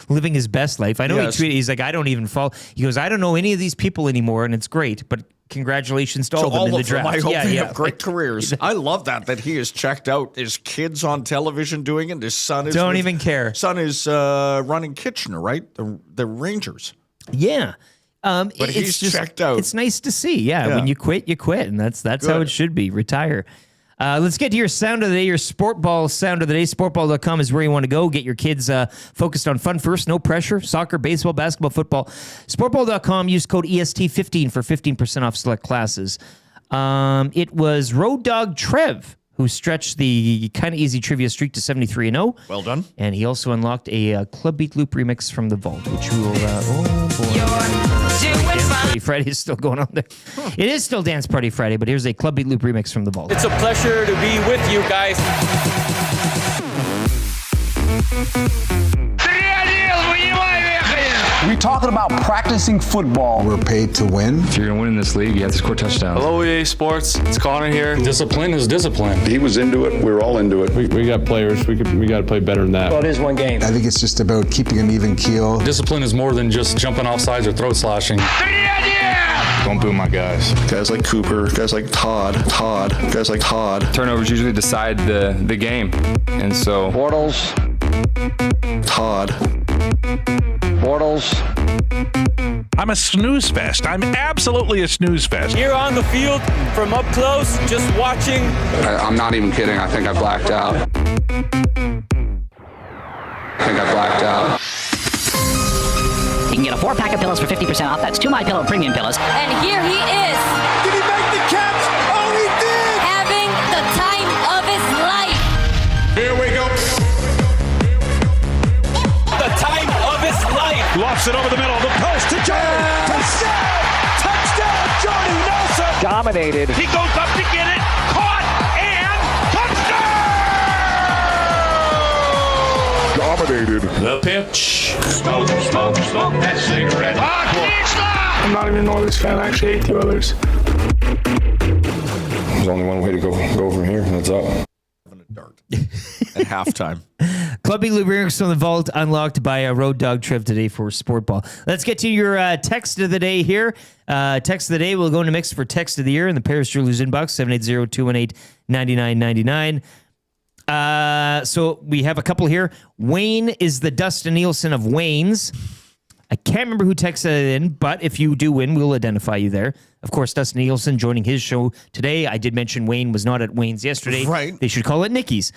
[SPEAKER 1] Living his best life. I know he tweeted, he's like, I don't even fall. He goes, I don't know any of these people anymore, and it's great, but congratulations to all of them in the draft.
[SPEAKER 8] I hope they have great careers. I love that he is checked out. His kids on television doing it. His son is...
[SPEAKER 1] Don't even care.
[SPEAKER 8] Son is running Kitchener, right? The Rangers.
[SPEAKER 1] Yeah.
[SPEAKER 8] But he's just checked out.
[SPEAKER 1] It's nice to see. Yeah. When you quit, you quit. And that's how it should be. Retire. Let's get to your sound of the day, your sport ball sound of the day. Sportball.com is where you want to go. Get your kids focused on fun first, no pressure. Soccer, baseball, basketball, football. Sportball.com, use code EST15 for 15% off select classes. It was Road Dog Trev who stretched the kind of easy trivia streak to 73-0.
[SPEAKER 8] Well done.
[SPEAKER 1] And he also unlocked a Club Beat Loop remix from the vault, which we will. Dance Party Friday is still going on there. It is still Dance Party Friday, but here's a Club Beat Loop remix from the vault.
[SPEAKER 19] It's a pleasure to be with you guys.
[SPEAKER 20] We talking about practicing football.
[SPEAKER 21] We're paid to win.
[SPEAKER 22] If you're going to win in this league, you have to score touchdowns.
[SPEAKER 23] Hello, EA Sports. It's Connor here.
[SPEAKER 22] Discipline is discipline.
[SPEAKER 24] He was into it. We were all into it.
[SPEAKER 25] We got players. We got to play better than that.
[SPEAKER 19] Well, it is one game.
[SPEAKER 21] I think it's just about keeping an even keel.
[SPEAKER 22] Discipline is more than just jumping off sides or throat slashing. Don't boo my guys.
[SPEAKER 24] Guys like Cooper, guys like Todd, guys like Todd.
[SPEAKER 23] Turnovers usually decide the game. And so...
[SPEAKER 20] Bortles.
[SPEAKER 24] Todd.
[SPEAKER 20] Bortles.
[SPEAKER 26] I'm a snooze fest. I'm absolutely a snooze fest.
[SPEAKER 19] Here on the field, from up close, just watching.
[SPEAKER 23] I'm not even kidding. I think I blacked out.
[SPEAKER 27] You can get a 4-pack of pillows for 50% off. That's 2 My Pillow premium pillows.
[SPEAKER 7] And here he is.
[SPEAKER 4] Did he make the catch? Oh, he did!
[SPEAKER 7] Having the time of his life.
[SPEAKER 24] Here we go.
[SPEAKER 19] The time of his life.
[SPEAKER 26] Lofts it over the middle. The post to Jordan.
[SPEAKER 4] Touchdown, Jordy Nelson!
[SPEAKER 20] Dominated.
[SPEAKER 26] He goes up to get it. Caught and touchdown!
[SPEAKER 24] Dominated.
[SPEAKER 16] The pitch. Smoke that cigarette. I'm not even an Oilers fan. I actually hate the Oilers.
[SPEAKER 24] There's only one way to go from here, and that's up.
[SPEAKER 8] At halftime.
[SPEAKER 1] Clubby Lubricants from the vault unlocked by Road Dog Trev today for Sport Ball. Let's get to your text of the day here. Text of the day, we'll go into mix for text of the year in the Paris Jewelers inbox, 780-218-9999. So we have a couple here. Wayne is the Dustin Nielson of Wayne's. I can't remember who texted it in, but if you do win, we'll identify you there. Of course, Dustin Nielsen joining his show today. I did mention Wayne was not at Wayne's yesterday.
[SPEAKER 8] Right.
[SPEAKER 1] They should call it Nicky's.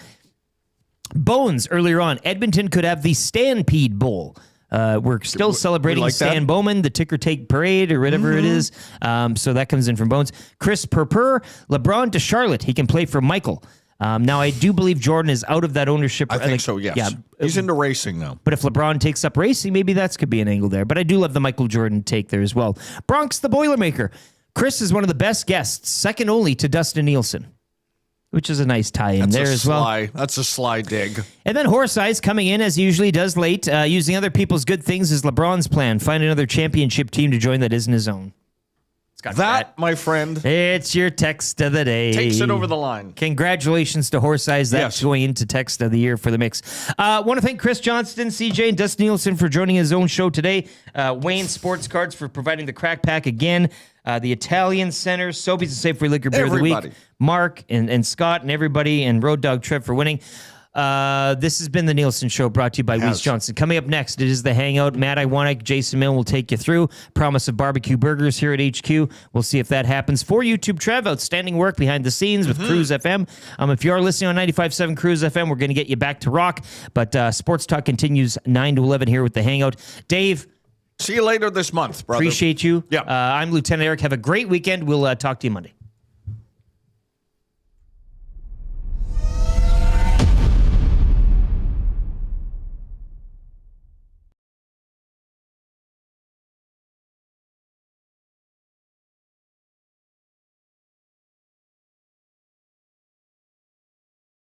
[SPEAKER 1] Bones, earlier on, Edmonton could have the Stampede Bowl. We're still celebrating
[SPEAKER 8] like
[SPEAKER 1] Stan
[SPEAKER 8] that.
[SPEAKER 1] Bowman, the ticker take parade or whatever it is. So that comes in from Bones. Chris Purpur, LeBron to Charlotte. He can play for Michael. Now, I do believe Jordan is out of that ownership.
[SPEAKER 8] I think so, yes.
[SPEAKER 1] Yeah.
[SPEAKER 8] He's into racing now.
[SPEAKER 1] But if LeBron takes up racing, maybe that could be an angle there. But I do love the Michael Jordan take there as well. Bronx, the Boilermaker. Chris is one of the best guests, second only to Dustin Nielsen, which is a nice tie-in there as well.
[SPEAKER 8] That's a sly dig.
[SPEAKER 1] And then Horse Eyes coming in, as he usually does late, using other people's good things is LeBron's plan. Find another championship team to join that isn't his own.
[SPEAKER 8] That, my friend,
[SPEAKER 1] it's your text of the day.
[SPEAKER 8] takes it over the line.
[SPEAKER 1] Congratulations to Horse Eyes. That's
[SPEAKER 8] Yes.
[SPEAKER 1] going into text of the year for the mix. Want to thank Chris Johnston, CJ, and Dustin Nielsen for joining his own show today. Wayne Sports Cards for providing the crack pack again. The Italian Center, Sobeys and Safeway Liquor Beer of the
[SPEAKER 8] Everybody.
[SPEAKER 1] Week. Mark and Scott and everybody, and Road Dog Trev for winning. This has been the Nielsen Show, brought to you by Weiss Johnson. Coming up next, it is the Hangout. Matt Iwanek, Jason Milne will take you through. Promise of barbecue burgers here at HQ. We'll see if that happens. For YouTube, Trev, outstanding work behind the scenes with Cruise FM. If you are listening on 95.7 Cruise FM, we're going to get you back to rock. But Sports Talk continues 9 to 11 here with the Hangout. Dave.
[SPEAKER 8] See you later this month, brother.
[SPEAKER 1] Appreciate you.
[SPEAKER 8] Yeah.
[SPEAKER 1] I'm Lieutenant Eric. Have a great weekend. We'll talk to you Monday.